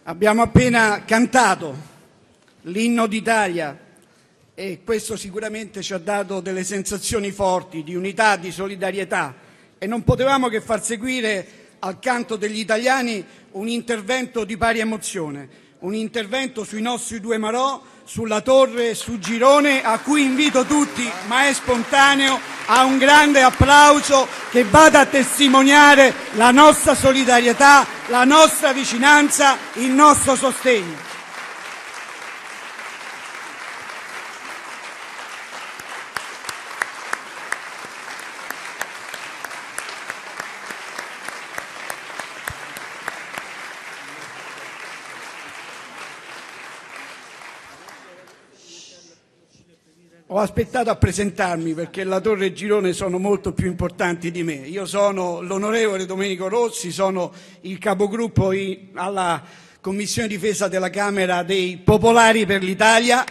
Abbiamo appena cantato l'inno d'Italia e questo sicuramente ci ha dato delle sensazioni forti di unità, di solidarietà, e non potevamo che far seguire al canto degli italiani un intervento di pari emozione, un intervento sui nostri due marò, sulla Torre e su Girone, a cui invito tutti, ma è spontaneo, a un grande applauso che vada a testimoniare la nostra solidarietà, la nostra vicinanza, il nostro sostegno. Ho aspettato a presentarmi perché la Torre e Girone sono molto più importanti di me. Io sono l'onorevole Domenico Rossi, sono il capogruppo alla Commissione Difesa della Camera dei Popolari per l'Italia.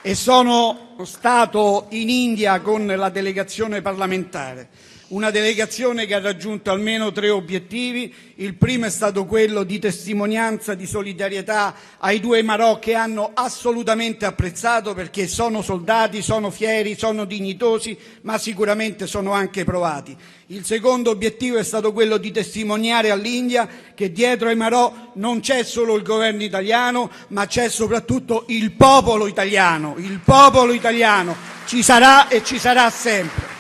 E sono stato in India con la delegazione parlamentare, una delegazione che ha raggiunto almeno 3 obiettivi. Il primo è stato quello di testimonianza di solidarietà ai due marò, che hanno assolutamente apprezzato, perché sono soldati, sono fieri, sono dignitosi, ma sicuramente sono anche provati. Il secondo obiettivo è stato quello di testimoniare all'India che dietro ai marò non c'è solo il governo italiano, ma c'è soprattutto il popolo italiano. Il popolo italiano ci sarà e ci sarà sempre.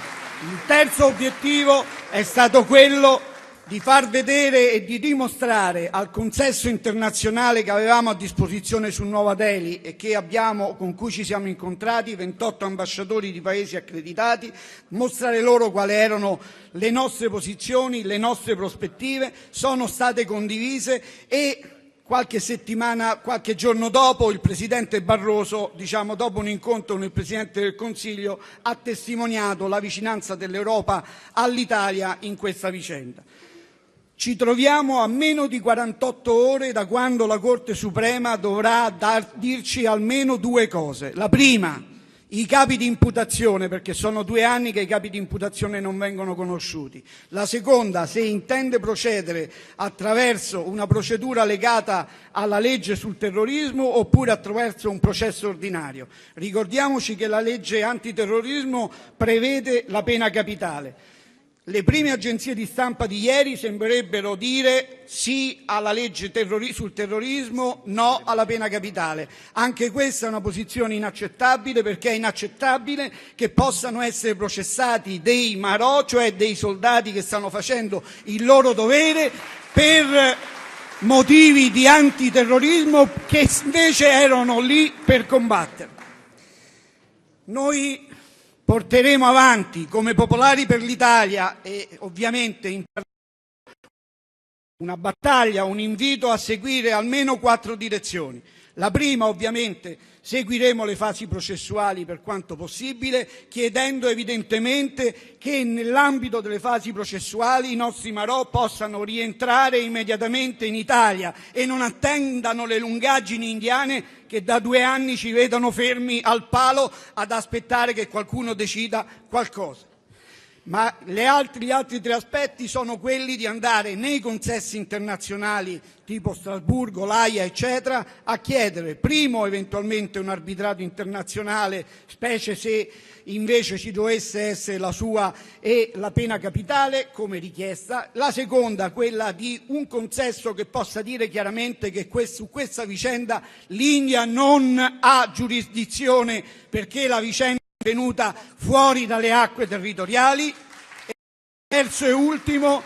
Il terzo obiettivo è stato quello di far vedere e di dimostrare al consesso internazionale che avevamo a disposizione su Nuova Delhi e con cui ci siamo incontrati, 28 ambasciatori di paesi accreditati, mostrare loro quali erano le nostre posizioni, le nostre prospettive. Sono state condivise e qualche giorno dopo, il presidente Barroso, dopo un incontro con il Presidente del Consiglio, ha testimoniato la vicinanza dell'Europa all'Italia in questa vicenda. Ci troviamo a meno di 48 ore da quando la Corte Suprema dovrà dirci almeno 2 cose. La prima, i capi di imputazione, perché sono 2 anni che i capi di imputazione non vengono conosciuti. La seconda, se intende procedere attraverso una procedura legata alla legge sul terrorismo oppure attraverso un processo ordinario. Ricordiamoci che la legge antiterrorismo prevede la pena capitale. Le prime agenzie di stampa di ieri sembrerebbero dire sì alla legge sul terrorismo, no alla pena capitale. Anche questa è una posizione inaccettabile, perché è inaccettabile che possano essere processati dei marò, cioè dei soldati che stanno facendo il loro dovere, per motivi di antiterrorismo che invece erano lì per combattere. Noi porteremo avanti come Popolari per l'Italia e ovviamente una battaglia, un invito a seguire almeno 4 direzioni. La prima, ovviamente, seguiremo le fasi processuali per quanto possibile, chiedendo evidentemente che nell'ambito delle fasi processuali i nostri marò possano rientrare immediatamente in Italia e non attendano le lungaggini indiane che da 2 anni ci vedono fermi al palo ad aspettare che qualcuno decida qualcosa. Ma gli altri 3 aspetti sono quelli di andare nei consessi internazionali tipo Strasburgo, l'Aia, eccetera, a chiedere, primo, eventualmente un arbitrato internazionale, specie se invece ci dovesse essere la sua e la pena capitale come richiesta. La seconda, quella di un consesso che possa dire chiaramente che su questa vicenda l'India non ha giurisdizione, perché la vicenda è venuta fuori dalle acque territoriali. E terzo e ultimo,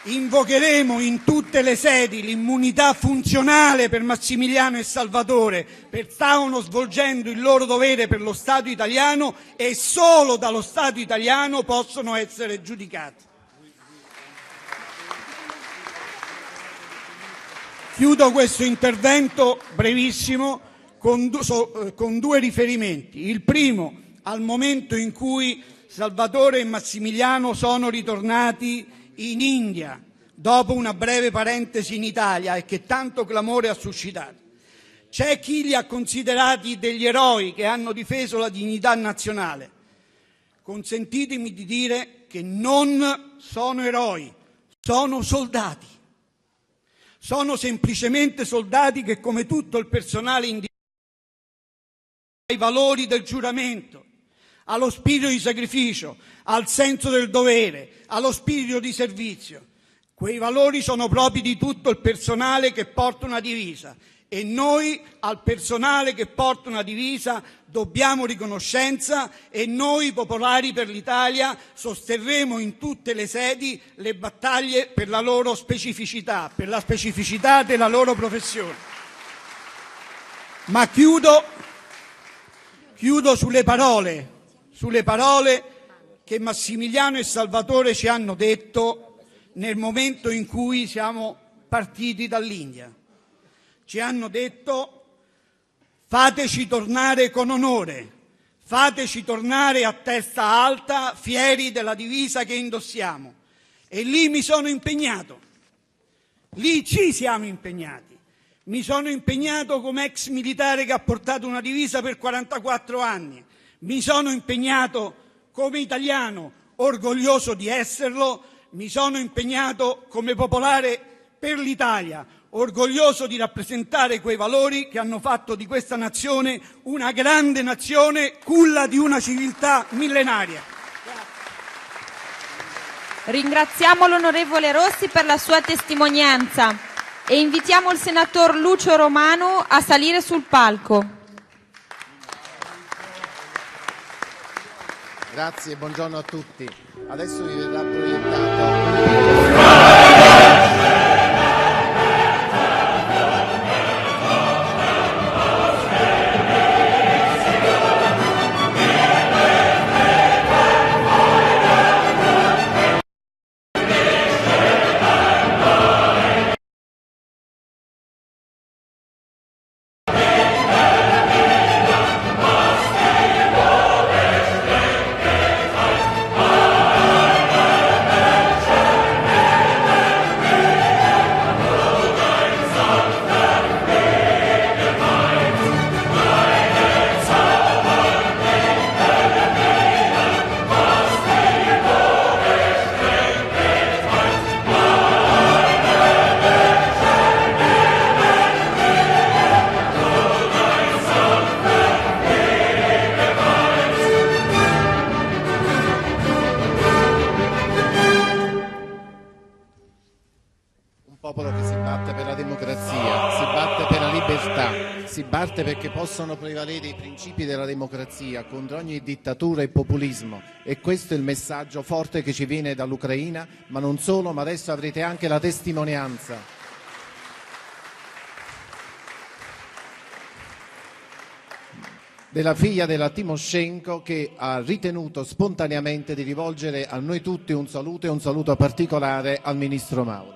invocheremo in tutte le sedi l'immunità funzionale per Massimiliano e Salvatore, perché stavano svolgendo il loro dovere per lo Stato italiano e solo dallo Stato italiano possono essere giudicati. Chiudo questo intervento brevissimo con 2 riferimenti. Il primo, al momento in cui Salvatore e Massimiliano sono ritornati in India, dopo una breve parentesi in Italia e che tanto clamore ha suscitato. C'è chi li ha considerati degli eroi che hanno difeso la dignità nazionale. Consentitemi di dire che non sono eroi, sono soldati. Sono semplicemente soldati che, come tutto il personale individuale, ai valori del giuramento, allo spirito di sacrificio, al senso del dovere, allo spirito di servizio. Quei valori sono propri di tutto il personale che porta una divisa e noi al personale che porta una divisa dobbiamo riconoscenza e noi Popolari per l'Italia sosterremo in tutte le sedi le battaglie per la loro specificità, per la specificità della loro professione. Ma chiudo sulle parole che Massimiliano e Salvatore ci hanno detto nel momento in cui siamo partiti dall'India. Ci hanno detto: fateci tornare con onore, fateci tornare a testa alta, fieri della divisa che indossiamo. E lì mi sono impegnato, lì ci siamo impegnati. Mi sono impegnato come ex militare che ha portato una divisa per 44 anni. Mi sono impegnato come italiano, orgoglioso di esserlo. Mi sono impegnato come popolare per l'Italia, orgoglioso di rappresentare quei valori che hanno fatto di questa nazione una grande nazione, culla di una civiltà millenaria. Ringraziamo l'onorevole Rossi per la sua testimonianza e invitiamo il senatore Lucio Romano a salire sul palco. Grazie, buongiorno a tutti. Adesso vi verrà proiettato si batte perché possono prevalere i principi della democrazia contro ogni dittatura e populismo, e questo è il messaggio forte che ci viene dall'Ucraina, ma non solo, ma adesso avrete anche la testimonianza della figlia della Timoshenko, che ha ritenuto spontaneamente di rivolgere a noi tutti un saluto, e un saluto particolare al Ministro Mauro.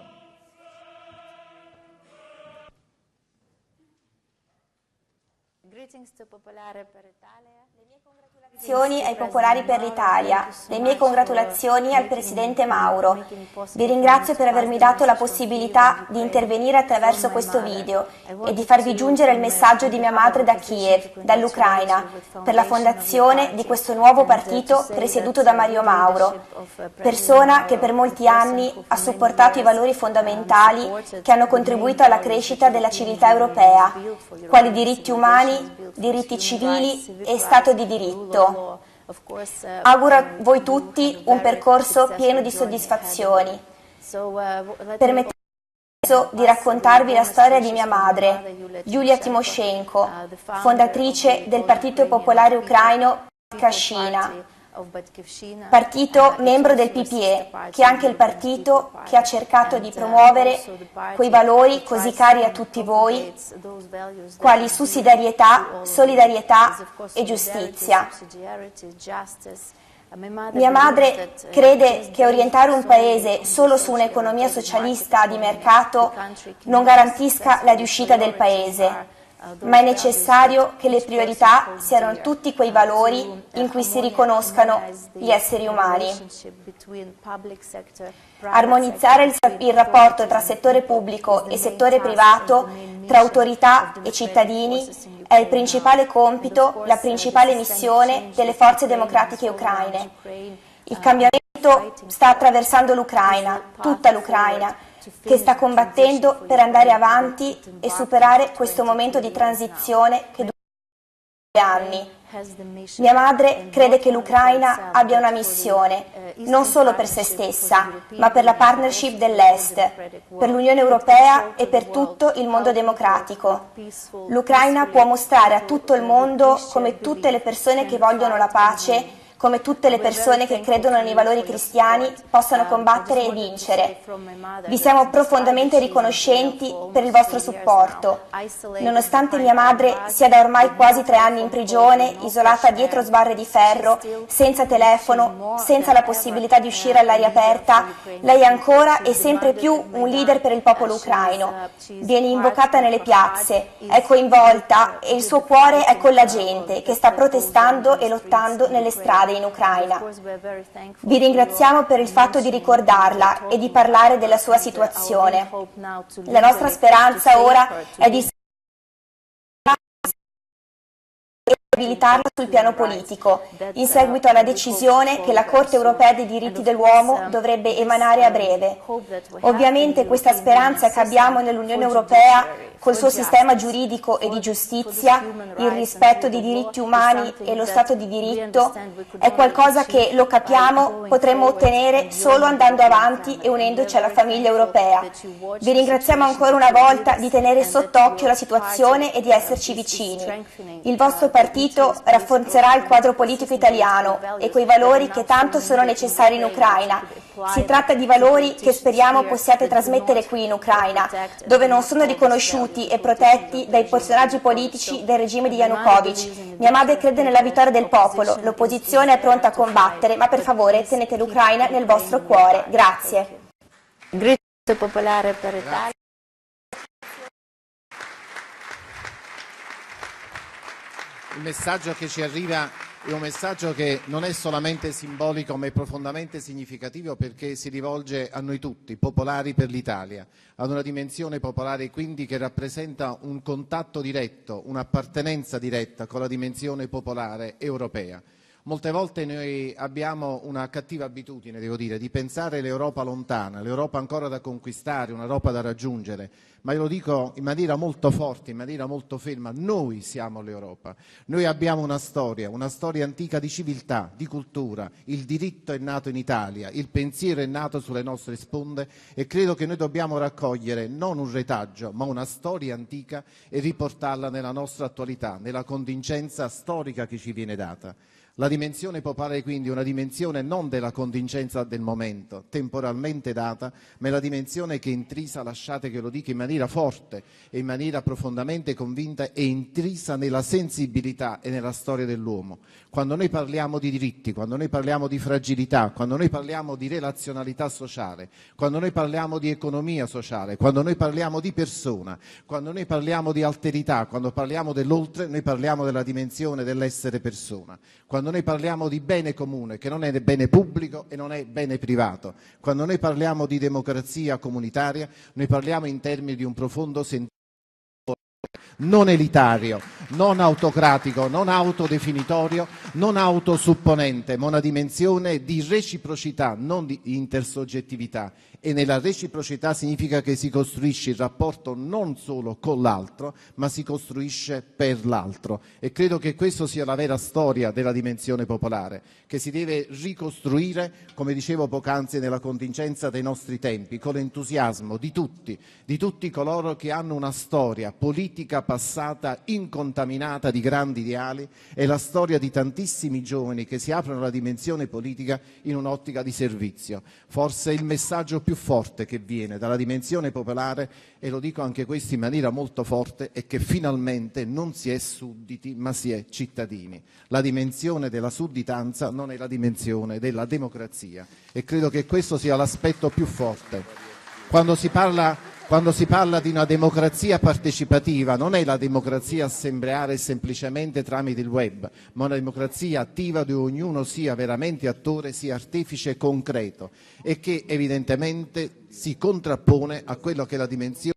Congratulazioni ai Popolari per l'Italia, le mie congratulazioni al Presidente Mauro. Vi ringrazio per avermi dato la possibilità di intervenire attraverso questo video e di farvi giungere il messaggio di mia madre da Kiev, dall'Ucraina, per la fondazione di questo nuovo partito presieduto da Mario Mauro, persona che per molti anni ha supportato i valori fondamentali che hanno contribuito alla crescita della civiltà europea, quali diritti umani, diritti civili e Stato di diritto. Auguro a voi tutti un percorso pieno di soddisfazioni. Permettetemi di raccontarvi la storia di mia madre, Yulia Timoshenko, fondatrice del Partito Popolare Ucraino Batkivshina, partito membro del PPE, che è anche il partito che ha cercato di promuovere quei valori così cari a tutti voi, quali sussidiarietà, solidarietà e giustizia. Mia madre crede che orientare un paese solo su un'economia socialista di mercato non garantisca la riuscita del paese, ma è necessario che le priorità siano tutti quei valori in cui si riconoscano gli esseri umani. Armonizzare il rapporto tra settore pubblico e settore privato, tra autorità e cittadini, è il principale compito, la principale missione delle forze democratiche ucraine. Il cambiamento sta attraversando l'Ucraina, tutta l'Ucraina, che sta combattendo per andare avanti e superare questo momento di transizione che dura 2 anni. Mia madre crede che l'Ucraina abbia una missione, non solo per se stessa, ma per la partnership dell'Est, per l'Unione Europea e per tutto il mondo democratico. L'Ucraina può mostrare a tutto il mondo come tutte le persone che vogliono la pace, come tutte le persone che credono nei valori cristiani, possano combattere e vincere. Vi siamo profondamente riconoscenti per il vostro supporto. Nonostante mia madre sia da ormai quasi 3 anni in prigione, isolata dietro sbarre di ferro, senza telefono, senza la possibilità di uscire all'aria aperta, lei è ancora e sempre più un leader per il popolo ucraino. Viene invocata nelle piazze, è coinvolta e il suo cuore è con la gente che sta protestando e lottando nelle strade in Ucraina. Vi ringraziamo per il fatto di ricordarla e di parlare della sua situazione. La nostra speranza ora è di riabilitarla sul piano politico, in seguito alla decisione che la Corte europea dei diritti dell'uomo dovrebbe emanare a breve. Ovviamente questa speranza che abbiamo nell'Unione Europea, col suo sistema giuridico e di giustizia, il rispetto dei diritti umani e lo Stato di diritto, è qualcosa che, lo capiamo, potremmo ottenere solo andando avanti e unendoci alla famiglia europea. Vi ringraziamo ancora una volta di tenere sott'occhio la situazione e di esserci vicini. Il vostro partito rafforzerà il quadro politico italiano e quei valori che tanto sono necessari in Ucraina. Si tratta di valori che speriamo possiate trasmettere qui in Ucraina, dove non sono riconosciuti e protetti dai personaggi politici del regime di Yanukovych. Mia madre crede nella vittoria del popolo, l'opposizione è pronta a combattere, ma per favore tenete l'Ucraina nel vostro cuore. Grazie. Grito popolare per l'Italia. Il messaggio che ci arriva è un messaggio che non è solamente simbolico ma è profondamente significativo perché si rivolge a noi tutti, popolari per l'Italia, ad una dimensione popolare quindi che rappresenta un contatto diretto, un'appartenenza diretta con la dimensione popolare europea. Molte volte noi abbiamo una cattiva abitudine, devo dire, di pensare l'Europa lontana, l'Europa ancora da conquistare, un'Europa da raggiungere, ma io lo dico in maniera molto forte, in maniera molto ferma, noi siamo l'Europa, noi abbiamo una storia antica di civiltà, di cultura, il diritto è nato in Italia, il pensiero è nato sulle nostre sponde e credo che noi dobbiamo raccogliere non un retaggio, ma una storia antica e riportarla nella nostra attualità, nella contingenza storica che ci viene data. La dimensione popolare quindi è una dimensione non della contingenza del momento, temporalmente data, ma è la dimensione che è intrisa, lasciate che lo dica in maniera forte e in maniera profondamente convinta, è intrisa nella sensibilità e nella storia dell'uomo. Quando noi parliamo di diritti, quando noi parliamo di fragilità, quando noi parliamo di relazionalità sociale, quando noi parliamo di economia sociale, quando noi parliamo di persona, quando noi parliamo di alterità, quando parliamo dell'oltre, noi parliamo della dimensione dell'essere persona. Quando noi parliamo di bene comune, che non è bene pubblico e non è bene privato, quando noi parliamo di democrazia comunitaria, noi parliamo in termini di un profondo sentimento non elitario, non autocratico, non autodefinitorio, non autosupponente, ma una dimensione di reciprocità, non di intersoggettività. E nella reciprocità significa che si costruisce il rapporto non solo con l'altro, ma si costruisce per l'altro. E credo che questa sia la vera storia della dimensione popolare, che si deve ricostruire, come dicevo poc'anzi, nella contingenza dei nostri tempi, con l'entusiasmo di tutti coloro che hanno una storia politica passata incontaminata di grandi ideali e la storia di tantissimi giovani che si aprono alla dimensione politica in un'ottica di servizio. Forse il messaggio più forte che viene dalla dimensione popolare, e lo dico anche questo in maniera molto forte, è che finalmente non si è sudditi ma si è cittadini. La dimensione della sudditanza non è la dimensione della democrazia e credo che questo sia l'aspetto più forte. Quando si parla di una democrazia partecipativa, non è la democrazia assembleare semplicemente tramite il web, ma una democrazia attiva dove ognuno sia veramente attore, sia artefice concreto e che evidentemente si contrappone a quello che è la dimensione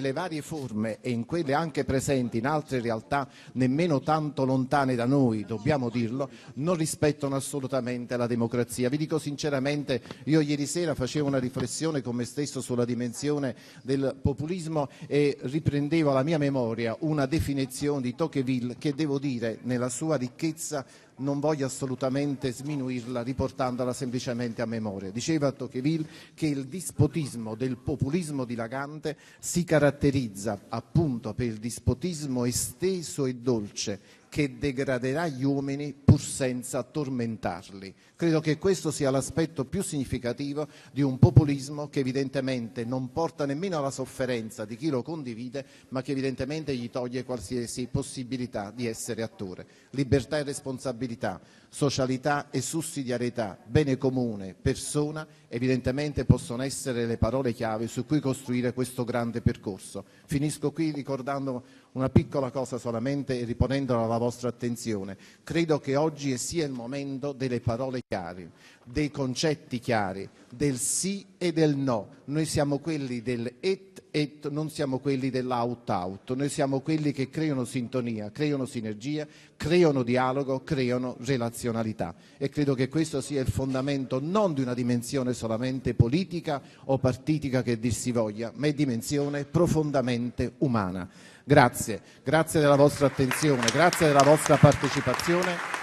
le varie forme e in quelle anche presenti in altre realtà nemmeno tanto lontane da noi, dobbiamo dirlo, non rispettano assolutamente la democrazia. Vi dico sinceramente, io ieri sera facevo una riflessione con me stesso sulla dimensione del populismo e riprendevo alla mia memoria una definizione di Tocqueville che, devo dire, nella sua ricchezza non voglio assolutamente sminuirla riportandola semplicemente a memoria. Diceva Tocqueville che il dispotismo del populismo dilagante si caratterizza appunto per il dispotismo esteso e dolce che degraderà gli uomini pur senza tormentarli. Credo che questo sia l'aspetto più significativo di un populismo che evidentemente non porta nemmeno alla sofferenza di chi lo condivide, ma che evidentemente gli toglie qualsiasi possibilità di essere attore. Libertà e responsabilità, socialità e sussidiarietà, bene comune, persona, evidentemente possono essere le parole chiave su cui costruire questo grande percorso. Finisco qui ricordando una piccola cosa solamente e riponendola alla vostra attenzione. Credo che oggi sia il momento delle parole chiare, dei concetti chiari, del sì e del no. Noi siamo quelli del et, non siamo quelli dell'out-out. Noi siamo quelli che creano sintonia, creano sinergia, creano dialogo, creano relazionalità. E credo che questo sia il fondamento non di una dimensione solamente politica o partitica che dir si voglia, ma è dimensione profondamente umana. Grazie della vostra attenzione, grazie della vostra partecipazione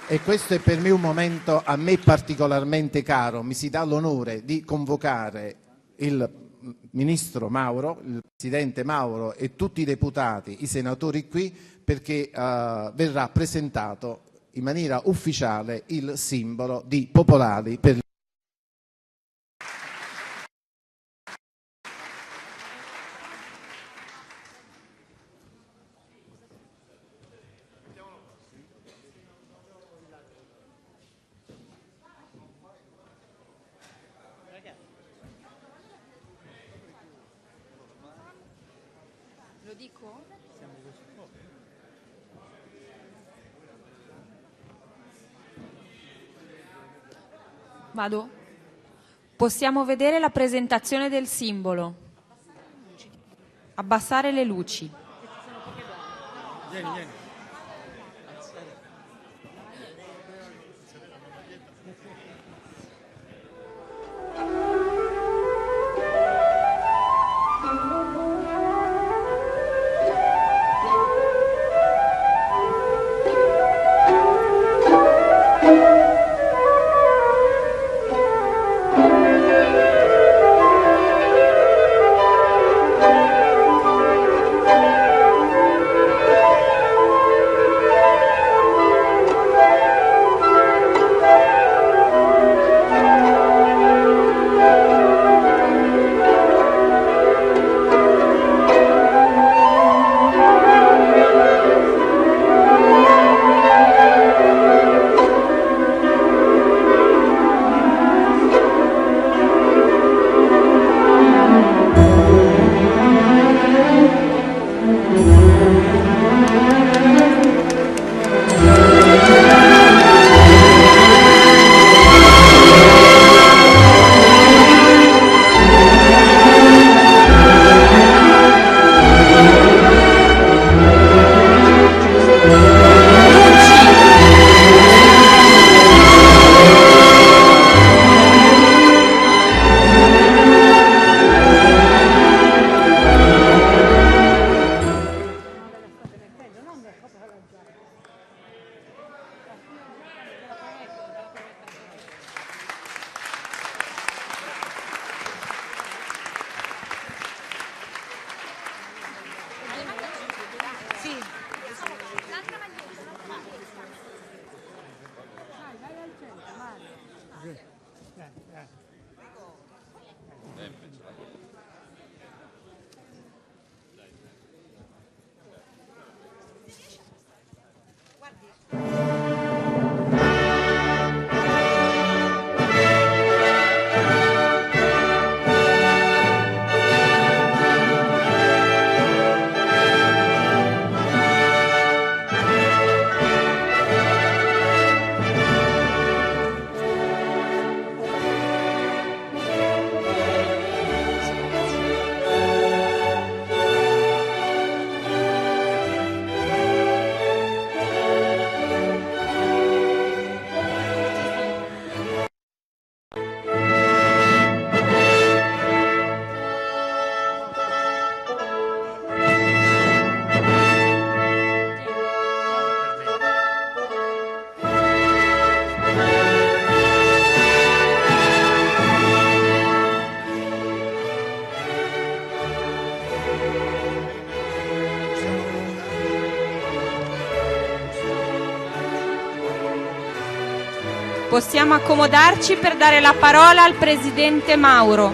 e questo è per me un momento a me particolarmente caro. Mi si dà l'onore di convocare il Ministro Mauro, il Presidente Mauro e tutti i deputati, i senatori qui, perché verrà presentato in maniera ufficiale il simbolo di Popolari per Lo dico? Vado? Possiamo vedere la presentazione del simbolo. Abbassare le luci. Vieni. Possiamo accomodarci per dare la parola al Presidente Mauro.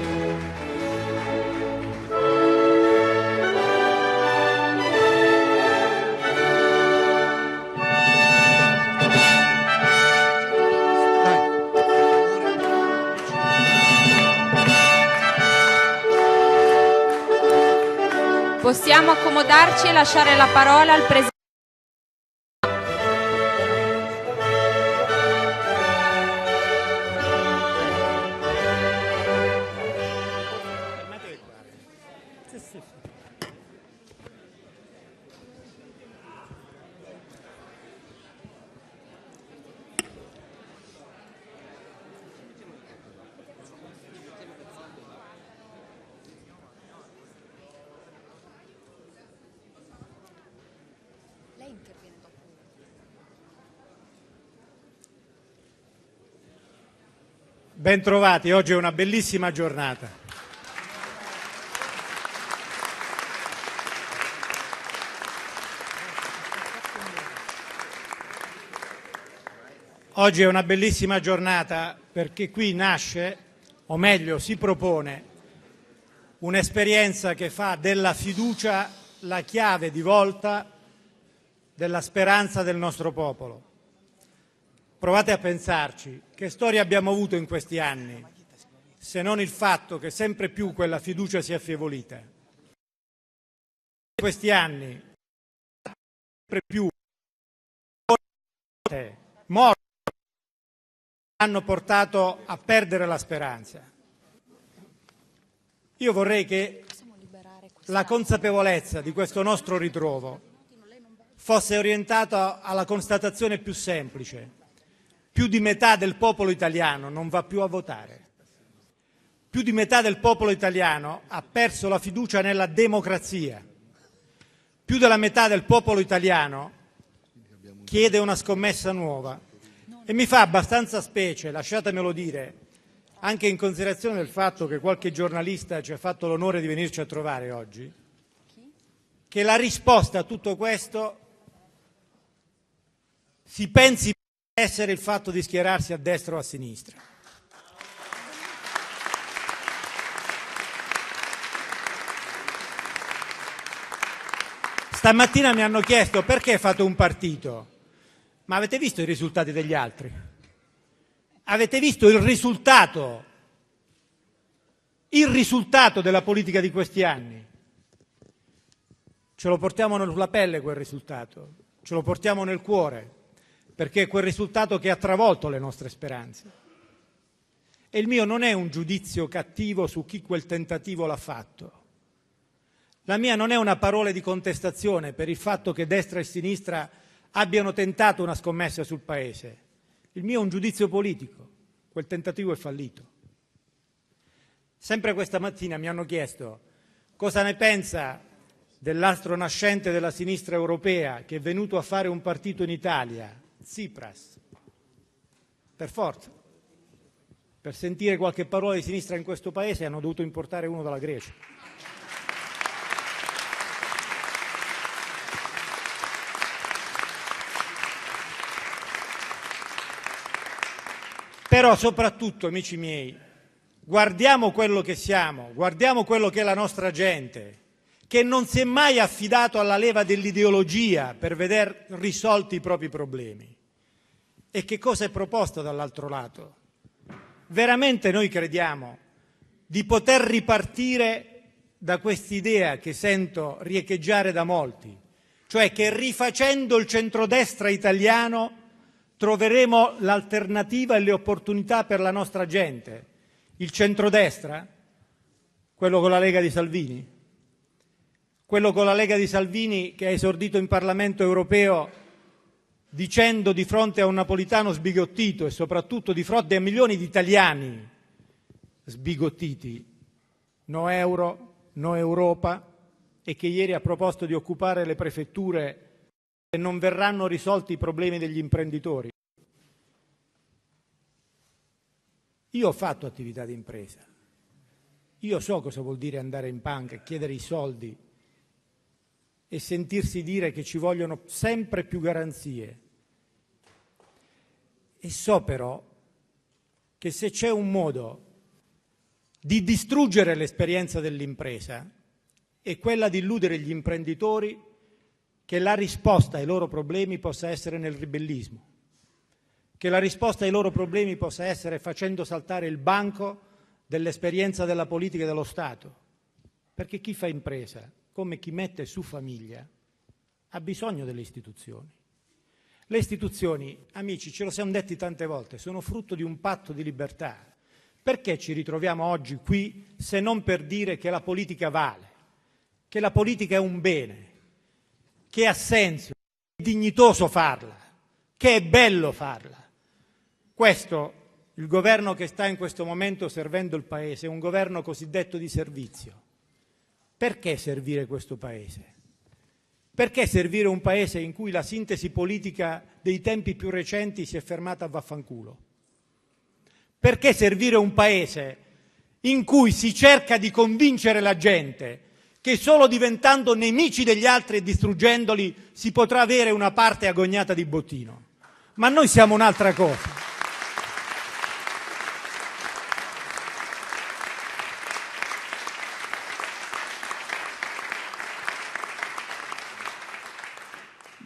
Possiamo accomodarci e lasciare la parola al Presidente. Bentrovati, oggi è una bellissima giornata. Oggi è una bellissima giornata perché qui nasce, o meglio si propone, un'esperienza che fa della fiducia la chiave di volta della speranza del nostro popolo. Provate a pensarci, che storia abbiamo avuto in questi anni, se non il fatto che sempre più quella fiducia si è affievolita. In questi anni, sempre più morti hanno portato a perdere la speranza. Io vorrei che la consapevolezza di questo nostro ritrovo fosse orientata alla constatazione più semplice. Più di metà del popolo italiano non va più a votare. Più di metà del popolo italiano ha perso la fiducia nella democrazia. Più della metà del popolo italiano chiede una scommessa nuova. E mi fa abbastanza specie, lasciatemelo dire, anche in considerazione del fatto che qualche giornalista ci ha fatto l'onore di venirci a trovare oggi, che la risposta a tutto questo si pensi essere il fatto di schierarsi a destra o a sinistra. Stamattina mi hanno chiesto perché fate un partito. Ma avete visto i risultati degli altri? Avete visto il risultato della politica di questi anni? Ce lo portiamo sulla pelle quel risultato, ce lo portiamo nel cuore, perché è quel risultato che ha travolto le nostre speranze. E il mio non è un giudizio cattivo su chi quel tentativo l'ha fatto. La mia non è una parola di contestazione per il fatto che destra e sinistra abbiano tentato una scommessa sul Paese. Il mio è un giudizio politico. Quel tentativo è fallito. Sempre questa mattina mi hanno chiesto cosa ne pensa dell'astro nascente della sinistra europea che è venuto a fare un partito in Italia, Tsipras. Per forza. Per sentire qualche parola di sinistra in questo Paese hanno dovuto importare uno dalla Grecia. Però soprattutto, amici miei, guardiamo quello che siamo, guardiamo quello che è la nostra gente, che non si è mai affidato alla leva dell'ideologia per veder risolti i propri problemi. E che cosa è proposto dall'altro lato? Veramente noi crediamo di poter ripartire da quest'idea che sento riecheggiare da molti, cioè che rifacendo il centrodestra italiano troveremo l'alternativa e le opportunità per la nostra gente. Il centrodestra, quello con la Lega di Salvini, quello con la Lega di Salvini che ha esordito in Parlamento europeo dicendo di fronte a un napolitano sbigottito e soprattutto di fronte a milioni di italiani sbigottiti, no euro, no Europa, e che ieri ha proposto di occupare le prefetture e non verranno risolti i problemi degli imprenditori. Io ho fatto attività di impresa, io so cosa vuol dire andare in banca e chiedere i soldi e sentirsi dire che ci vogliono sempre più garanzie. E so però che se c'è un modo di distruggere l'esperienza dell'impresa è quella di illudere gli imprenditori che la risposta ai loro problemi possa essere nel ribellismo, che la risposta ai loro problemi possa essere facendo saltare il banco dell'esperienza della politica e dello Stato. Perché chi fa impresa, come chi mette su famiglia, ha bisogno delle istituzioni. Le istituzioni, amici, ce lo siamo detti tante volte, sono frutto di un patto di libertà. Perché ci ritroviamo oggi qui se non per dire che la politica vale, che la politica è un bene, che ha senso, che è dignitoso farla, che è bello farla? Questo, il governo che sta in questo momento servendo il Paese, è un governo cosiddetto di servizio. Perché servire questo Paese? Perché servire un Paese in cui la sintesi politica dei tempi più recenti si è fermata a vaffanculo? Perché servire un Paese in cui si cerca di convincere la gente che solo diventando nemici degli altri e distruggendoli si potrà avere una parte agognata di bottino? Ma noi siamo un'altra cosa.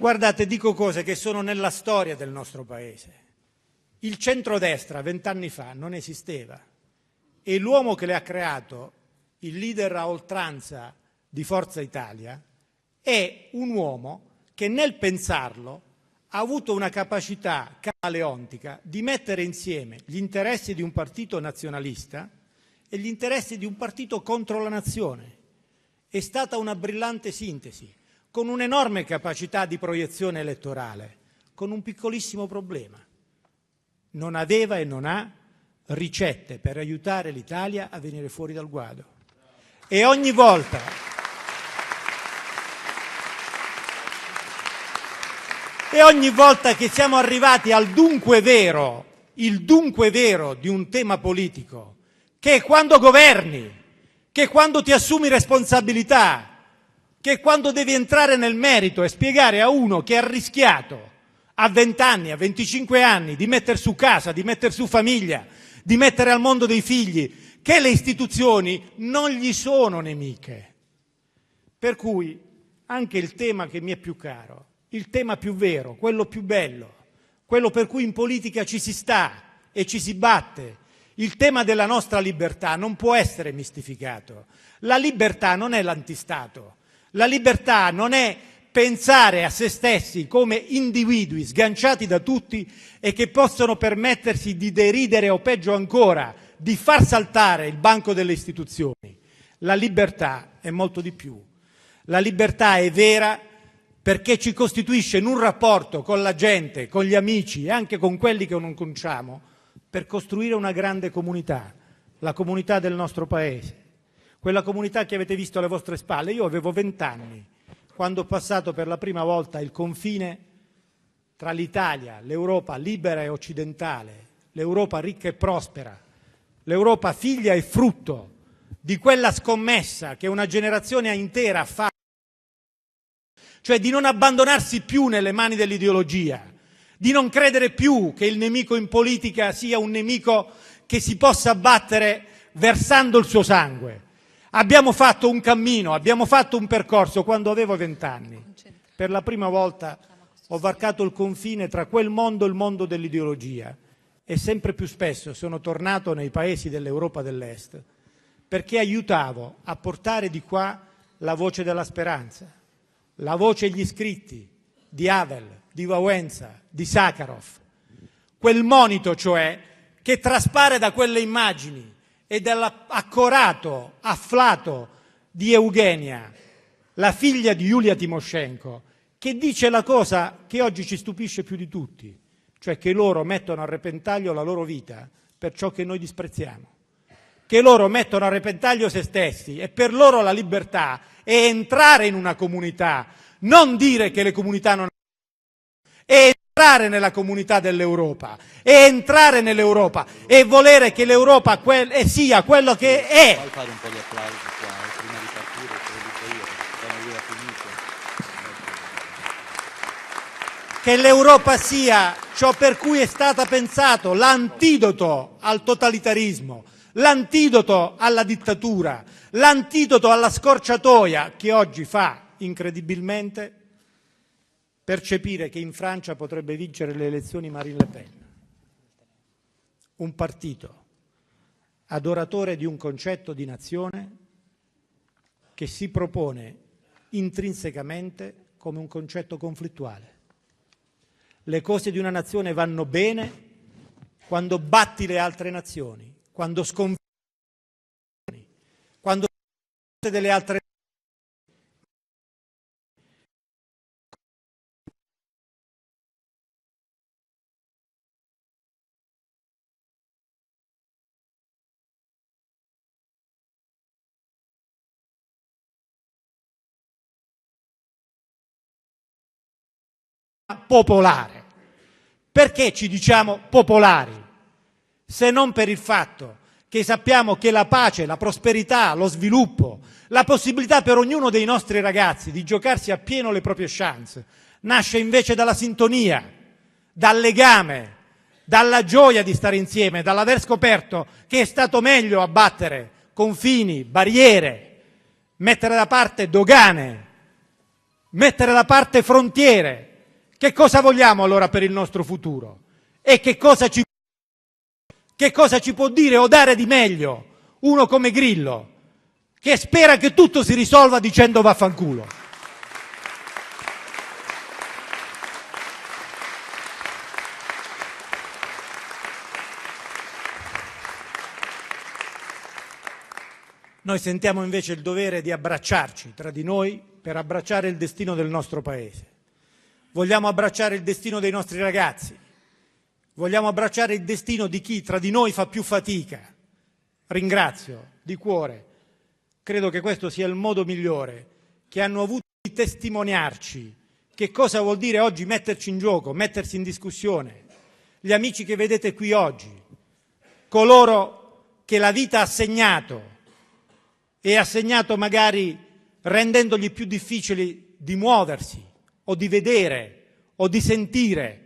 Guardate, dico cose che sono nella storia del nostro Paese. Il centrodestra 20 anni fa non esisteva e l'uomo che le ha creato, il leader a oltranza di Forza Italia, è un uomo che nel pensarlo ha avuto una capacità camaleontica di mettere insieme gli interessi di un partito nazionalista e gli interessi di un partito contro la nazione. È stata una brillante sintesi, con un'enorme capacità di proiezione elettorale, con un piccolissimo problema. Non aveva e non ha ricette per aiutare l'Italia a venire fuori dal guado. E ogni volta che siamo arrivati al dunque vero, il dunque vero di un tema politico, che è quando governi, che è quando ti assumi responsabilità, che è quando devi entrare nel merito e spiegare a uno che ha rischiato a 20 anni, a 25 anni di mettere su casa, di mettere su famiglia, di mettere al mondo dei figli, che le istituzioni non gli sono nemiche. Per cui anche il tema che mi è più caro, il tema più vero, quello più bello, quello per cui in politica ci si sta e ci si batte, il tema della nostra libertà non può essere mistificato. La libertà non è l'antistato. La libertà non è pensare a se stessi come individui sganciati da tutti e che possono permettersi di deridere o peggio ancora di far saltare il banco delle istituzioni. La libertà è molto di più. La libertà è vera perché ci costituisce in un rapporto con la gente, con gli amici e anche con quelli che non conosciamo per costruire una grande comunità, la comunità del nostro Paese. Quella comunità che avete visto alle vostre spalle. Io avevo 20 anni quando ho passato per la prima volta il confine tra l'Italia, l'Europa libera e occidentale, l'Europa ricca e prospera, l'Europa figlia e frutto di quella scommessa che una generazione intera ha fatto, cioè di non abbandonarsi più nelle mani dell'ideologia, di non credere più che il nemico in politica sia un nemico che si possa battere versando il suo sangue. Abbiamo fatto un cammino, abbiamo fatto un percorso quando avevo 20 anni. Per la prima volta ho varcato il confine tra quel mondo e il mondo dell'ideologia e sempre più spesso sono tornato nei paesi dell'Europa dell'Est perché aiutavo a portare di qua la voce della speranza, la voce degli scritti di Havel, di Wałęsa, di Sakharov. Quel monito, cioè, che traspare da quelle immagini e dall'accorato afflato di Eugenia, la figlia di Yulia Tymoshenko, che dice la cosa che oggi ci stupisce più di tutti, cioè che loro mettono a repentaglio la loro vita per ciò che noi disprezziamo, che loro mettono a repentaglio se stessi e per loro la libertà è entrare in una comunità, non dire che le comunità non è entrare nella comunità dell'Europa, è entrare nell'Europa e volere che l'Europa sia quello che è. Puoi fare un po' di applausi qua, prima di partire, te lo dico io, quando lui ha finito. che l'Europa sia ciò per cui è stata pensato, l'antidoto al totalitarismo, l'antidoto alla dittatura, l'antidoto alla scorciatoia che oggi fa incredibilmente percepire che in Francia potrebbe vincere le elezioni Marine Le Pen, un partito adoratore di un concetto di nazione che si propone intrinsecamente come un concetto conflittuale. Le cose di una nazione vanno bene quando batti le altre nazioni, quando sconfiggi quando delle altre popolare. Perché ci diciamo popolari? Se non per il fatto che sappiamo che la pace, la prosperità, lo sviluppo, la possibilità per ognuno dei nostri ragazzi di giocarsi appieno le proprie chance nasce invece dalla sintonia, dal legame, dalla gioia di stare insieme, dall'aver scoperto che è stato meglio abbattere confini, barriere, mettere da parte dogane, mettere da parte frontiere. Che cosa vogliamo allora per il nostro futuro? E che cosa ci può dire o dare di meglio uno come Grillo, che spera che tutto si risolva dicendo vaffanculo? Noi sentiamo invece il dovere di abbracciarci tra di noi per abbracciare il destino del nostro Paese. Vogliamo abbracciare il destino dei nostri ragazzi, vogliamo abbracciare il destino di chi tra di noi fa più fatica. Ringrazio di cuore, credo che questo sia il modo migliore che hanno avuto di testimoniarci che cosa vuol dire oggi metterci in gioco, mettersi in discussione. Gli amici che vedete qui oggi, coloro che la vita ha segnato e ha segnato magari rendendogli più difficili di muoversi, o di vedere, o di sentire.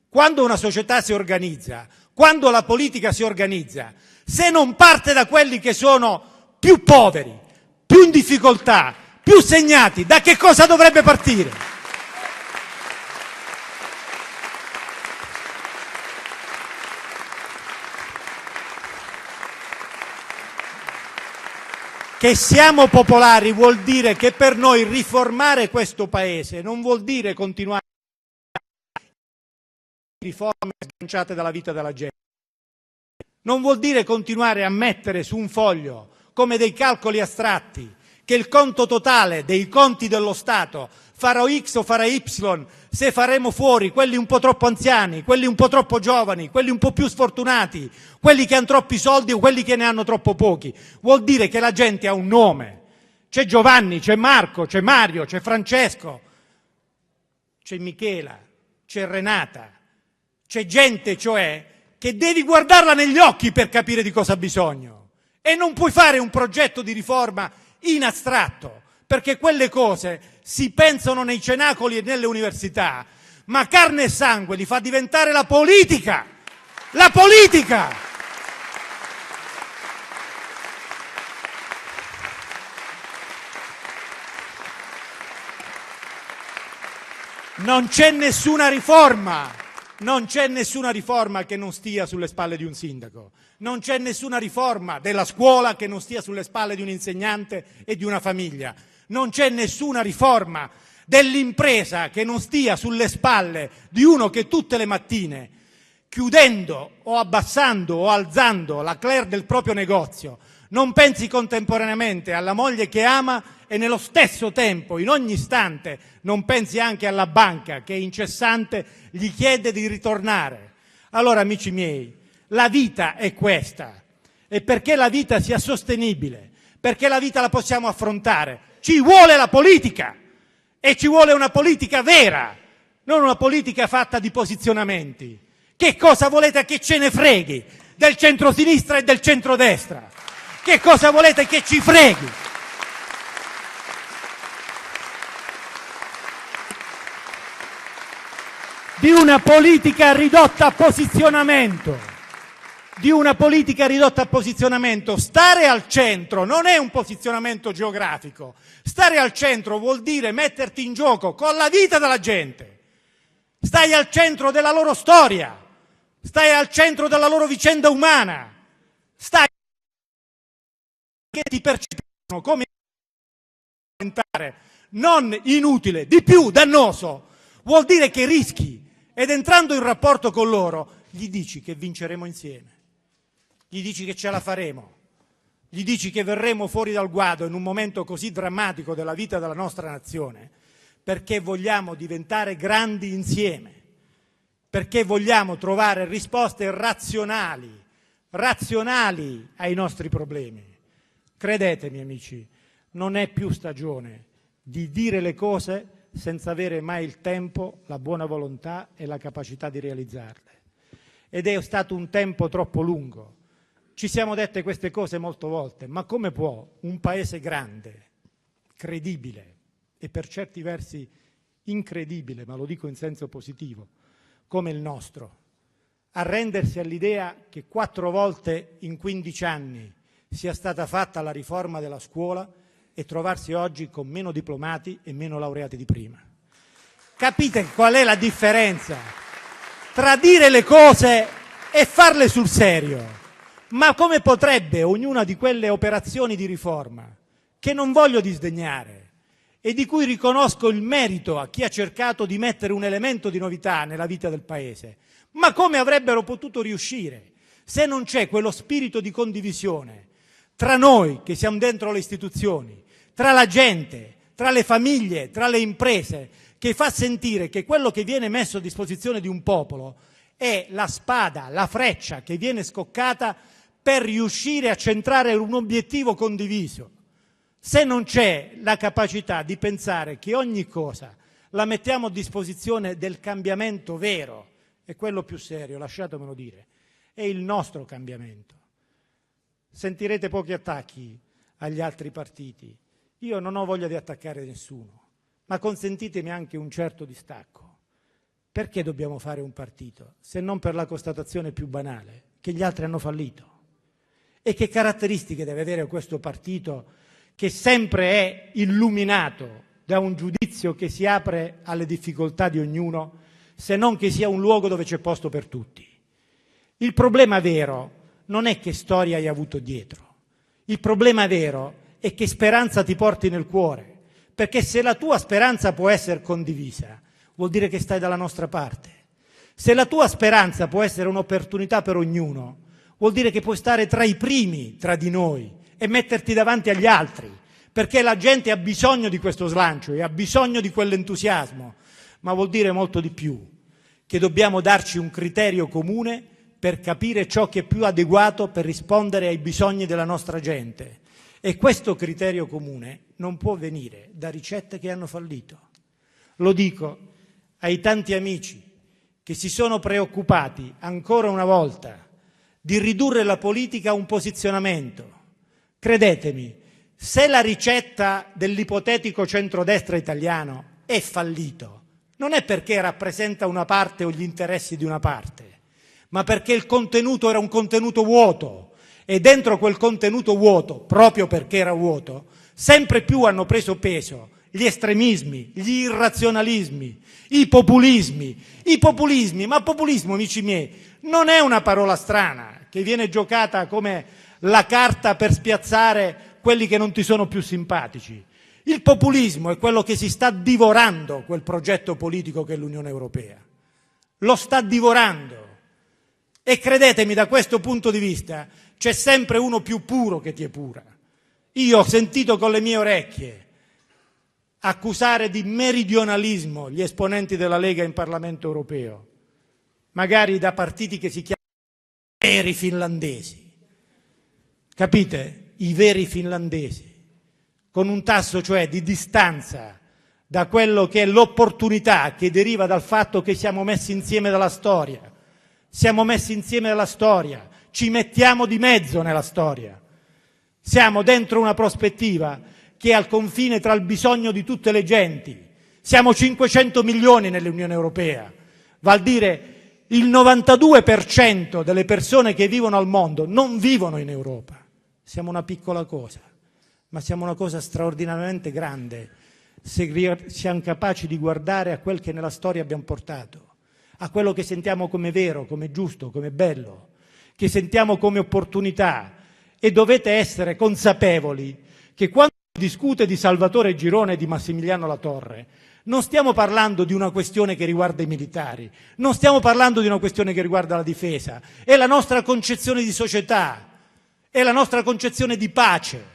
Quando una società si organizza, quando la politica si organizza, se non parte da quelli che sono più poveri, più in difficoltà, più segnati, da che cosa dovrebbe partire? Che siamo popolari vuol dire che per noi riformare questo Paese non vuol dire continuare riforme sganciate dalla vita della gente. Non vuol dire continuare a mettere su un foglio come dei calcoli astratti che il conto totale dei conti dello Stato farà X o farà Y se faremo fuori quelli un po' troppo anziani, quelli un po' troppo giovani, quelli un po' più sfortunati, quelli che hanno troppi soldi o quelli che ne hanno troppo pochi. Vuol dire che la gente ha un nome. C'è Giovanni, c'è Marco, c'è Mario, c'è Francesco, c'è Michela, c'è Renata. C'è gente, cioè, che devi guardarla negli occhi per capire di cosa ha bisogno. E non puoi fare un progetto di riforma in astratto, perché quelle cose si pensano nei cenacoli e nelle università, ma carne e sangue li fa diventare la politica. La politica! Non c'è nessuna riforma che non stia sulle spalle di un sindaco. Non c'è nessuna riforma della scuola che non stia sulle spalle di un insegnante e di una famiglia. Non c'è nessuna riforma dell'impresa che non stia sulle spalle di uno che tutte le mattine, chiudendo o abbassando o alzando la clair del proprio negozio, non pensi contemporaneamente alla moglie che ama e nello stesso tempo, in ogni istante, non pensi anche alla banca che incessante gli chiede di ritornare. Allora, amici miei, la vita è questa. E perché la vita sia sostenibile, perché la vita la possiamo affrontare, ci vuole la politica. E ci vuole una politica vera, non una politica fatta di posizionamenti. Che cosa volete che ce ne freghi del centrosinistra e del centrodestra? Che cosa volete che ci freghi? di una politica ridotta a posizionamento. Stare al centro non è un posizionamento geografico. Stare al centro vuol dire metterti in gioco con la vita della gente. Stai al centro della loro storia, stai al centro della loro vicenda umana, stai che ti percepiscono come non inutile, di più dannoso. Vuol dire che rischi, ed entrando in rapporto con loro gli dici che vinceremo insieme, gli dici che ce la faremo, gli dici che verremo fuori dal guado in un momento così drammatico della vita della nostra nazione, perché vogliamo diventare grandi insieme, perché vogliamo trovare risposte razionali ai nostri problemi. Credetemi, amici, non è più stagione di dire le cose senza avere mai il tempo, la buona volontà e la capacità di realizzarle. Ed è stato un tempo troppo lungo. Ci siamo dette queste cose molte volte, ma come può un paese grande, credibile e per certi versi incredibile, ma lo dico in senso positivo, come il nostro, arrendersi all'idea che 4 volte in 15 anni sia stata fatta la riforma della scuola e trovarsi oggi con meno diplomati e meno laureati di prima? Capite qual è la differenza tra dire le cose e farle sul serio? Ma come potrebbe ognuna di quelle operazioni di riforma, che non voglio disdegnare e di cui riconosco il merito a chi ha cercato di mettere un elemento di novità nella vita del Paese, ma come avrebbero potuto riuscire se non c'è quello spirito di condivisione tra noi che siamo dentro le istituzioni, tra la gente, tra le famiglie, tra le imprese, che fa sentire che quello che viene messo a disposizione di un popolo è la spada, la freccia che viene scoccata per riuscire a centrare un obiettivo condiviso. Se non c'è la capacità di pensare che ogni cosa la mettiamo a disposizione del cambiamento vero, e quello più serio, lasciatemelo dire, è il nostro cambiamento. Sentirete pochi attacchi agli altri partiti. Io non ho voglia di attaccare nessuno, ma consentitemi anche un certo distacco. Perché dobbiamo fare un partito, se non per la constatazione più banale, che gli altri hanno fallito? E che caratteristiche deve avere questo partito che sempre è illuminato da un giudizio che si apre alle difficoltà di ognuno, se non che sia un luogo dove c'è posto per tutti? Il problema vero non è che storia hai avuto dietro, il problema vero è che speranza ti porti nel cuore, perché se la tua speranza può essere condivisa, vuol dire che stai dalla nostra parte. Se la tua speranza può essere un'opportunità per ognuno, vuol dire che puoi stare tra i primi tra di noi e metterti davanti agli altri, perché la gente ha bisogno di questo slancio e ha bisogno di quell'entusiasmo, ma vuol dire molto di più, che dobbiamo darci un criterio comune per capire ciò che è più adeguato per rispondere ai bisogni della nostra gente. E questo criterio comune non può venire da ricette che hanno fallito. Lo dico ai tanti amici che si sono preoccupati ancora una volta di ridurre la politica a un posizionamento. Credetemi, se la ricetta dell'ipotetico centrodestra italiano è fallito, non è perché rappresenta una parte o gli interessi di una parte, ma perché il contenuto era un contenuto vuoto e dentro quel contenuto vuoto, proprio perché era vuoto, sempre più hanno preso peso gli estremismi, gli irrazionalismi, i populismi, ma populismo, amici miei, non è una parola strana che viene giocata come la carta per spiazzare quelli che non ti sono più simpatici. Il populismo è quello che si sta divorando quel progetto politico che è l'Unione Europea. Lo sta divorando. E credetemi, da questo punto di vista c'è sempre uno più puro che ti epura. Io ho sentito con le mie orecchie accusare di meridionalismo gli esponenti della Lega in Parlamento europeo, magari da partiti che si chiamano veri finlandesi. Capite? I veri finlandesi, con un tasso cioè di distanza da quello che è l'opportunità che deriva dal fatto che siamo messi insieme dalla storia. Siamo messi insieme dalla storia, ci mettiamo di mezzo nella storia. Siamo dentro una prospettiva che è al confine tra il bisogno di tutte le genti. Siamo 500 milioni nell'Unione Europea, Vale a dire il 92% delle persone che vivono al mondo non vivono in Europa. Siamo una piccola cosa, ma siamo una cosa straordinariamente grande se siamo capaci di guardare a quel che nella storia abbiamo portato, a quello che sentiamo come vero, come giusto, come bello, che sentiamo come opportunità. E dovete essere consapevoli che quando si discute di Salvatore Girone e di Massimiliano Latorre non stiamo parlando di una questione che riguarda i militari, non stiamo parlando di una questione che riguarda la difesa, è la nostra concezione di società, è la nostra concezione di pace,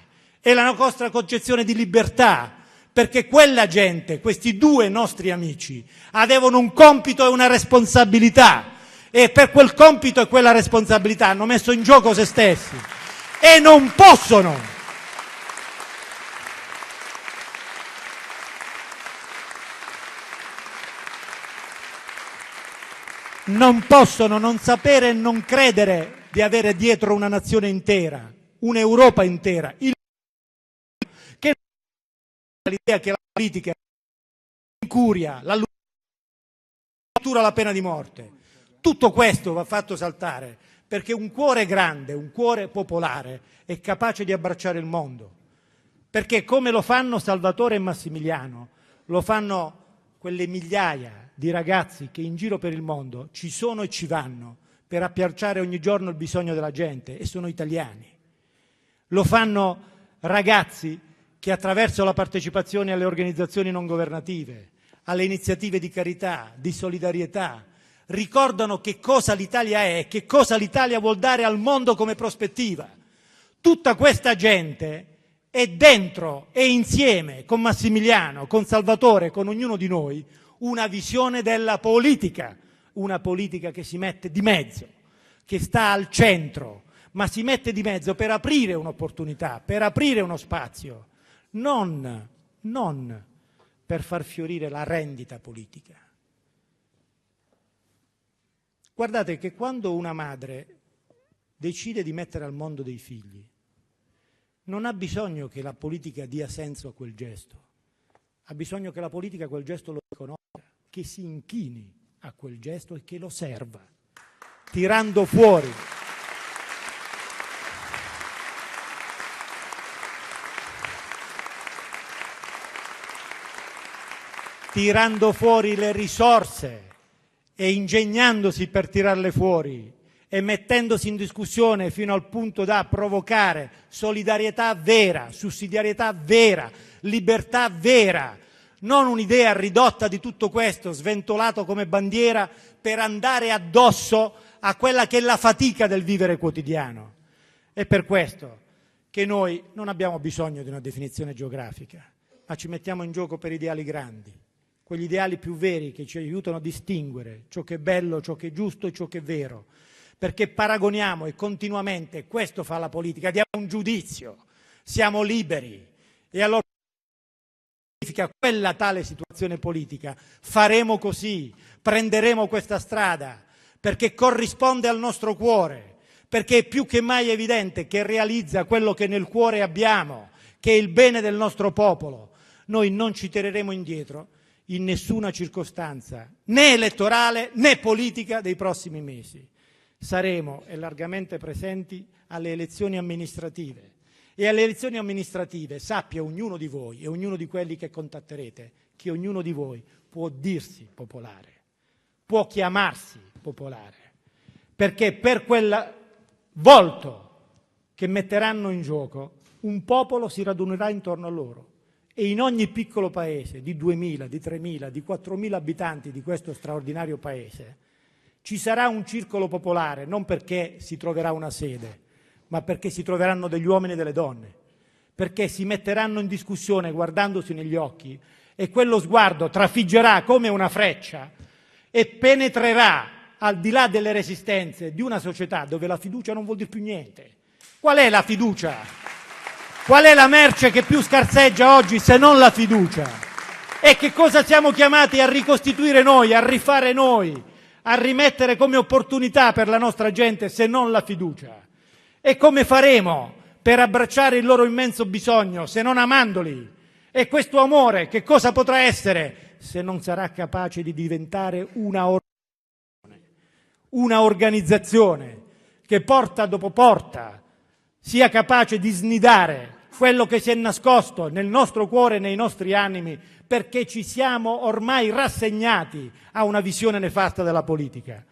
è la nostra concezione di libertà, perché quella gente, questi due nostri amici, avevano un compito e una responsabilità, e per quel compito e quella responsabilità hanno messo in gioco se stessi e non possono non sapere e non credere di avere dietro una nazione intera, un'Europa intera, che non ha l'idea che la politica incuria, la cultura, la pena di morte. Tutto questo va fatto saltare, perché un cuore grande, un cuore popolare è capace di abbracciare il mondo, perché come lo fanno Salvatore e Massimiliano, lo fanno quelle migliaia di ragazzi che in giro per il mondo ci sono e ci vanno per appiacciare ogni giorno il bisogno della gente, e sono italiani. Lo fanno ragazzi che attraverso la partecipazione alle organizzazioni non governative, alle iniziative di carità, di solidarietà, ricordano che cosa l'Italia è e che cosa l'Italia vuol dare al mondo come prospettiva. Tutta questa gente è dentro e insieme con Massimiliano, con Salvatore, con ognuno di noi, una visione della politica, una politica che si mette di mezzo, che sta al centro, ma si mette di mezzo per aprire un'opportunità, per aprire uno spazio, non per far fiorire la rendita politica. Guardate che quando una madre decide di mettere al mondo dei figli, non ha bisogno che la politica dia senso a quel gesto, ha bisogno che la politica quel gesto lo riconosca, che si inchini a quel gesto e che lo serva, tirando fuori le risorse e ingegnandosi per tirarle fuori e mettendosi in discussione fino al punto da provocare solidarietà vera, sussidiarietà vera, libertà vera, non un'idea ridotta di tutto questo, sventolato come bandiera per andare addosso a quella che è la fatica del vivere quotidiano. È per questo che noi non abbiamo bisogno di una definizione geografica, ma ci mettiamo in gioco per ideali grandi, quegli ideali più veri che ci aiutano a distinguere ciò che è bello, ciò che è giusto e ciò che è vero, perché paragoniamo e continuamente, questo fa la politica, diamo un giudizio, siamo liberi e allora quella tale situazione politica, faremo così, prenderemo questa strada, perché corrisponde al nostro cuore, perché è più che mai evidente che realizza quello che nel cuore abbiamo, che è il bene del nostro popolo. Noi non ci tireremo indietro in nessuna circostanza, né elettorale né politica dei prossimi mesi. Saremo largamente presenti alle elezioni amministrative. E alle elezioni amministrative sappia ognuno di voi e ognuno di quelli che contatterete che ognuno di voi può dirsi popolare, può chiamarsi popolare, perché per quel volto che metteranno in gioco un popolo si radunerà intorno a loro, e in ogni piccolo paese di 2.000, di 3.000, di 4.000 abitanti di questo straordinario paese ci sarà un circolo popolare, non perché si troverà una sede, ma perché si troveranno degli uomini e delle donne, perché si metteranno in discussione guardandosi negli occhi, e quello sguardo trafiggerà come una freccia e penetrerà al di là delle resistenze di una società dove la fiducia non vuol dire più niente. Qual è la fiducia? Qual è la merce che più scarseggia oggi se non la fiducia? E che cosa siamo chiamati a ricostituire noi, a rifare noi, a rimettere come opportunità per la nostra gente se non la fiducia? E come faremo per abbracciare il loro immenso bisogno se non amandoli? E questo amore che cosa potrà essere se non sarà capace di diventare una una organizzazione che porta dopo porta sia capace di snidare quello che si è nascosto nel nostro cuore e nei nostri animi, perché ci siamo ormai rassegnati a una visione nefasta della politica.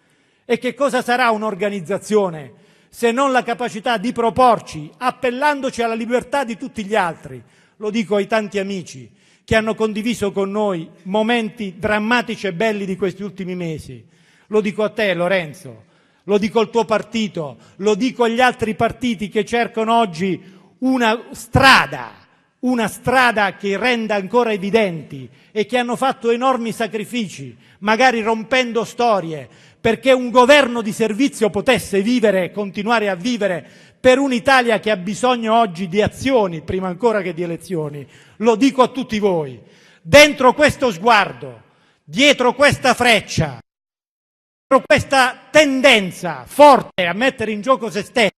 E che cosa sarà un'organizzazione se non la capacità di proporci, appellandoci alla libertà di tutti gli altri? Lo dico ai tanti amici che hanno condiviso con noi momenti drammatici e belli di questi ultimi mesi. Lo dico a te, Lorenzo, lo dico al tuo partito, lo dico agli altri partiti che cercano oggi una strada che renda ancora evidenti e che hanno fatto enormi sacrifici, magari rompendo storie, perché un governo di servizio potesse vivere e continuare a vivere per un'Italia che ha bisogno oggi di azioni, prima ancora che di elezioni. Lo dico a tutti voi. Dentro questo sguardo, dietro questa freccia, dietro questa tendenza forte a mettere in gioco se stessi,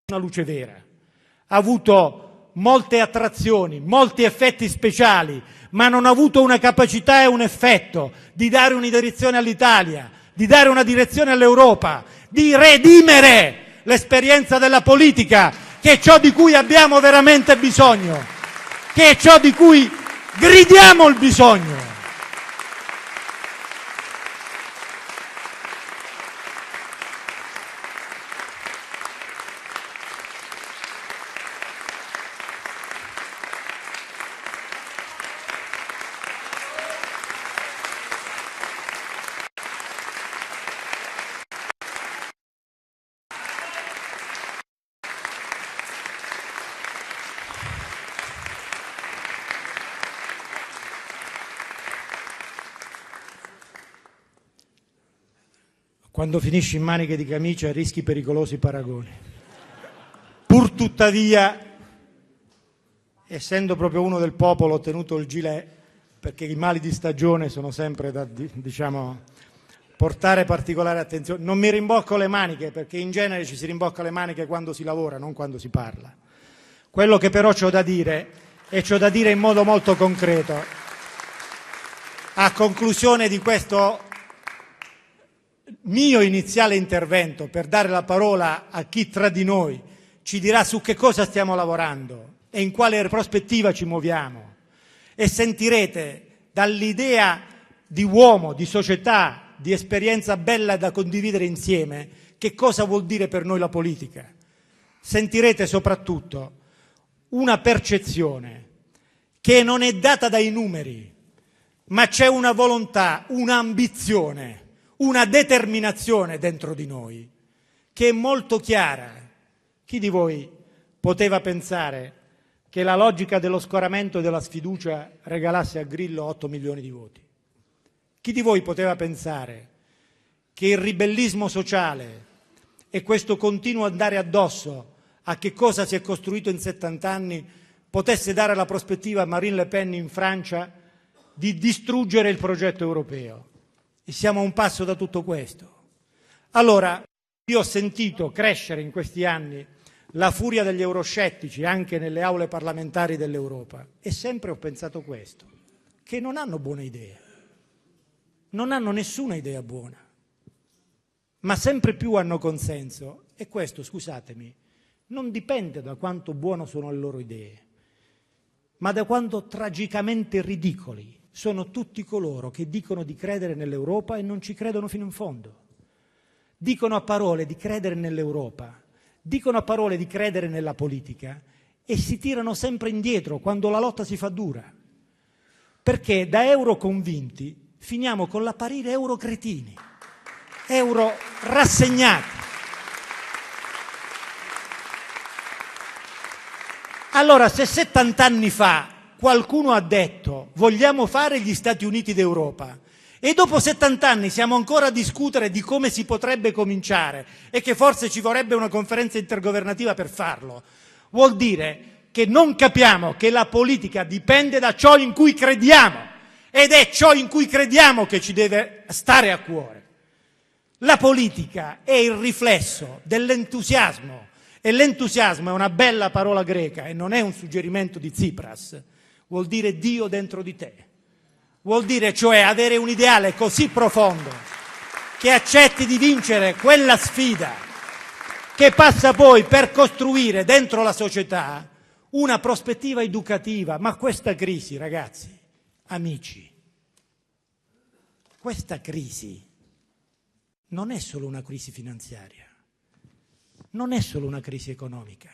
una luce vera, ha avuto molte attrazioni, molti effetti speciali, ma non ha avuto una capacità e un effetto di dare una direzione all'Italia, di dare una direzione all'Europa, di redimere l'esperienza della politica, che è ciò di cui abbiamo veramente bisogno, che è ciò di cui gridiamo il bisogno. Quando finisci in maniche di camicia rischi pericolosi paragoni. Pur tuttavia, essendo proprio uno del popolo, ho tenuto il gilet, perché i mali di stagione sono sempre da, portare particolare attenzione. Non mi rimbocco le maniche, perché in genere ci si rimbocca le maniche quando si lavora, non quando si parla. Quello che però c'ho da dire, e c'ho da dire in modo molto concreto, a conclusione di questo mio iniziale intervento, per dare la parola a chi tra di noi ci dirà su che cosa stiamo lavorando e in quale prospettiva ci muoviamo, e sentirete dall'idea di uomo, di società, di esperienza bella da condividere insieme, che cosa vuol dire per noi la politica. Sentirete soprattutto una percezione che non è data dai numeri, ma c'è una volontà, un'ambizione, una determinazione dentro di noi che è molto chiara. Chi di voi poteva pensare che la logica dello scoramento e della sfiducia regalasse a Grillo 8 milioni di voti? Chi di voi poteva pensare che il ribellismo sociale e questo continuo andare addosso a che cosa si è costruito in 70 anni potesse dare la prospettiva a Marine Le Pen in Francia di distruggere il progetto europeo? E siamo a un passo da tutto questo. Allora, io ho sentito crescere in questi anni la furia degli euroscettici anche nelle aule parlamentari dell'Europa, e sempre ho pensato questo, che non hanno buone idee, non hanno nessuna idea buona, ma sempre più hanno consenso, e questo, scusatemi, non dipende da quanto buone sono le loro idee, ma da quanto tragicamente ridicoli sono tutti coloro che dicono di credere nell'Europa e non ci credono fino in fondo. Dicono a parole di credere nell'Europa, dicono a parole di credere nella politica e si tirano sempre indietro quando la lotta si fa dura. Perché da euroconvinti finiamo con l'apparire eurocretini, euro rassegnati. Allora, se 70 anni fa qualcuno ha detto vogliamo fare gli Stati Uniti d'Europa e dopo 70 anni siamo ancora a discutere di come si potrebbe cominciare e che forse ci vorrebbe una conferenza intergovernativa per farlo, vuol dire che non capiamo che la politica dipende da ciò in cui crediamo, ed è ciò in cui crediamo che ci deve stare a cuore. La politica è il riflesso dell'entusiasmo, e l'entusiasmo è una bella parola greca e non è un suggerimento di Tsipras, vuol dire Dio dentro di te, vuol dire cioè avere un ideale così profondo che accetti di vincere quella sfida che passa poi per costruire dentro la società una prospettiva educativa. Ma questa crisi, ragazzi, amici, questa crisi non è solo una crisi finanziaria, non è solo una crisi economica,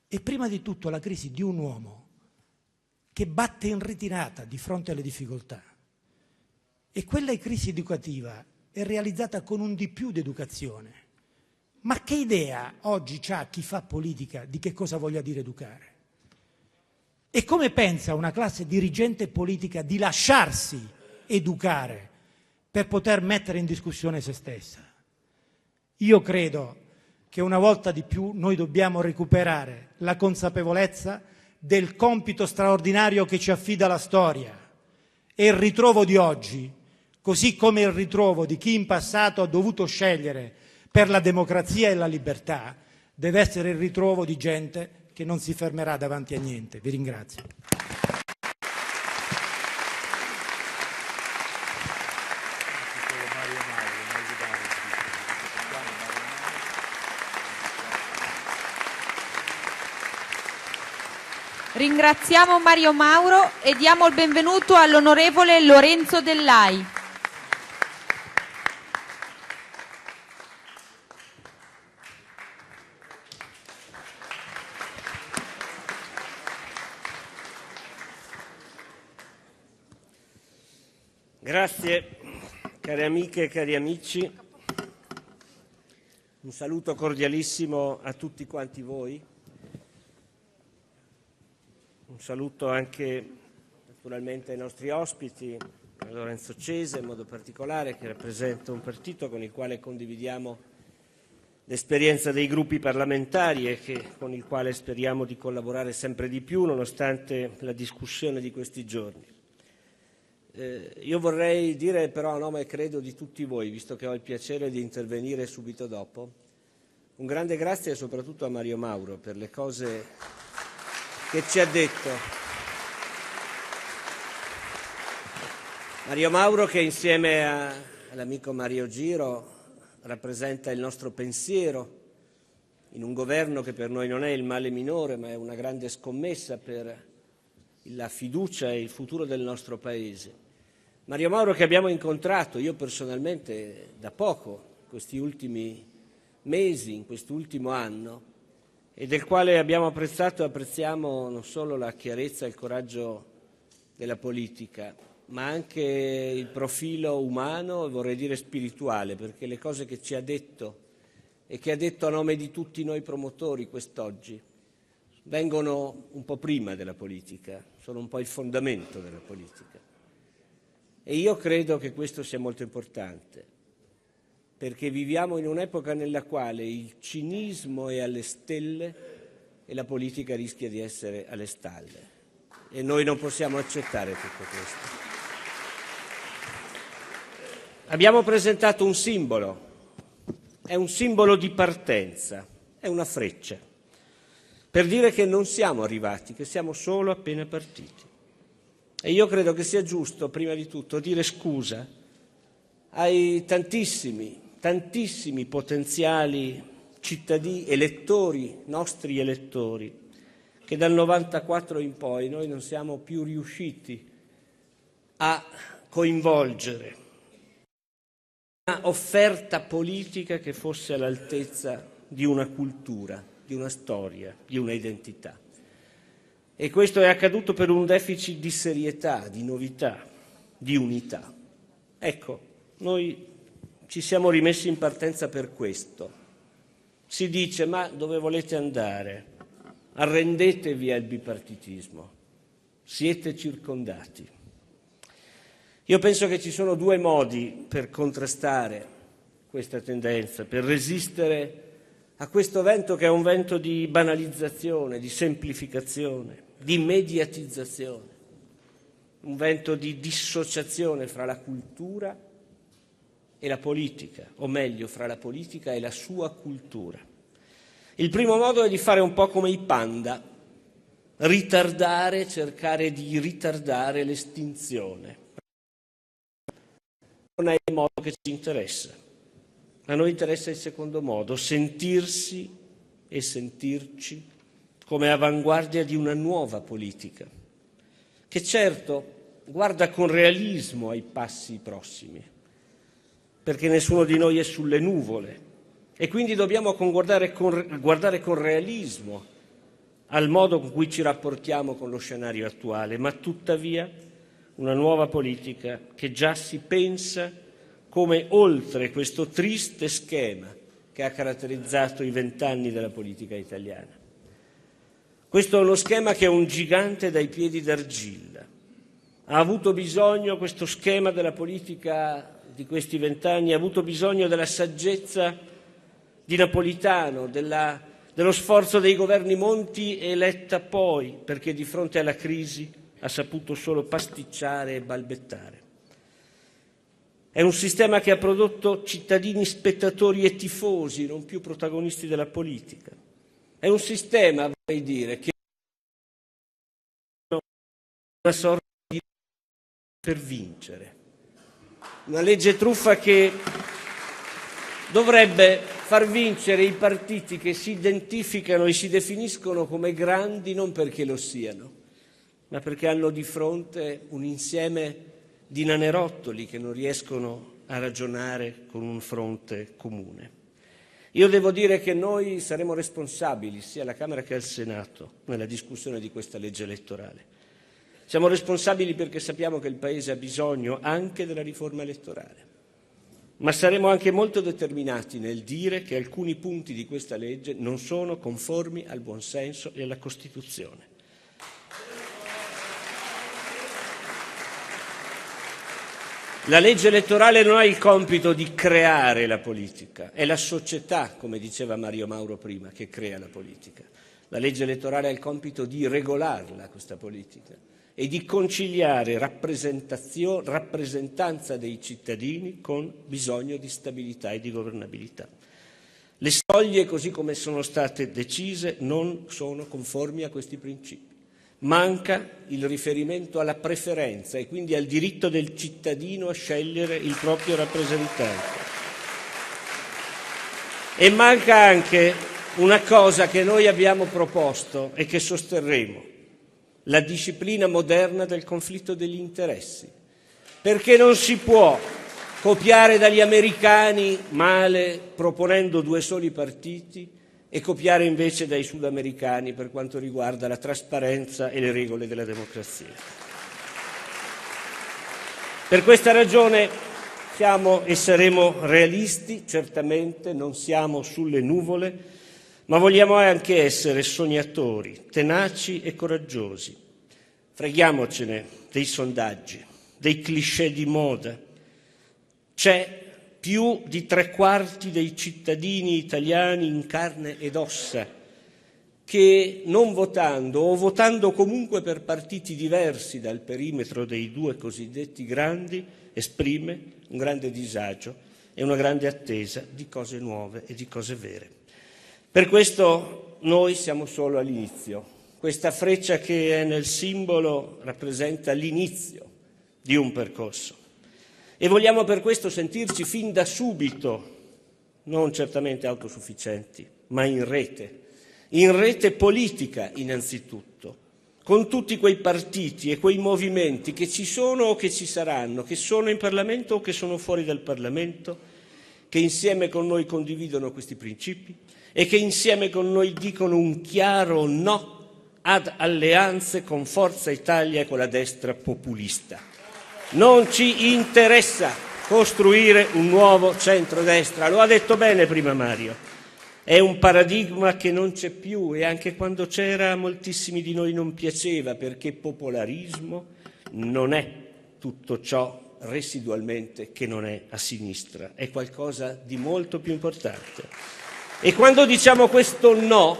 è prima di tutto la crisi di un uomo che batte in ritirata di fronte alle difficoltà. E quella crisi educativa è realizzata con un di più di educazione. Ma che idea oggi c'ha chi fa politica di che cosa voglia dire educare? E come pensa una classe dirigente politica di lasciarsi educare per poter mettere in discussione se stessa? Io credo che una volta di più noi dobbiamo recuperare la consapevolezza del compito straordinario che ci affida la storia, e il ritrovo di oggi, così come il ritrovo di chi in passato ha dovuto scegliere per la democrazia e la libertà, deve essere il ritrovo di gente che non si fermerà davanti a niente. Vi ringrazio. Ringraziamo Mario Mauro e diamo il benvenuto all'onorevole Lorenzo Dellai. Grazie, care amiche e cari amici. Un saluto cordialissimo a tutti quanti voi. Un saluto anche naturalmente ai nostri ospiti, a Lorenzo Cese in modo particolare, che rappresenta un partito con il quale condividiamo l'esperienza dei gruppi parlamentari e con il quale speriamo di collaborare sempre di più nonostante la discussione di questi giorni. Io vorrei dire però a nome, credo, di tutti voi, visto che ho il piacere di intervenire subito dopo, un grande grazie soprattutto a Mario Mauro per le cose che ci ha detto. Mario Mauro, che insieme all'amico Mario Giro rappresenta il nostro pensiero in un governo che per noi non è il male minore, ma è una grande scommessa per la fiducia e il futuro del nostro Paese. Mario Mauro che abbiamo incontrato, io personalmente, da poco, in questi ultimi mesi, in quest'ultimo anno, e del quale abbiamo apprezzato e apprezziamo non solo la chiarezza e il coraggio della politica, ma anche il profilo umano e vorrei dire spirituale, perché le cose che ci ha detto e che ha detto a nome di tutti noi promotori quest'oggi vengono un po' prima della politica, sono un po' il fondamento della politica. E io credo che questo sia molto importante, perché viviamo in un'epoca nella quale il cinismo è alle stelle e la politica rischia di essere alle stalle. E noi non possiamo accettare tutto questo. Abbiamo presentato un simbolo, è un simbolo di partenza, è una freccia, per dire che non siamo arrivati, che siamo solo appena partiti. E io credo che sia giusto, prima di tutto, dire scusa ai tantissimi potenziali cittadini, elettori, nostri elettori, che dal 94 in poi noi non siamo più riusciti a coinvolgere una offerta politica che fosse all'altezza di una cultura, di una storia, di una identità. E questo è accaduto per un deficit di serietà, di novità, di unità. Ecco, noi ci siamo rimessi in partenza per questo. Si dice, ma dove volete andare? Arrendetevi al bipartitismo, siete circondati. Io penso che ci sono due modi per contrastare questa tendenza, per resistere a questo vento che è un vento di banalizzazione, di semplificazione, di mediatizzazione, un vento di dissociazione fra la cultura e la politica, o meglio, fra la politica e la sua cultura. Il primo modo è di fare un po' come i panda, cercare di ritardare l'estinzione. Non è il modo che ci interessa. A noi interessa il secondo modo, sentirsi e sentirci come avanguardia di una nuova politica, che certo guarda con realismo ai passi prossimi, perché nessuno di noi è sulle nuvole e quindi dobbiamo guardare con realismo al modo con cui ci rapportiamo con lo scenario attuale, ma tuttavia una nuova politica che già si pensa come oltre questo triste schema che ha caratterizzato i 20 anni della politica italiana. Questo è uno schema che è un gigante dai piedi d'argilla. Ha avuto bisogno, questo schema della politica di questi 20 anni, ha avuto bisogno della saggezza di Napolitano, dello sforzo dei governi Monti e Letta poi, perché di fronte alla crisi ha saputo solo pasticciare e balbettare. È un sistema che ha prodotto cittadini spettatori e tifosi, non più protagonisti della politica. È un sistema, vorrei dire, che è una sorta di per vincere. Una legge truffa che dovrebbe far vincere i partiti che si identificano e si definiscono come grandi non perché lo siano, ma perché hanno di fronte un insieme di nanerottoli che non riescono a ragionare con un fronte comune. Io devo dire che noi saremo responsabili, sia alla Camera che al Senato, nella discussione di questa legge elettorale. Siamo responsabili perché sappiamo che il Paese ha bisogno anche della riforma elettorale, ma saremo anche molto determinati nel dire che alcuni punti di questa legge non sono conformi al buonsenso e alla Costituzione. La legge elettorale non ha il compito di creare la politica, è la società, come diceva Mario Mauro prima, che crea la politica. La legge elettorale ha il compito di regolarla, questa politica, e di conciliare rappresentanza dei cittadini con bisogno di stabilità e di governabilità. Le soglie, così come sono state decise, non sono conformi a questi principi. Manca il riferimento alla preferenza e quindi al diritto del cittadino a scegliere il proprio rappresentante. E manca anche una cosa che noi abbiamo proposto e che sosterremo, la disciplina moderna del conflitto degli interessi, perché non si può copiare dagli americani male proponendo 2 soli partiti e copiare invece dai sudamericani per quanto riguarda la trasparenza e le regole della democrazia. Per questa ragione siamo e saremo realisti, certamente non siamo sulle nuvole, ma vogliamo anche essere sognatori, tenaci e coraggiosi. Freghiamocene dei sondaggi, dei cliché di moda. C'è più di 3/4 dei cittadini italiani in carne ed ossa che non votando o votando comunque per partiti diversi dal perimetro dei 2 cosiddetti grandi esprime un grande disagio e una grande attesa di cose nuove e di cose vere. Per questo noi siamo solo all'inizio. Questa freccia che è nel simbolo rappresenta l'inizio di un percorso. E vogliamo per questo sentirci fin da subito, non certamente autosufficienti, ma in rete politica innanzitutto, con tutti quei partiti e quei movimenti che ci sono o che ci saranno, che sono in Parlamento o che sono fuori dal Parlamento, che insieme con noi condividono questi principi e che insieme con noi dicono un chiaro no ad alleanze con Forza Italia e con la destra populista. Non ci interessa costruire un nuovo centrodestra, lo ha detto bene prima Mario. È un paradigma che non c'è più e anche quando c'era a moltissimi di noi non piaceva, perché popolarismo non è tutto ciò residualmente che non è a sinistra, è qualcosa di molto più importante. E quando diciamo questo no,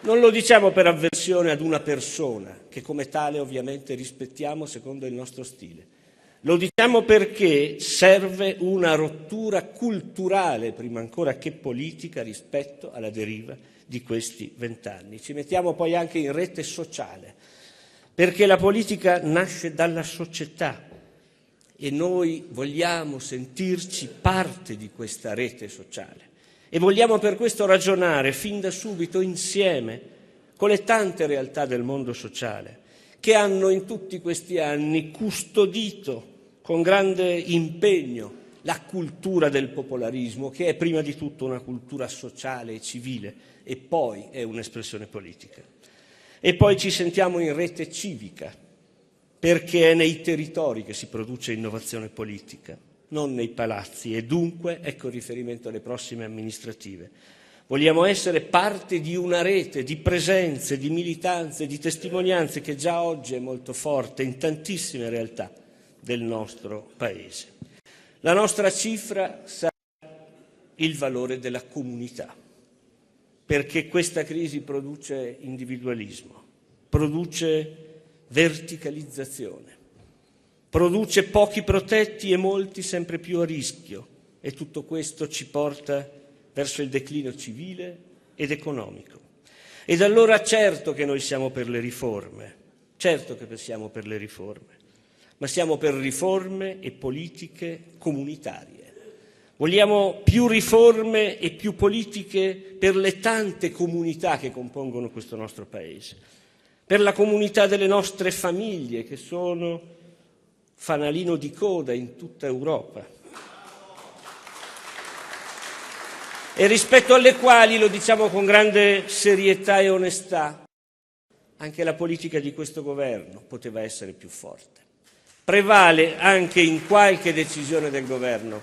non lo diciamo per avversione ad una persona, che come tale ovviamente rispettiamo secondo il nostro stile. Lo diciamo perché serve una rottura culturale, prima ancora che politica, rispetto alla deriva di questi 20 anni. Ci mettiamo poi anche in rete sociale, perché la politica nasce dalla società e noi vogliamo sentirci parte di questa rete sociale e vogliamo per questo ragionare fin da subito insieme con le tante realtà del mondo sociale che hanno in tutti questi anni custodito con grande impegno la cultura del popolarismo, che è prima di tutto una cultura sociale e civile e poi è un'espressione politica. E poi ci sentiamo in rete civica, perché è nei territori che si produce innovazione politica, non nei palazzi, e dunque ecco il riferimento alle prossime amministrative. Vogliamo essere parte di una rete di presenze, di militanze, di testimonianze che già oggi è molto forte in tantissime realtà del nostro Paese. La nostra cifra sarà il valore della comunità, perché questa crisi produce individualismo, produce verticalizzazione, produce pochi protetti e molti sempre più a rischio, e tutto questo ci porta verso il declino civile ed economico. Ed allora certo che noi siamo per le riforme, certo che siamo per le riforme, ma siamo per riforme e politiche comunitarie. Vogliamo più riforme e più politiche per le tante comunità che compongono questo nostro Paese, per la comunità delle nostre famiglie, che sono fanalino di coda in tutta Europa, e rispetto alle quali, lo diciamo con grande serietà e onestà, anche la politica di questo governo poteva essere più forte. Prevale anche in qualche decisione del governo,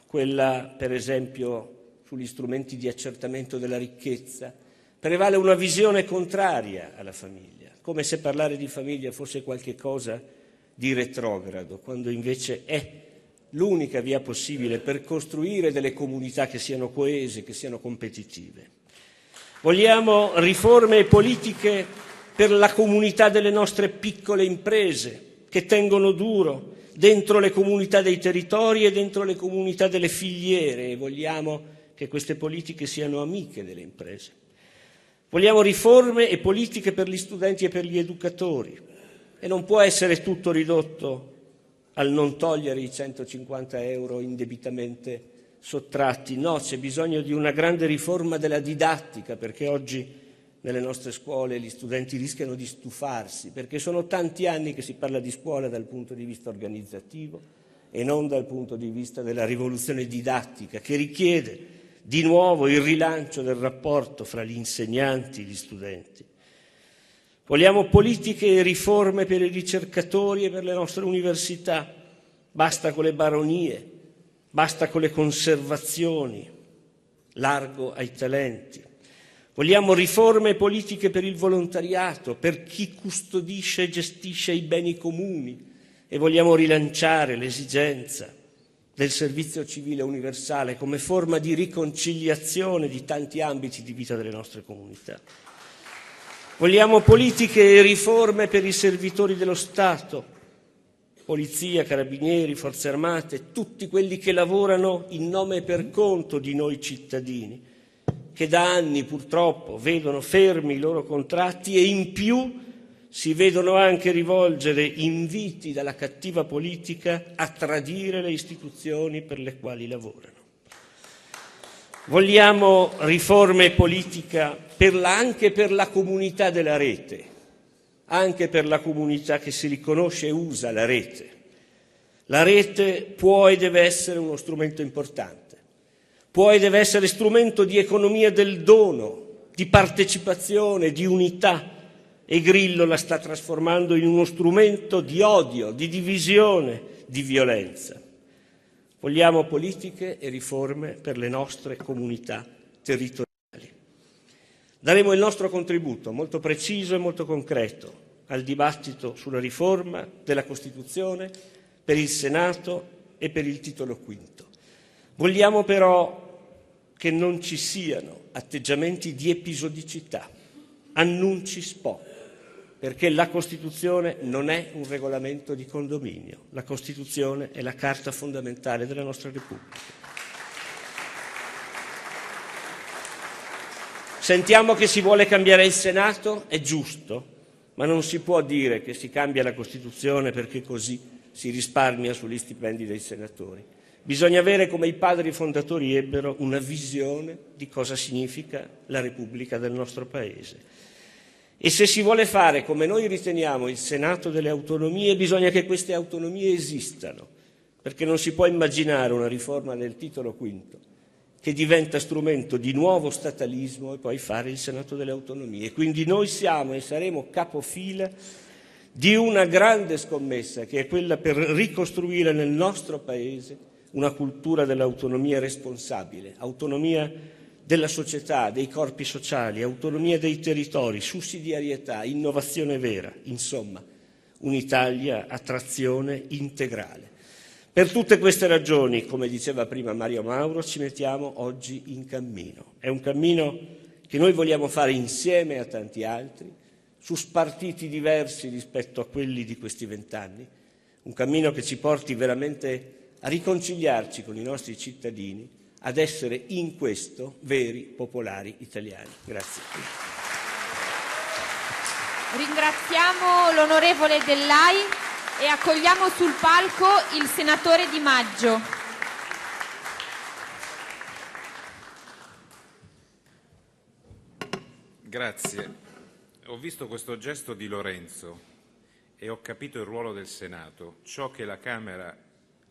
quella per esempio sugli strumenti di accertamento della ricchezza, prevale una visione contraria alla famiglia, come se parlare di famiglia fosse qualche cosa di retrogrado, quando invece è l'unica via possibile per costruire delle comunità che siano coese, che siano competitive. Vogliamo riforme e politiche per la comunità delle nostre piccole imprese, che tengono duro dentro le comunità dei territori e dentro le comunità delle filiere, e vogliamo che queste politiche siano amiche delle imprese. Vogliamo riforme e politiche per gli studenti e per gli educatori, e non può essere tutto ridotto al non togliere i 150 euro indebitamente sottratti. No, c'è bisogno di una grande riforma della didattica, perché oggi nelle nostre scuole gli studenti rischiano di stufarsi, perché sono tanti anni che si parla di scuola dal punto di vista organizzativo e non dal punto di vista della rivoluzione didattica, che richiede di nuovo il rilancio del rapporto fra gli insegnanti e gli studenti. Vogliamo politiche e riforme per i ricercatori e per le nostre università. Basta con le baronie, basta con le conservazioni, largo ai talenti. Vogliamo riforme e politiche per il volontariato, per chi custodisce e gestisce i beni comuni, e vogliamo rilanciare l'esigenza del servizio civile universale come forma di riconciliazione di tanti ambiti di vita delle nostre comunità. Vogliamo politiche e riforme per i servitori dello Stato, polizia, carabinieri, forze armate, tutti quelli che lavorano in nome e per conto di noi cittadini, che da anni purtroppo vedono fermi i loro contratti e in più si vedono anche rivolgere inviti dalla cattiva politica a tradire le istituzioni per le quali lavorano. Vogliamo riforme e politica anche per la comunità della rete, anche per la comunità che si riconosce e usa la rete. La rete può e deve essere uno strumento importante. Può e deve essere strumento di economia del dono, di partecipazione, di unità, e Grillo la sta trasformando in uno strumento di odio, di divisione, di violenza. Vogliamo politiche e riforme per le nostre comunità territoriali. Daremo il nostro contributo molto preciso e molto concreto al dibattito sulla riforma della Costituzione, per il Senato e per il Titolo V. Vogliamo però che non ci siano atteggiamenti di episodicità, annunci spot. perché la Costituzione non è un regolamento di condominio, la Costituzione è la carta fondamentale della nostra Repubblica. Sentiamo che si vuole cambiare il Senato, è giusto, ma non si può dire che si cambia la Costituzione perché così si risparmia sugli stipendi dei senatori. Bisogna avere, come i padri fondatori ebbero, una visione di cosa significa la Repubblica del nostro Paese. E se si vuole fare, come noi riteniamo, il Senato delle autonomie, bisogna che queste autonomie esistano, perché non si può immaginare una riforma del titolo quinto che diventa strumento di nuovo statalismo e poi fare il Senato delle autonomie. Quindi noi siamo e saremo capofila di una grande scommessa, che è quella per ricostruire nel nostro Paese una cultura dell'autonomia responsabile, autonomia della società, dei corpi sociali, autonomia dei territori, sussidiarietà, innovazione vera, insomma, un'Italia a trazione integrale. Per tutte queste ragioni, come diceva prima Mario Mauro, ci mettiamo oggi in cammino. È un cammino che noi vogliamo fare insieme a tanti altri, su spartiti diversi rispetto a quelli di questi 20 anni, un cammino che ci porti veramente a riconciliarci con i nostri cittadini, ad essere in questo veri popolari italiani. Grazie. Ringraziamo l'onorevole Dell'Ai e accogliamo sul palco il senatore Di Maggio. Grazie. Ho visto questo gesto di Lorenzo e ho capito il ruolo del Senato. Ciò che la Camera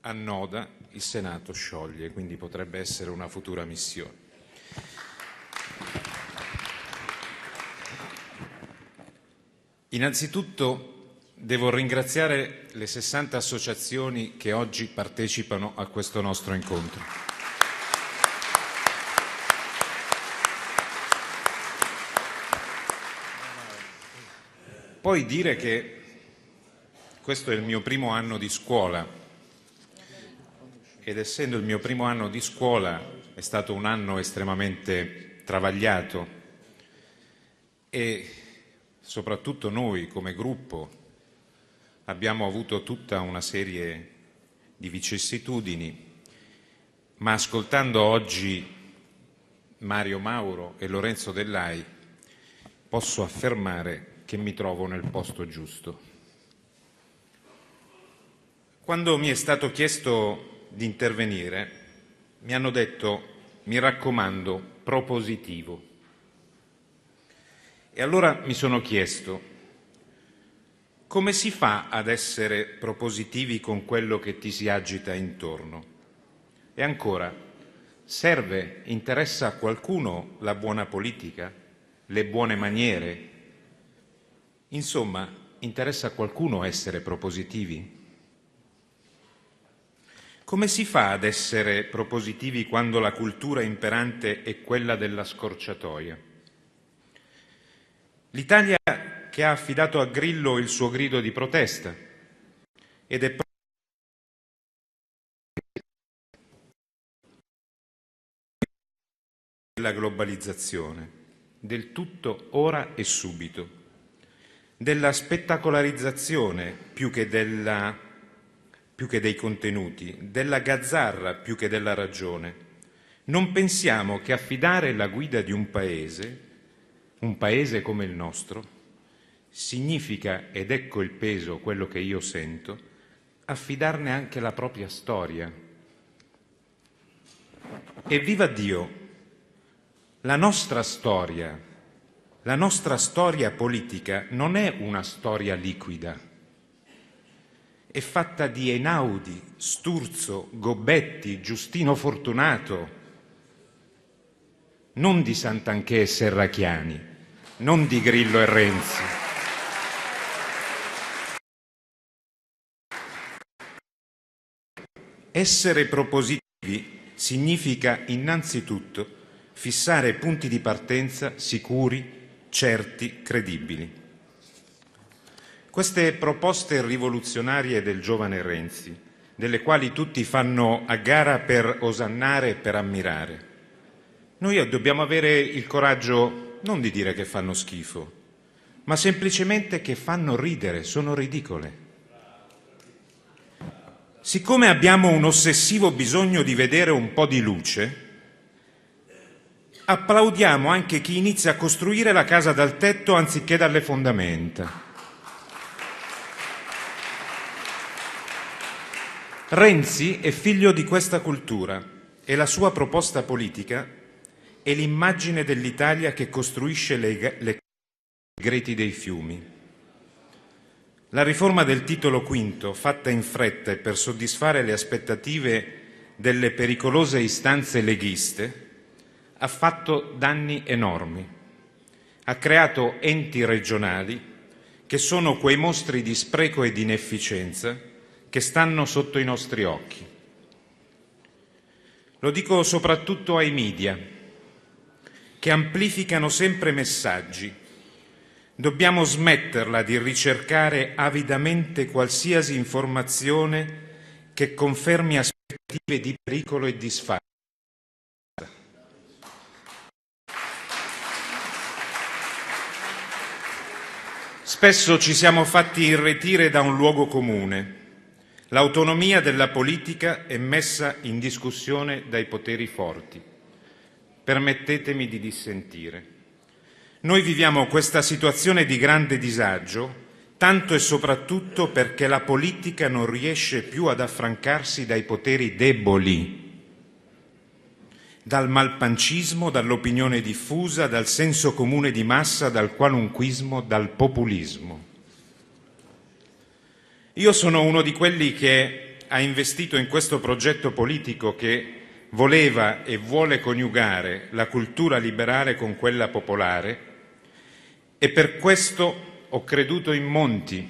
annoda, il Senato scioglie, quindi potrebbe essere una futura missione. Innanzitutto devo ringraziare le 60 associazioni che oggi partecipano a questo nostro incontro. Poi dire che questo è il mio primo anno di scuola, ed essendo il mio primo anno di scuola è stato un anno estremamente travagliato e soprattutto noi come gruppo abbiamo avuto tutta una serie di vicissitudini, ma ascoltando oggi Mario Mauro e Lorenzo Dell'Ai posso affermare che mi trovo nel posto giusto. Quando mi è stato chiesto di intervenire, mi hanno detto: mi raccomando, propositivo. E allora mi sono chiesto: come si fa ad essere propositivi con quello che ti si agita intorno? E ancora, interessa a qualcuno la buona politica, le buone maniere? Insomma, interessa a qualcuno essere propositivi? Come si fa ad essere propositivi quando la cultura imperante è quella della scorciatoia? L'Italia che ha affidato a Grillo il suo grido di protesta ed è della globalizzazione, del tutto ora e subito, della spettacolarizzazione più che dei contenuti, della gazzarra più che della ragione. Non pensiamo che affidare la guida di un paese come il nostro, significa, ed ecco il peso, quello che io sento, affidarne anche la propria storia. E viva Dio, la nostra storia politica non è una storia liquida. È fatta di Einaudi, Sturzo, Gobetti, Giustino Fortunato, non di Santanchè e Serracchiani, non di Grillo e Renzi. Essere propositivi significa innanzitutto fissare punti di partenza sicuri, certi, credibili. Queste proposte rivoluzionarie del giovane Renzi, delle quali tutti fanno a gara per osannare e per ammirare, noi dobbiamo avere il coraggio non di dire che fanno schifo, ma semplicemente che fanno ridere, sono ridicole. Siccome abbiamo un ossessivo bisogno di vedere un po' di luce, applaudiamo anche chi inizia a costruire la casa dal tetto anziché dalle fondamenta. Renzi è figlio di questa cultura e la sua proposta politica è l'immagine dell'Italia che costruisce le greti dei fiumi. La riforma del titolo V, fatta in fretta e per soddisfare le aspettative delle pericolose istanze leghiste, ha fatto danni enormi. Ha creato enti regionali che sono quei mostri di spreco e di inefficienza che stanno sotto i nostri occhi. Lo dico soprattutto ai media, che amplificano sempre messaggi. Dobbiamo smetterla di ricercare avidamente qualsiasi informazione che confermi aspettative di pericolo e di sfascio. Spesso ci siamo fatti irretire da un luogo comune. L'autonomia della politica è messa in discussione dai poteri forti. Permettetemi di dissentire. Noi viviamo questa situazione di grande disagio tanto e soprattutto perché la politica non riesce più ad affrancarsi dai poteri deboli, dal malpancismo, dall'opinione diffusa, dal senso comune di massa, dal qualunquismo, dal populismo. Io sono uno di quelli che ha investito in questo progetto politico che voleva e vuole coniugare la cultura liberale con quella popolare e per questo ho creduto in Monti.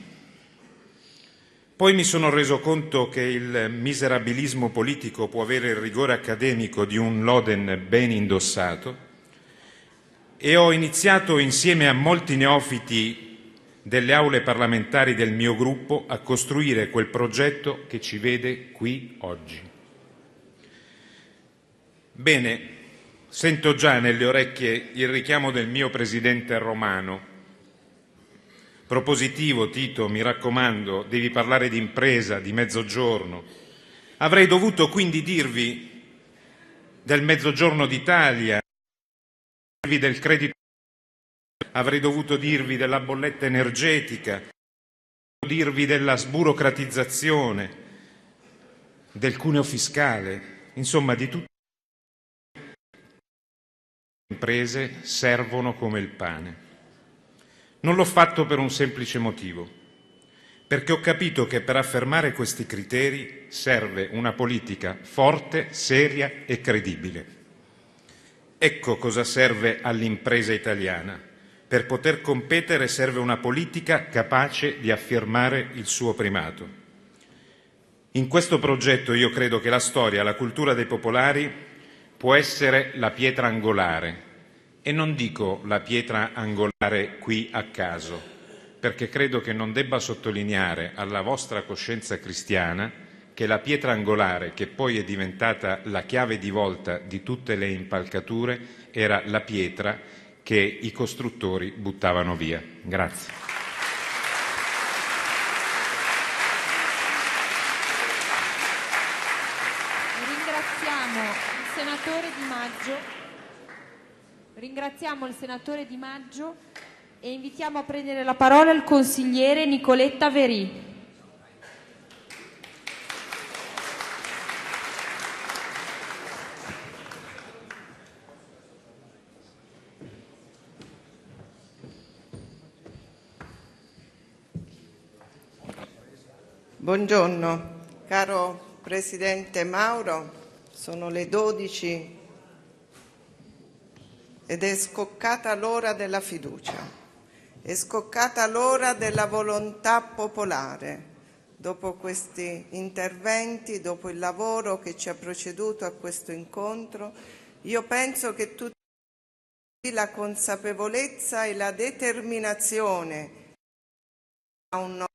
Poi mi sono reso conto che il miserabilismo politico può avere il rigore accademico di un Loden ben indossato e ho iniziato insieme a molti neofiti delle aule parlamentari del mio gruppo a costruire quel progetto che ci vede qui oggi. Bene, sento già nelle orecchie il richiamo del mio presidente romano. Propositivo, Tito, mi raccomando, devi parlare di impresa, di mezzogiorno. Avrei dovuto quindi dirvi del Mezzogiorno d'Italia, del credito, avrei dovuto dirvi della bolletta energetica, dirvi della sburocratizzazione, del cuneo fiscale, insomma di tutte le imprese servono come il pane. Non l'ho fatto per un semplice motivo, perché ho capito che per affermare questi criteri serve una politica forte, seria e credibile. Ecco cosa serve all'impresa italiana. Per poter competere serve una politica capace di affermare il suo primato. In questo progetto io credo che la storia, la cultura dei popolari può essere la pietra angolare. E non dico la pietra angolare qui a caso, perché credo che non debba sottolineare alla vostra coscienza cristiana che la pietra angolare, che poi è diventata la chiave di volta di tutte le impalcature, era la pietra che i costruttori buttavano via. Grazie. Ringraziamo il senatore Di Maggio e invitiamo a prendere la parola il consigliere Nicoletta Verì. Buongiorno, caro Presidente Mauro, sono le 12 ed è scoccata l'ora della fiducia, è scoccata l'ora della volontà popolare. Dopo questi interventi, dopo il lavoro che ci ha preceduto a questo incontro, io penso che tutti la consapevolezza e la determinazione a un no.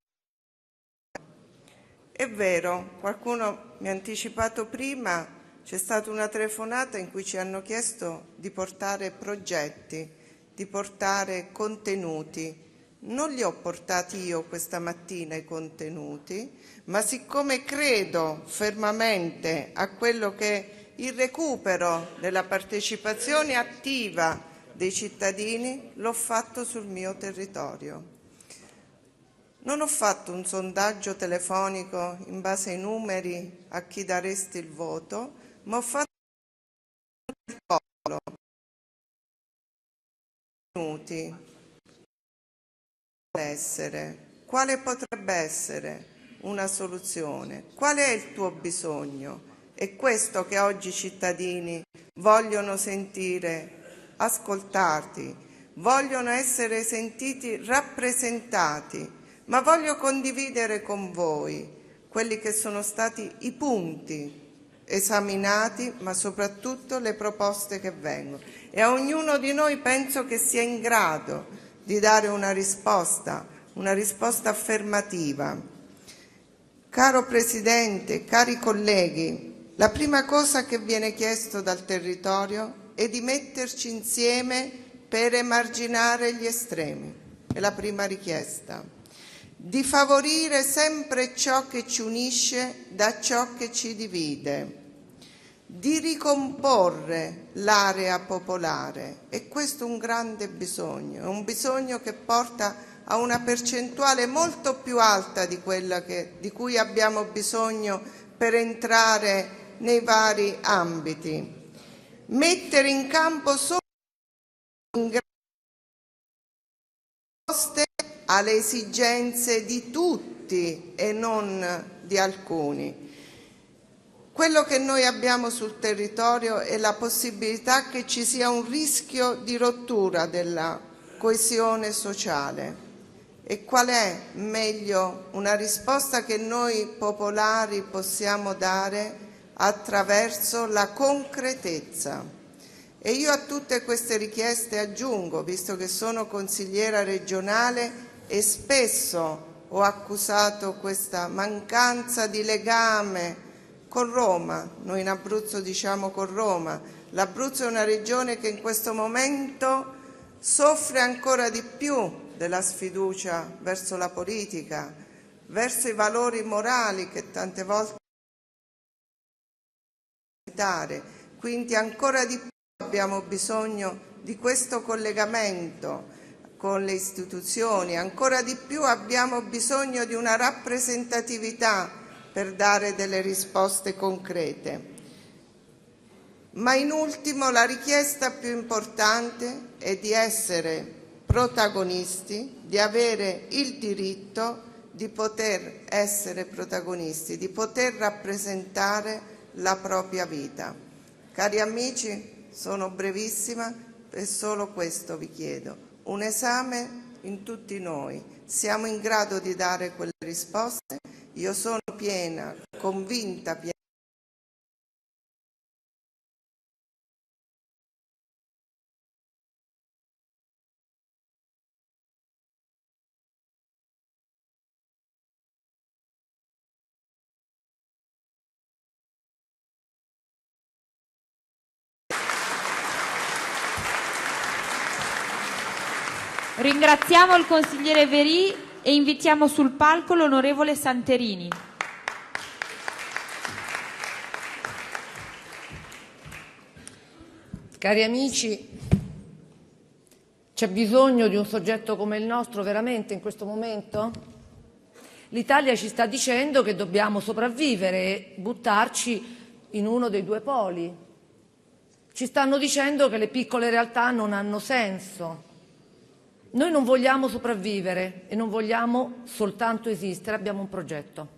È vero, qualcuno mi ha anticipato prima, c'è stata una telefonata in cui ci hanno chiesto di portare progetti, di portare contenuti, Non li ho portati io questa mattina i contenuti, ma siccome credo fermamente a quello che è il recupero della partecipazione attiva dei cittadini, l'ho fatto sul mio territorio. Non ho fatto un sondaggio telefonico in base ai numeri a chi daresti il voto, ma ho fatto il popolo. Minuti. Quale potrebbe essere una soluzione? Qual è il tuo bisogno? È questo che oggi i cittadini vogliono sentire, ascoltarti, vogliono essere sentiti rappresentati, ma voglio condividere con voi quelli che sono stati i punti esaminati, ma soprattutto le proposte che vengono. E a ognuno di noi penso che sia in grado di dare una risposta affermativa. Caro Presidente, cari colleghi, la prima cosa che viene chiesto dal territorio è di metterci insieme per emarginare gli estremi. È la prima richiesta. Di favorire sempre ciò che ci unisce da ciò che ci divide. Di ricomporre l'area popolare, e questo è un grande bisogno, è un bisogno che porta a una percentuale molto più alta di quella di cui abbiamo bisogno per entrare nei vari ambiti. Mettere in campo solo risposte alle esigenze di tutti e non di alcuni. Quello che noi abbiamo sul territorio è la possibilità che ci sia un rischio di rottura della coesione sociale. E qual è meglio una risposta che noi popolari possiamo dare attraverso la concretezza? E io a tutte queste richieste aggiungo, visto che sono consigliera regionale e spesso ho accusato questa mancanza di legame con Roma, noi in Abruzzo diciamo con Roma, l'Abruzzo è una regione che in questo momento soffre ancora di più della sfiducia verso la politica, verso i valori morali che tante volte quindi ancora di più abbiamo bisogno di questo collegamento con le istituzioni, ancora di più abbiamo bisogno di una rappresentatività per dare delle risposte concrete. Ma in ultimo la richiesta più importante è di essere protagonisti, di avere il diritto di poter essere protagonisti, di poter rappresentare la propria vita. Cari amici, sono brevissima e solo questo vi chiedo. Un esame in tutti noi. Siamo in grado di dare quelle risposte? Io sono piena, convinta, Ringraziamo il consigliere Verì e invitiamo sul palco l'onorevole Santerini. Cari amici, c'è bisogno di un soggetto come il nostro veramente in questo momento? L'Italia ci sta dicendo che dobbiamo sopravvivere e buttarci in uno dei due poli. Ci stanno dicendo che le piccole realtà non hanno senso. Noi non vogliamo sopravvivere e non vogliamo soltanto esistere, abbiamo un progetto.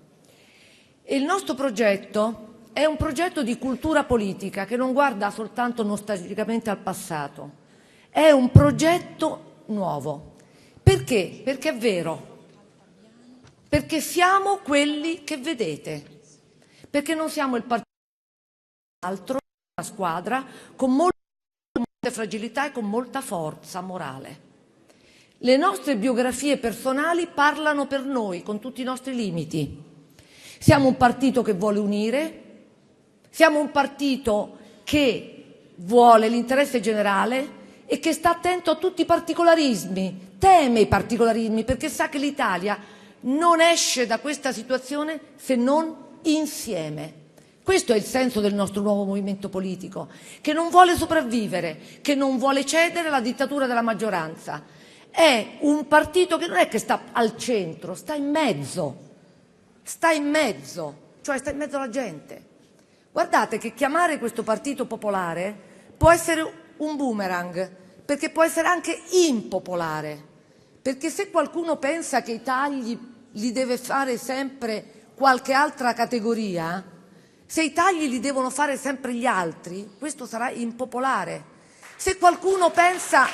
E il nostro progetto è un progetto di cultura politica che non guarda soltanto nostalgicamente al passato, è un progetto nuovo. Perché? Perché è vero, perché siamo quelli che vedete, perché non siamo il partito altro, una squadra con molte fragilità e con molta forza morale. Le nostre biografie personali parlano per noi, con tutti i nostri limiti. Siamo un partito che vuole unire, siamo un partito che vuole l'interesse generale e che sta attento a tutti i particolarismi teme i particolarismi perché sa che l'Italia non esce da questa situazione se non insieme. Questo è il senso del nostro nuovo movimento politico, che non vuole sopravvivere, che non vuole cedere alla dittatura della maggioranza. È un partito che non è che sta al centro, sta in mezzo, cioè sta in mezzo alla gente. Guardate che chiamare questo partito popolare può essere un boomerang, perché può essere anche impopolare, perché se qualcuno pensa che i tagli li deve fare sempre qualche altra categoria, se i tagli li devono fare sempre gli altri, questo sarà impopolare. Se qualcuno pensa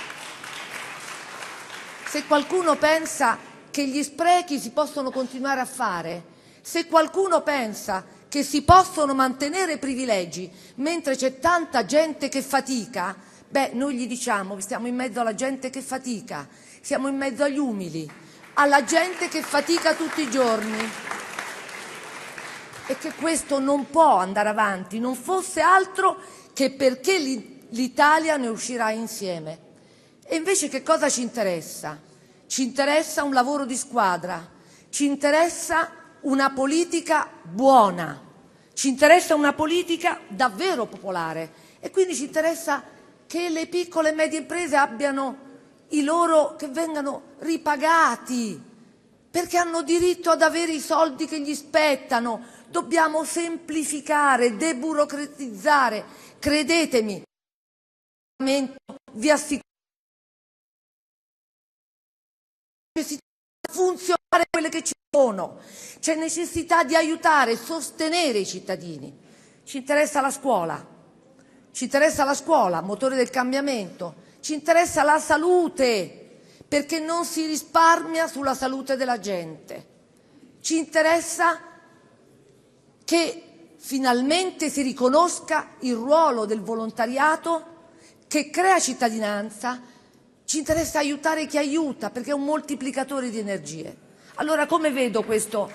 che gli sprechi si possono continuare a fare, se qualcuno pensa che si possono mantenere privilegi mentre c'è tanta gente che fatica, noi gli diciamo che stiamo in mezzo alla gente che fatica, siamo in mezzo agli umili, alla gente che fatica tutti i giorni, e che questo non può andare avanti, non fosse altro che perché l'Italia ne uscirà insieme. E invece che cosa ci interessa? Ci interessa un lavoro di squadra, ci interessa una politica buona, ci interessa una politica davvero popolare e quindi ci interessa che le piccole e medie imprese abbiano che vengano ripagati, perché hanno diritto ad avere i soldi che gli spettano. Dobbiamo semplificare, deburocratizzare. Credetemi, vi assicuro che necessità di funzionare quelle che ci sono. C'è necessità di aiutare, sostenere i cittadini. Ci interessa la scuola, motore del cambiamento. Ci interessa la salute, perché non si risparmia sulla salute della gente. Ci interessa che finalmente si riconosca il ruolo del volontariato che crea cittadinanza. Ci interessa aiutare chi aiuta, perché è un moltiplicatore di energie. Allora, come vedo questa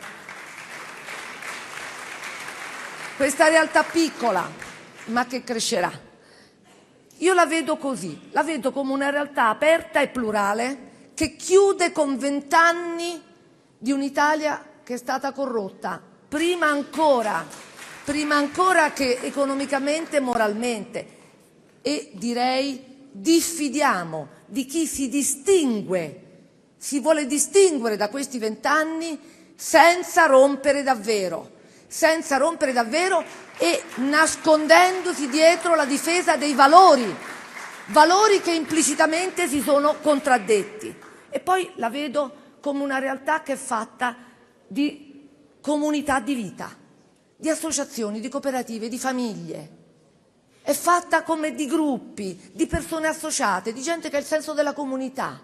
realtà piccola, ma che crescerà? Io la vedo così, la vedo come una realtà aperta e plurale che chiude con 20 anni di un'Italia che è stata corrotta, prima ancora che economicamente e moralmente. E direi diffidiamo di chi si vuole distinguere da questi 20 anni senza rompere davvero e nascondendosi dietro la difesa dei valori che implicitamente si sono contraddetti. E poi la vedo come una realtà che è fatta di comunità di vita, di associazioni, di cooperative, di famiglie. È fatta come di gruppi, di persone associate, di gente che ha il senso della comunità,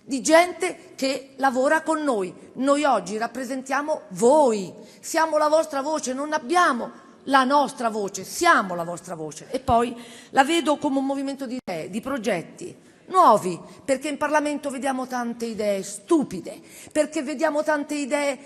di gente che lavora con noi. Noi oggi rappresentiamo voi, siamo la vostra voce, non abbiamo la nostra voce, siamo la vostra voce. E poi la vedo come un movimento di idee, di progetti nuovi, perché in Parlamento vediamo tante idee stupide, perché vediamo tante idee,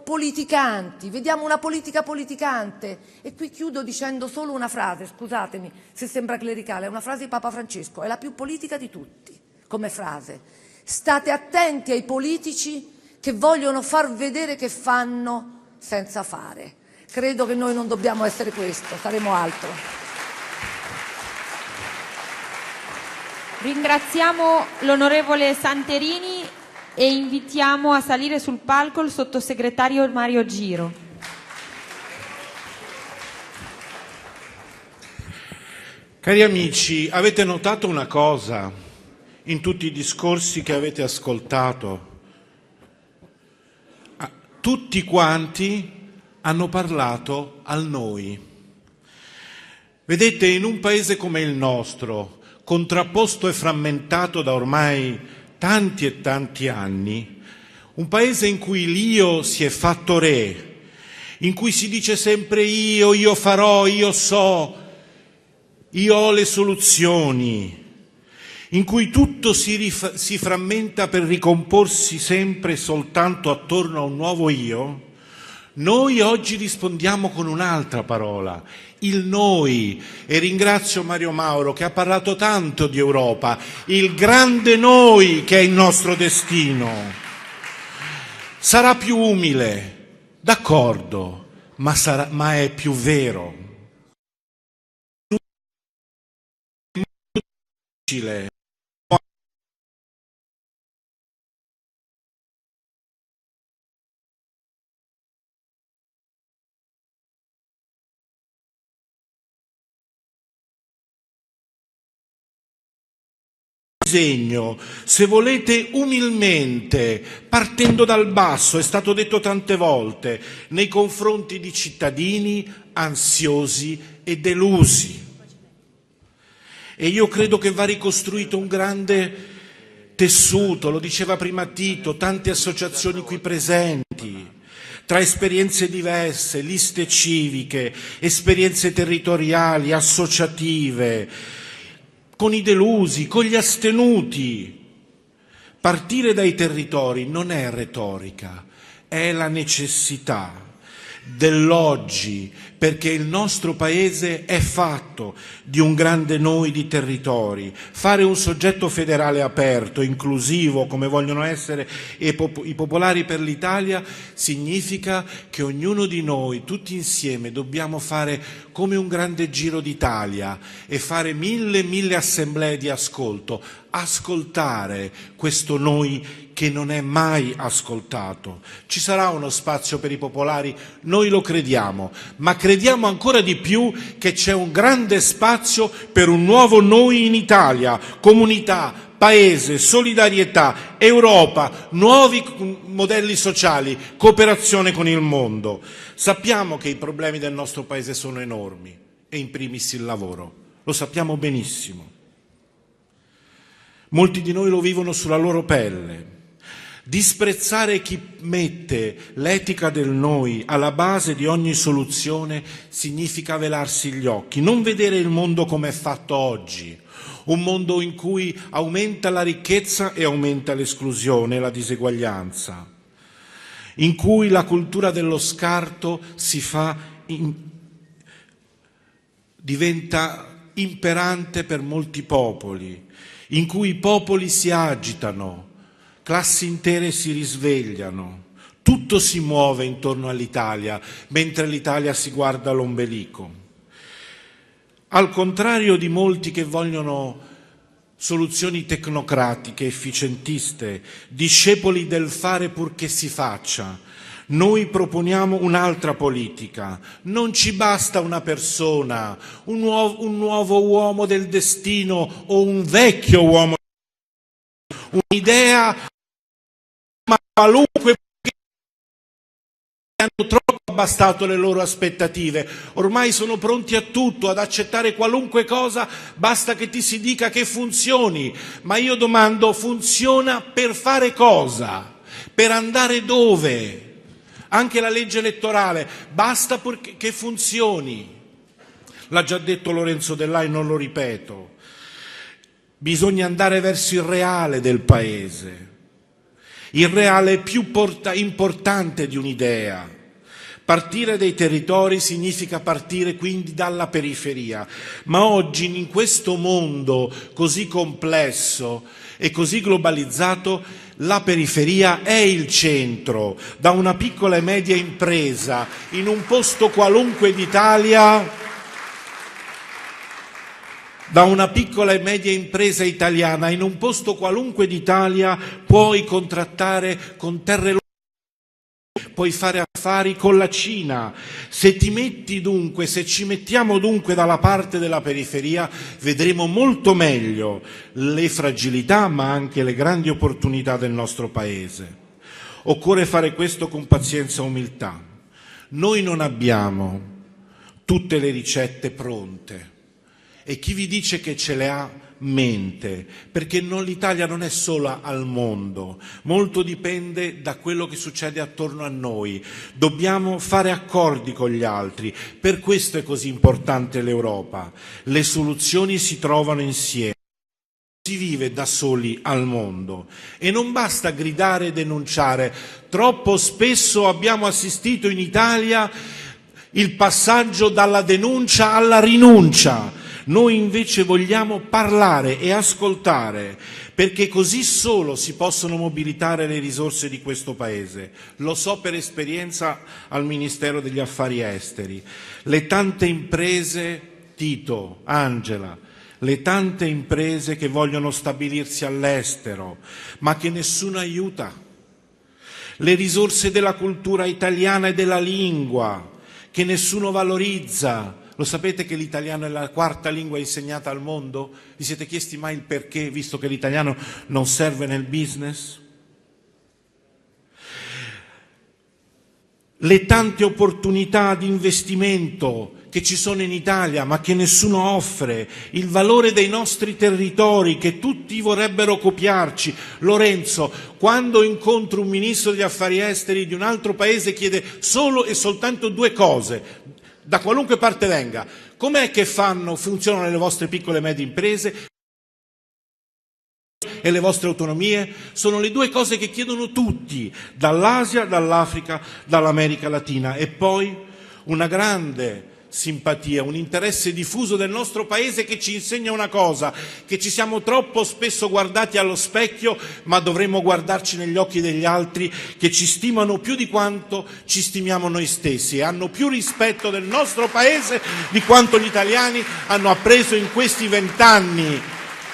politicanti, vediamo una politica politicante. E qui chiudo dicendo solo una frase, scusatemi se sembra clericale, è una frase di Papa Francesco, è la più politica di tutti come frase. State attenti ai politici che vogliono far vedere che fanno senza fare. Credo che noi non dobbiamo essere questo, saremo altro. Ringraziamo l'onorevole Santerini e invitiamo a salire sul palco il sottosegretario Mario Giro. Cari amici, avete notato una cosa in tutti i discorsi che avete ascoltato? Tutti quanti hanno parlato al noi. Vedete, in un paese come il nostro, contrapposto e frammentato da ormai tanti e tanti anni, un paese in cui l'io si è fatto re, in cui si dice sempre io farò, io so, io ho le soluzioni, in cui tutto si frammenta per ricomporsi sempre soltanto attorno a un nuovo io, Noi oggi rispondiamo con un'altra parola, il noi, e ringrazio Mario Mauro che ha parlato tanto di Europa, il grande noi che è il nostro destino. Sarà più umile, d'accordo, ma è più vero. È molto difficile. Disegno, se volete umilmente, partendo dal basso, è stato detto tante volte, nei confronti di cittadini ansiosi e delusi. E io credo che va ricostruito un grande tessuto, lo diceva prima Tito, tante associazioni qui presenti, tra esperienze diverse, liste civiche, esperienze territoriali, associative, con i delusi, con gli astenuti. Partire dai territori non è retorica, è la necessità dell'oggi, perché il nostro Paese è fatto di un grande noi di territori. Fare un soggetto federale aperto, inclusivo, come vogliono essere i Popolari per l'Italia, significa che ognuno di noi, tutti insieme, dobbiamo fare come un grande giro d'Italia e fare mille assemblee di ascolto, ascoltare questo noi che non è mai ascoltato. Ci sarà uno spazio per i popolari, noi lo crediamo, ma crediamo ancora di più che c'è un grande spazio per un nuovo noi in Italia, comunità, paese, solidarietà, Europa, nuovi modelli sociali, cooperazione con il mondo. Sappiamo che i problemi del nostro paese sono enormi e in primis il lavoro, lo sappiamo benissimo. Molti di noi lo vivono sulla loro pelle. Disprezzare chi mette l'etica del noi alla base di ogni soluzione significa velarsi gli occhi, non vedere il mondo come è fatto oggi, un mondo in cui aumenta la ricchezza e aumenta l'esclusione e la diseguaglianza, in cui la cultura dello scarto diventa imperante per molti popoli, in cui i popoli si agitano, classi intere si risvegliano, tutto si muove intorno all'Italia, mentre l'Italia si guarda all'ombelico. Al contrario di molti che vogliono soluzioni tecnocratiche, efficientiste, discepoli del fare purché si faccia, noi proponiamo un'altra politica. Non ci basta una persona, un nuovo uomo del destino o un vecchio uomo, un'idea, ma qualunque, hanno troppo abbastato le loro aspettative, ormai sono pronti a tutto, ad accettare qualunque cosa, basta che ti si dica che funzioni. Ma io domando, funziona per fare cosa? Per andare dove? Anche la legge elettorale, basta che funzioni. L'ha già detto Lorenzo Dell'A e non lo ripeto. Bisogna andare verso il reale del Paese. Il reale è più importante di un'idea. Partire dai territori significa partire quindi dalla periferia. Ma oggi, in questo mondo così complesso e così globalizzato, la periferia è il centro. Da una piccola e media impresa in un posto qualunque d'Italia, da una piccola e media impresa italiana in un posto qualunque d'Italia puoi contrattare con terre locali, puoi fare affari con la Cina. Se ci mettiamo dunque dalla parte della periferia, vedremo molto meglio le fragilità ma anche le grandi opportunità del nostro Paese. Occorre fare questo con pazienza e umiltà. Noi non abbiamo tutte le ricette pronte. E chi vi dice che ce le ha mente, perché l'Italia non è sola al mondo, molto dipende da quello che succede attorno a noi. Dobbiamo fare accordi con gli altri, per questo è così importante l'Europa. Le soluzioni si trovano insieme. si vive da soli al mondo e non basta gridare e denunciare. Troppo spesso abbiamo assistito in Italia il passaggio dalla denuncia alla rinuncia. Noi invece vogliamo parlare e ascoltare, perché così solo si possono mobilitare le risorse di questo Paese. Lo so per esperienza al Ministero degli Affari Esteri. Le tante imprese, Tito, Angela, le tante imprese che vogliono stabilirsi all'estero, ma che nessuno aiuta. Le risorse della cultura italiana e della lingua, che nessuno valorizza. Lo sapete che l'italiano è la quarta lingua insegnata al mondo? Vi siete chiesti mai il perché, visto che l'italiano non serve nel business? Le tante opportunità di investimento che ci sono in Italia ma che nessuno offre, il valore dei nostri territori che tutti vorrebbero copiarci. Lorenzo, quando incontro un ministro degli affari esteri di un altro paese, chiede solo e soltanto due cose, da qualunque parte venga: com'è che funzionano le vostre piccole e medie imprese e le vostre autonomie? Sono le due cose che chiedono tutti, dall'Asia, dall'Africa, dall'America Latina. E poi una grande simpatia, un interesse diffuso del nostro Paese che ci insegna una cosa, che ci siamo troppo spesso guardati allo specchio, ma dovremmo guardarci negli occhi degli altri che ci stimano più di quanto ci stimiamo noi stessi e hanno più rispetto del nostro Paese di quanto gli italiani hanno appreso in questi 20 anni.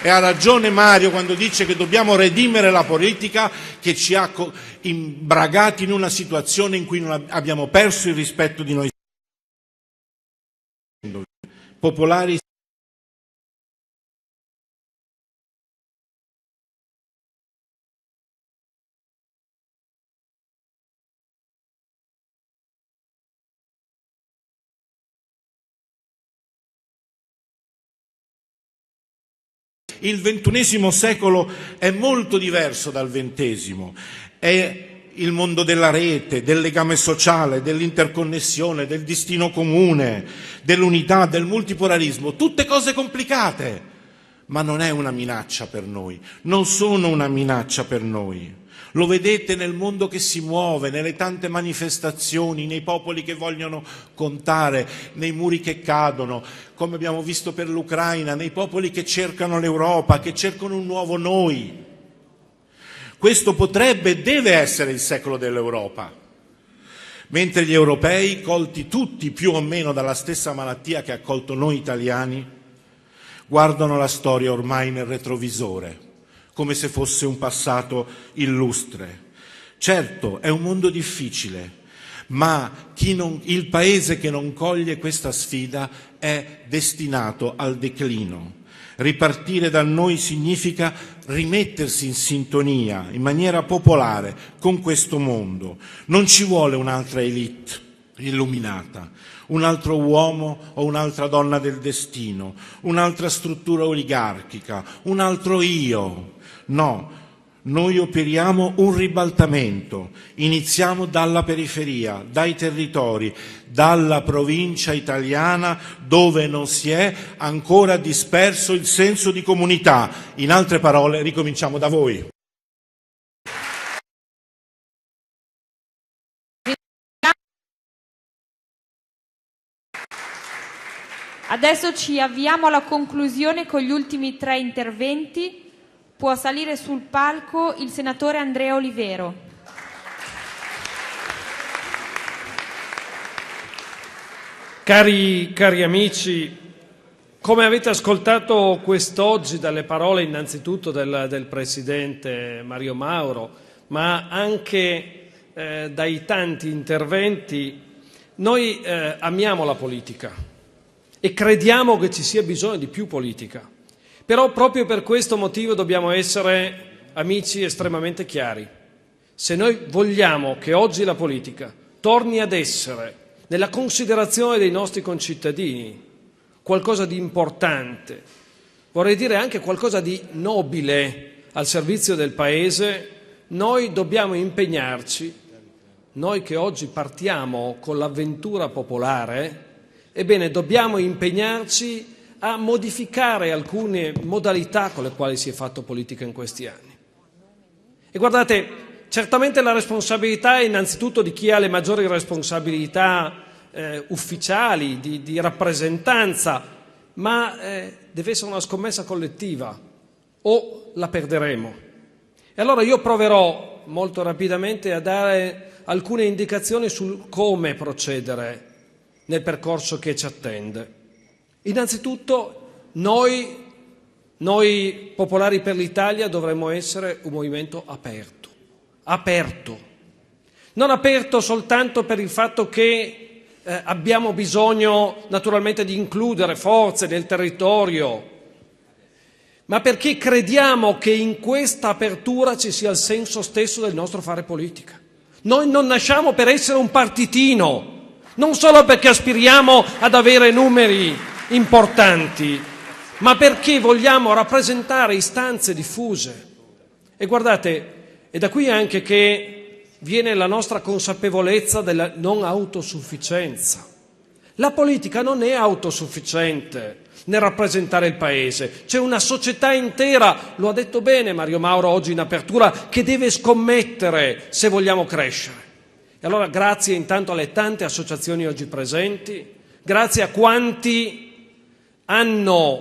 E ha ragione Mario quando dice che dobbiamo redimere la politica che ci ha imbragati in una situazione in cui non abbiamo perso il rispetto di noi popolari. Il XXI secolo è molto diverso dal XX, è il mondo della rete, del legame sociale, dell'interconnessione, del destino comune, dell'unità, del multipolarismo, tutte cose complicate, ma non è una minaccia per noi, non sono una minaccia per noi. Lo vedete nel mondo che si muove, nelle tante manifestazioni, nei popoli che vogliono contare, nei muri che cadono, come abbiamo visto per l'Ucraina, nei popoli che cercano l'Europa, che cercano un nuovo noi. Questo potrebbe e deve essere il secolo dell'Europa, mentre gli europei, colti tutti più o meno dalla stessa malattia che ha colto noi italiani, guardano la storia ormai nel retrovisore, come se fosse un passato illustre. Certo, è un mondo difficile, ma il Paese che non coglie questa sfida è destinato al declino. Ripartire da noi significa rimettersi in sintonia, in maniera popolare, con questo mondo. Non ci vuole un'altra elite illuminata, un altro uomo o un'altra donna del destino, un'altra struttura oligarchica, un altro io. No, noi operiamo un ribaltamento, iniziamo dalla periferia, dai territori, dalla provincia italiana dove non si è ancora disperso il senso di comunità. In altre parole, ricominciamo da voi. Adesso ci avviamo alla conclusione con gli ultimi 3 interventi. Può salire sul palco il senatore Andrea Olivero. Cari amici, come avete ascoltato quest'oggi dalle parole innanzitutto del Presidente Mario Mauro, ma anche dai tanti interventi, noi amiamo la politica e crediamo che ci sia bisogno di più politica. Però proprio per questo motivo dobbiamo essere, amici, estremamente chiari. Se noi vogliamo che oggi la politica torni ad essere, nella considerazione dei nostri concittadini, qualcosa di importante, vorrei dire anche qualcosa di nobile al servizio del Paese, noi dobbiamo impegnarci, noi che oggi partiamo con l'avventura popolare, ebbene dobbiamo impegnarci a modificare alcune modalità con le quali si è fatto politica in questi anni. E guardate, certamente la responsabilità è innanzitutto di chi ha le maggiori responsabilità ufficiali, di rappresentanza, ma deve essere una scommessa collettiva o la perderemo. E allora io proverò molto rapidamente a dare alcune indicazioni sul come procedere nel percorso che ci attende. Innanzitutto noi Popolari per l'Italia dovremmo essere un movimento aperto, non aperto soltanto per il fatto che abbiamo bisogno naturalmente di includere forze nel territorio, ma perché crediamo che in questa apertura ci sia il senso stesso del nostro fare politica. Noi non nasciamo per essere un partitino, non solo perché aspiriamo ad avere numeri importanti, ma perché vogliamo rappresentare istanze diffuse. E guardate, è da qui anche che viene la nostra consapevolezza della non autosufficienza. La politica non è autosufficiente nel rappresentare il Paese. C'è una società intera, lo ha detto bene Mario Mauro oggi in apertura, che deve scommettere se vogliamo crescere. E allora grazie intanto alle tante associazioni oggi presenti, grazie a quanti hanno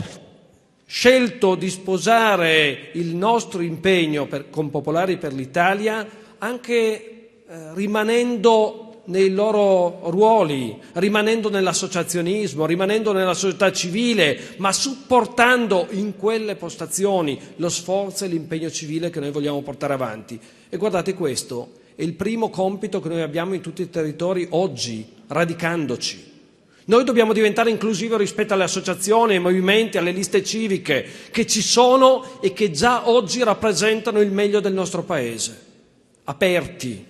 scelto di sposare il nostro impegno con Popolari per l'Italia, anche rimanendo nei loro ruoli, rimanendo nell'associazionismo, rimanendo nella società civile, ma supportando in quelle postazioni lo sforzo e l'impegno civile che noi vogliamo portare avanti. E guardate, questo è il primo compito che noi abbiamo in tutti i territori oggi, radicandoci. Noi dobbiamo diventare inclusivi rispetto alle associazioni, ai movimenti, alle liste civiche che ci sono e che già oggi rappresentano il meglio del nostro Paese. Aperti.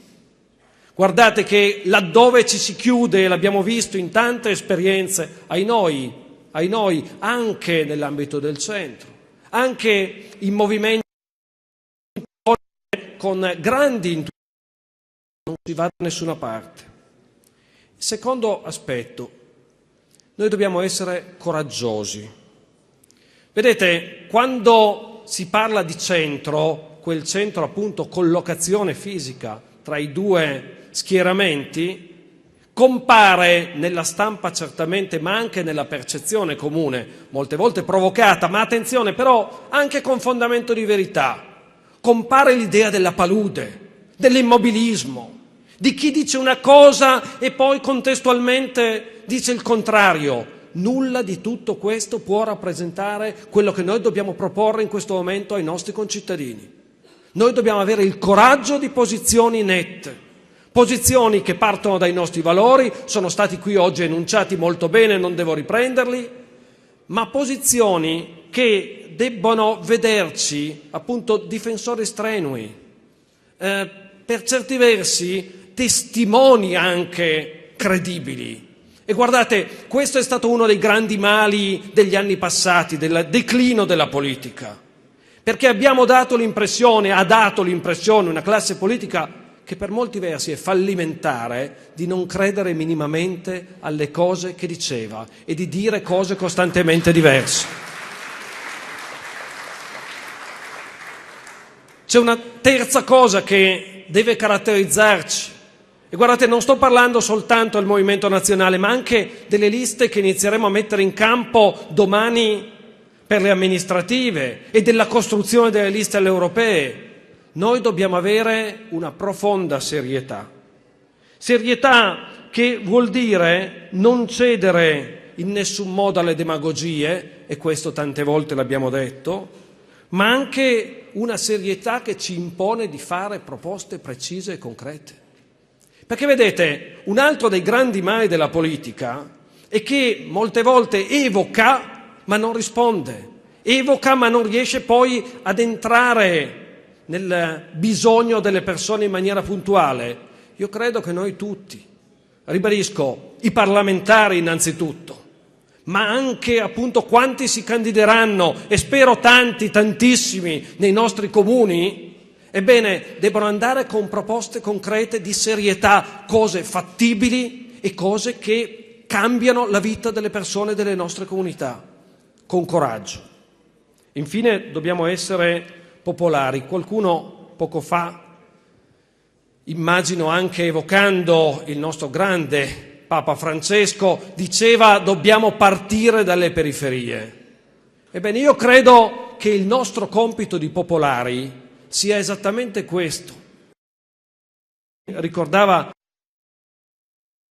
Guardate che laddove ci si chiude, l'abbiamo visto in tante esperienze, ai noi, anche nell'ambito del centro, anche in movimenti con grandi intuizioni, non si va da nessuna parte. Il secondo aspetto, noi dobbiamo essere coraggiosi. Vedete, quando si parla di centro, quel centro appunto collocazione fisica tra i due schieramenti, compare nella stampa certamente, ma anche nella percezione comune, molte volte provocata, ma attenzione però anche con fondamento di verità, compare l'idea della palude, dell'immobilismo, di chi dice una cosa e poi contestualmente dice il contrario. Nulla di tutto questo può rappresentare quello che noi dobbiamo proporre in questo momento ai nostri concittadini. Noi dobbiamo avere il coraggio di posizioni nette, posizioni che partono dai nostri valori, sono stati qui oggi enunciati molto bene, non devo riprenderli, ma posizioni che debbono vederci appunto difensori strenui, per certi versi testimoni anche credibili. E guardate, questo è stato uno dei grandi mali degli anni passati, del declino della politica. Perché ha dato l'impressione, una classe politica che per molti versi è fallimentare, di non credere minimamente alle cose che diceva e di dire cose costantemente diverse. C'è una terza cosa che deve caratterizzarci. E guardate, non sto parlando soltanto del Movimento Nazionale, ma anche delle liste che inizieremo a mettere in campo domani per le amministrative e della costruzione delle liste alle europee. Noi dobbiamo avere una profonda serietà. Serietà che vuol dire non cedere in nessun modo alle demagogie, e questo tante volte l'abbiamo detto, ma anche una serietà che ci impone di fare proposte precise e concrete. Perché vedete, un altro dei grandi mali della politica è che molte volte evoca ma non risponde, evoca ma non riesce poi ad entrare nel bisogno delle persone in maniera puntuale. Io credo che noi tutti, ribadisco, i parlamentari innanzitutto, ma anche appunto quanti si candideranno, e spero tanti, tantissimi nei nostri comuni, ebbene, devono andare con proposte concrete di serietà, cose fattibili e cose che cambiano la vita delle persone delle nostre comunità. con coraggio. Infine dobbiamo essere popolari. Qualcuno poco fa, immagino anche evocando il nostro grande Papa Francesco, diceva dobbiamo partire dalle periferie. Ebbene, io credo che il nostro compito di popolari sia esattamente questo. Ricordava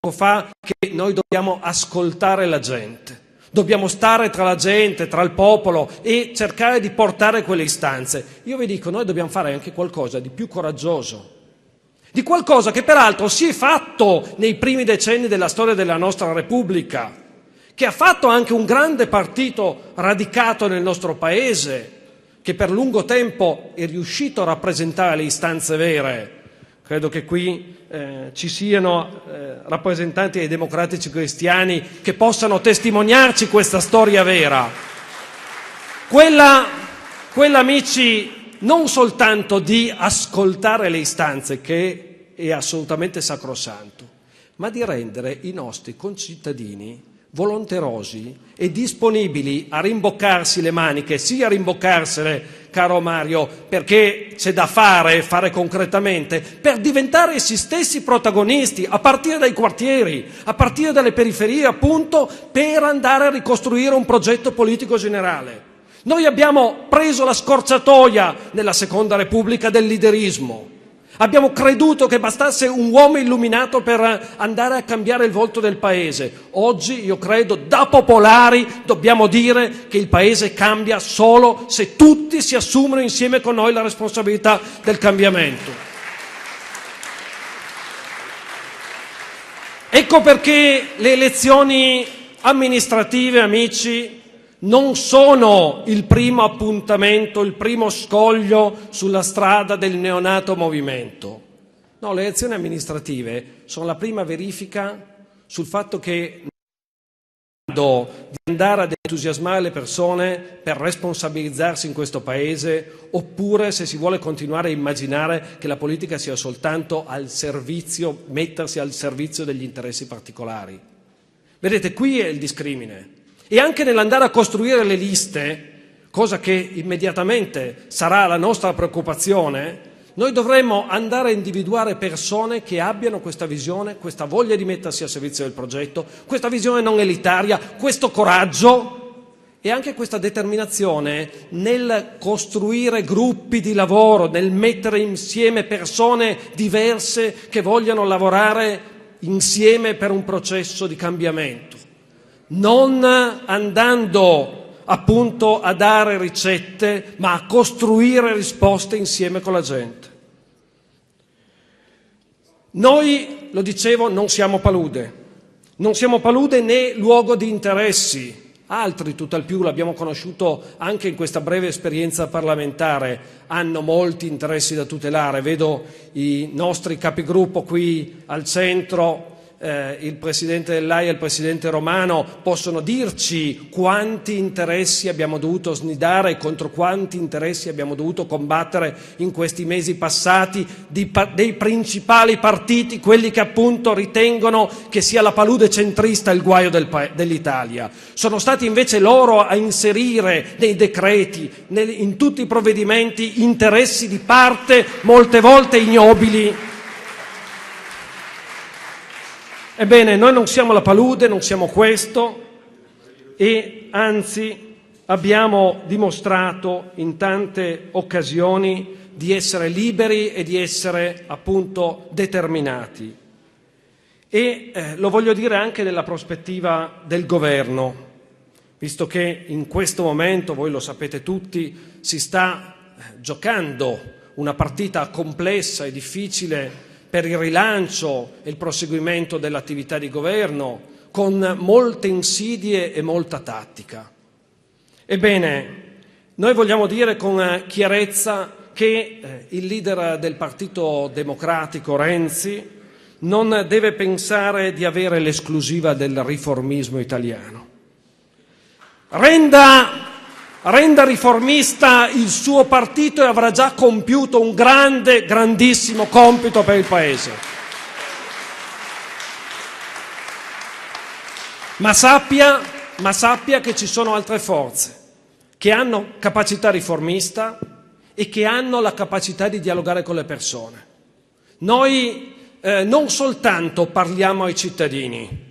poco fa che noi dobbiamo ascoltare la gente, dobbiamo stare tra la gente, tra il popolo e cercare di portare quelle istanze. Io vi dico, noi dobbiamo fare anche qualcosa di più coraggioso, di qualcosa che peraltro si è fatto nei primi decenni della storia della nostra Repubblica, che ha fatto anche un grande partito radicato nel nostro Paese, che per lungo tempo è riuscito a rappresentare le istanze vere. Credo che qui ci siano rappresentanti dei democratici cristiani che possano testimoniarci questa storia vera. Quella, amici, non soltanto di ascoltare le istanze, che è assolutamente sacrosanto, ma di rendere i nostri concittadini volonterosi e disponibili a rimboccarsi le maniche, sì a rimboccarsele, caro Mario, perché c'è da fare concretamente, per diventare essi stessi protagonisti, a partire dai quartieri, a partire dalle periferie, appunto, per andare a ricostruire un progetto politico generale. Noi abbiamo preso la scorciatoia nella Seconda Repubblica del leaderismo. Abbiamo creduto che bastasse un uomo illuminato per andare a cambiare il volto del Paese. Oggi, io credo, da popolari dobbiamo dire che il Paese cambia solo se tutti si assumono insieme con noi la responsabilità del cambiamento. Ecco perché le elezioni amministrative, amici, non sono il primo appuntamento, il primo scoglio sulla strada del neonato movimento. No, le elezioni amministrative sono la prima verifica sul fatto che di andare ad entusiasmare le persone per responsabilizzarsi in questo Paese, oppure se si vuole continuare a immaginare che la politica sia soltanto al servizio, mettersi al servizio degli interessi particolari. Vedete, qui è il discrimine. E anche nell'andare a costruire le liste, cosa che immediatamente sarà la nostra preoccupazione, noi dovremmo andare a individuare persone che abbiano questa visione, questa voglia di mettersi a servizio del progetto, questa visione non elitaria, questo coraggio e anche questa determinazione nel costruire gruppi di lavoro, nel mettere insieme persone diverse che vogliano lavorare insieme per un processo di cambiamento. Non andando appunto a dare ricette, ma a costruire risposte insieme con la gente. Noi, lo dicevo, non siamo palude né luogo di interessi. Altri, tutt'al più, l'abbiamo conosciuto anche in questa breve esperienza parlamentare, hanno molti interessi da tutelare. Vedo i nostri capigruppo qui al centro, il Presidente Dell'Aia e il Presidente Romano possono dirci quanti interessi abbiamo dovuto snidare e contro quanti interessi abbiamo dovuto combattere in questi mesi passati dei principali partiti, quelli che appunto ritengono che sia la palude centrista il guaio dell'Italia. Sono stati invece loro a inserire nei decreti, in tutti i provvedimenti, interessi di parte molte volte ignobili. Ebbene, noi non siamo la palude, non siamo questo e anzi abbiamo dimostrato in tante occasioni di essere liberi e di essere appunto determinati. E lo voglio dire anche nella prospettiva del governo, visto che in questo momento, voi lo sapete tutti, si sta giocando una partita complessa e difficile per il rilancio e il proseguimento dell'attività di governo, con molte insidie e molta tattica. Ebbene, noi vogliamo dire con chiarezza che il leader del Partito Democratico, Renzi, non deve pensare di avere l'esclusiva del riformismo italiano. Renda riformista il suo partito e avrà già compiuto un grandissimo compito per il Paese. Ma sappia ma sappia che ci sono altre forze che hanno capacità riformista e che hanno la capacità di dialogare con le persone. Noi non soltanto parliamo ai cittadini,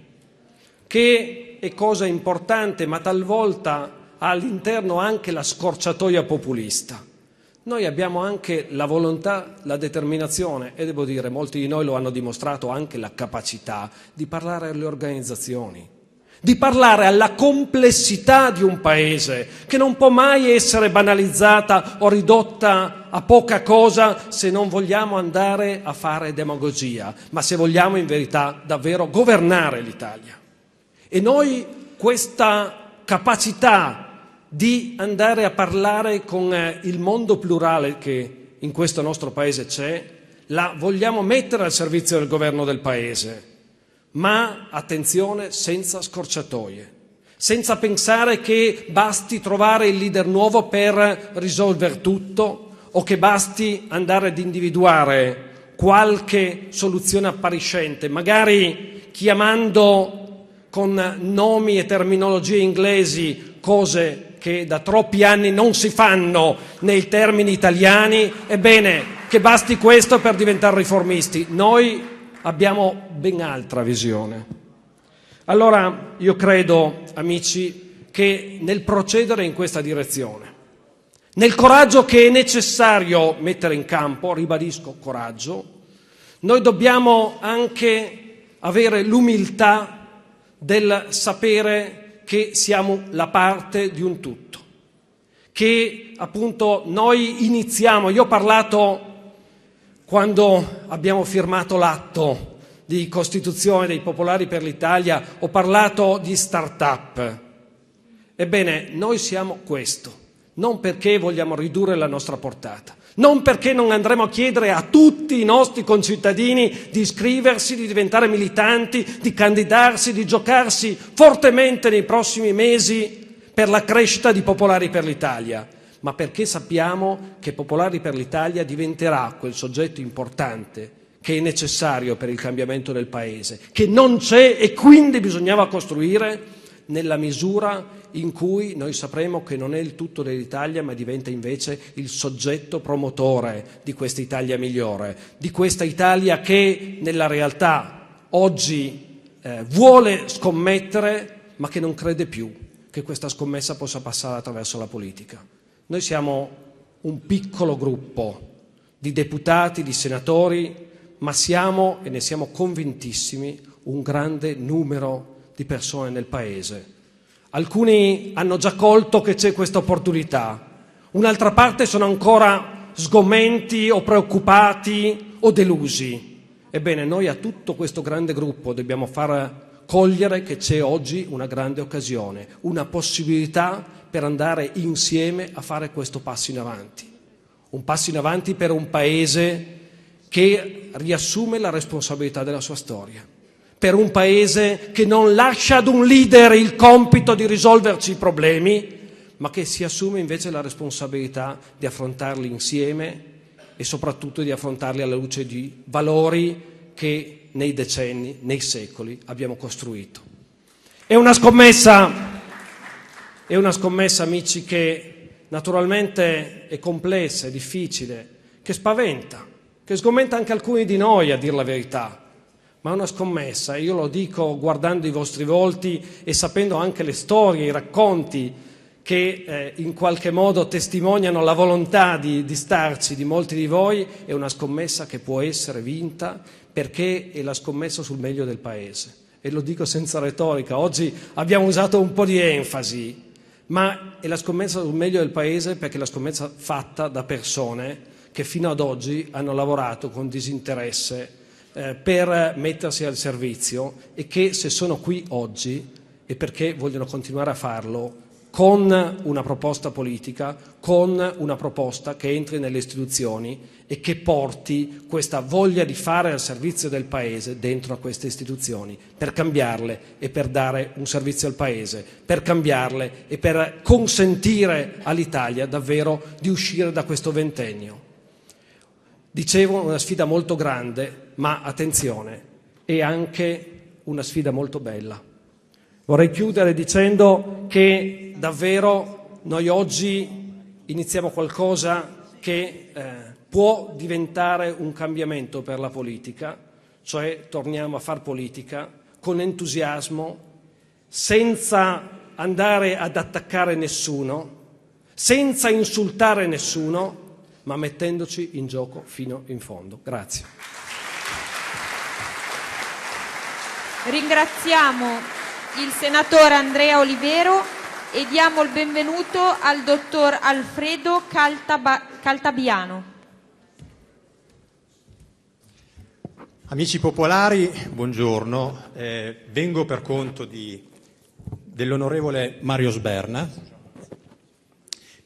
che è cosa importante, ma talvolta ha all'interno anche la scorciatoia populista. Noi abbiamo anche la volontà, la determinazione e devo dire, molti di noi lo hanno dimostrato, anche la capacità di parlare alle organizzazioni, di parlare alla complessità di un paese che non può mai essere banalizzata o ridotta a poca cosa se non vogliamo andare a fare demagogia, ma se vogliamo in verità davvero governare l'Italia. E noi questa capacità di andare a parlare con il mondo plurale che in questo nostro Paese c'è, la vogliamo mettere al servizio del governo del Paese, ma attenzione, senza scorciatoie, senza pensare che basti trovare il leader nuovo per risolvere tutto o che basti andare ad individuare qualche soluzione appariscente, magari chiamando con nomi e terminologie inglesi cose che da troppi anni non si fanno nei termini italiani. Ebbene, che basti questo per diventare riformisti. Noi abbiamo ben altra visione. Allora io credo, amici, che nel procedere in questa direzione, nel coraggio che è necessario mettere in campo, ribadisco coraggio, noi dobbiamo anche avere l'umiltà del sapere che siamo la parte di un tutto, che appunto noi iniziamo. Io ho parlato, quando abbiamo firmato l'atto di costituzione dei Popolari per l'Italia, ho parlato di start-up. Ebbene, noi siamo questo, non perché vogliamo ridurre la nostra portata, non perché non andremo a chiedere a tutti i nostri concittadini di iscriversi, di diventare militanti, di candidarsi, di giocarsi fortemente nei prossimi mesi per la crescita di Popolari per l'Italia, ma perché sappiamo che Popolari per l'Italia diventerà quel soggetto importante che è necessario per il cambiamento del Paese, che non c'è e quindi bisognava costruire nella misura in cui noi sapremo che non è il tutto dell'Italia, ma diventa invece il soggetto promotore di questa Italia migliore, di questa Italia che nella realtà oggi vuole scommettere, ma che non crede più che questa scommessa possa passare attraverso la politica. Noi siamo un piccolo gruppo di deputati, di senatori, ma siamo, e ne siamo convintissimi, un grande numero di persone nel Paese. Alcuni hanno già colto che c'è questa opportunità, un'altra parte sono ancora sgomenti o preoccupati o delusi. Ebbene, noi a tutto questo grande gruppo dobbiamo far cogliere che c'è oggi una grande occasione, una possibilità per andare insieme a fare questo passo in avanti. Un passo in avanti per un Paese che riassume la responsabilità della sua storia, per un Paese che non lascia ad un leader il compito di risolverci i problemi, ma che si assume invece la responsabilità di affrontarli insieme e soprattutto di affrontarli alla luce di valori che nei decenni, nei secoli abbiamo costruito. È una scommessa, amici, che naturalmente è complessa, è difficile, che spaventa, che sgomenta anche alcuni di noi, a dir la verità. Ma è una scommessa, e io lo dico guardando i vostri volti e sapendo anche le storie, i racconti che in qualche modo testimoniano la volontà di starci di molti di voi. È una scommessa che può essere vinta perché è la scommessa sul meglio del Paese. E lo dico senza retorica, oggi abbiamo usato un po' di enfasi, ma è la scommessa sul meglio del Paese perché è la scommessa fatta da persone che fino ad oggi hanno lavorato con disinteresse per mettersi al servizio e che se sono qui oggi è perché vogliono continuare a farlo con una proposta politica, con una proposta che entri nelle istituzioni e che porti questa voglia di fare al servizio del Paese dentro a queste istituzioni, per cambiarle e per dare un servizio al Paese, per cambiarle e per consentire all'Italia davvero di uscire da questo ventennio. Dicevo, una sfida molto grande, ma attenzione, è anche una sfida molto bella. Vorrei chiudere dicendo che davvero noi oggi iniziamo qualcosa che può diventare un cambiamento per la politica, cioè torniamo a far politica con entusiasmo, senza andare ad attaccare nessuno, senza insultare nessuno, ma mettendoci in gioco fino in fondo. Grazie. Ringraziamo il senatore Andrea Olivero e diamo il benvenuto al dottor Alfredo Caltabiano. Amici popolari, buongiorno. Vengo per conto dell'onorevole Mario Sberna,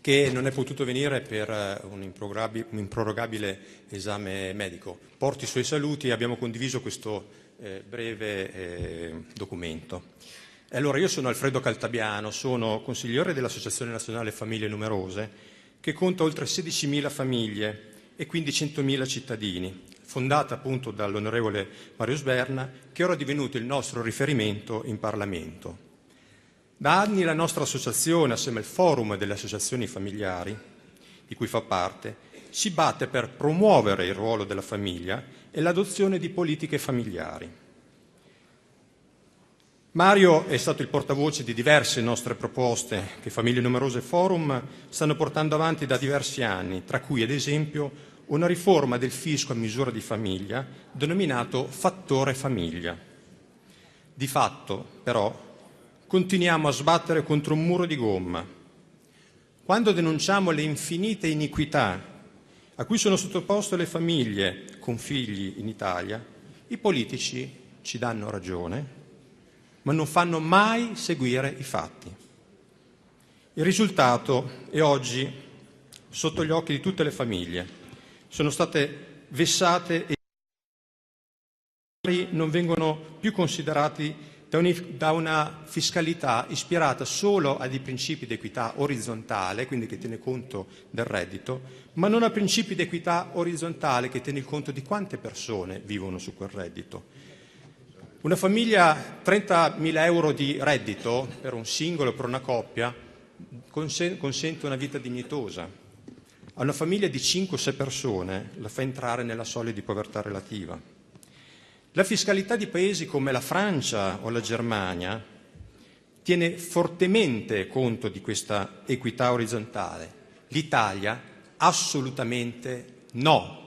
che non è potuto venire per un improrogabile esame medico. Porti i suoi saluti e abbiamo condiviso questo breve documento. Allora, io sono Alfredo Caltabiano, sono consigliere dell'Associazione Nazionale Famiglie Numerose, che conta oltre 16.000 famiglie e quindi 100.000 cittadini, fondata appunto dall'onorevole Mario Sberna, che ora è divenuto il nostro riferimento in Parlamento. Da anni la nostra associazione, assieme al Forum delle associazioni familiari, di cui fa parte, si batte per promuovere il ruolo della famiglia e l'adozione di politiche familiari. Mario è stato il portavoce di diverse nostre proposte che Famiglie Numerose Forum stanno portando avanti da diversi anni, tra cui ad esempio una riforma del fisco a misura di famiglia denominato fattore famiglia. Di fatto, però, continuiamo a sbattere contro un muro di gomma. Quando denunciamo le infinite iniquità a cui sono sottoposte le famiglie con figli in Italia, i politici ci danno ragione, ma non fanno mai seguire i fatti. Il risultato è oggi sotto gli occhi di tutte le famiglie. Sono state vessate e non vengono più considerati da una fiscalità ispirata solo a dei principi di equità orizzontale, quindi che tiene conto del reddito, ma non a principi di equità orizzontale che tiene conto di quante persone vivono su quel reddito. Una famiglia, 30.000 euro di reddito per un singolo, per una coppia, consente una vita dignitosa. A una famiglia di 5-6 persone la fa entrare nella soglia di povertà relativa. La fiscalità di paesi come la Francia o la Germania tiene fortemente conto di questa equità orizzontale. L'Italia assolutamente no.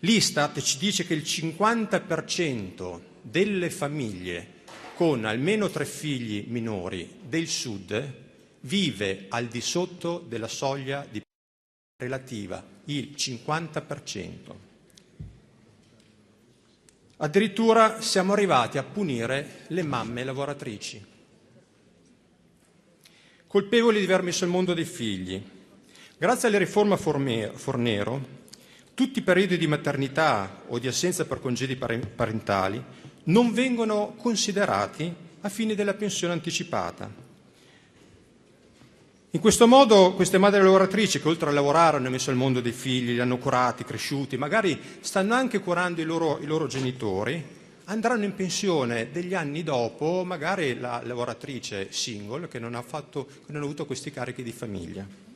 L'Istat ci dice che il 50% delle famiglie con almeno 3 figli minori del Sud vive al di sotto della soglia di povertà relativa, il 50%. Addirittura siamo arrivati a punire le mamme lavoratrici, colpevoli di aver messo al mondo dei figli. Grazie alla riforma Fornero, tutti i periodi di maternità o di assenza per congedi parentali non vengono considerati a fini della pensione anticipata. In questo modo queste madri lavoratrici, che oltre a lavorare hanno messo al mondo dei figli, li hanno curati, cresciuti, magari stanno anche curando i loro genitori, andranno in pensione degli anni dopo, magari la lavoratrice single che non ha avuto questi carichi di famiglia.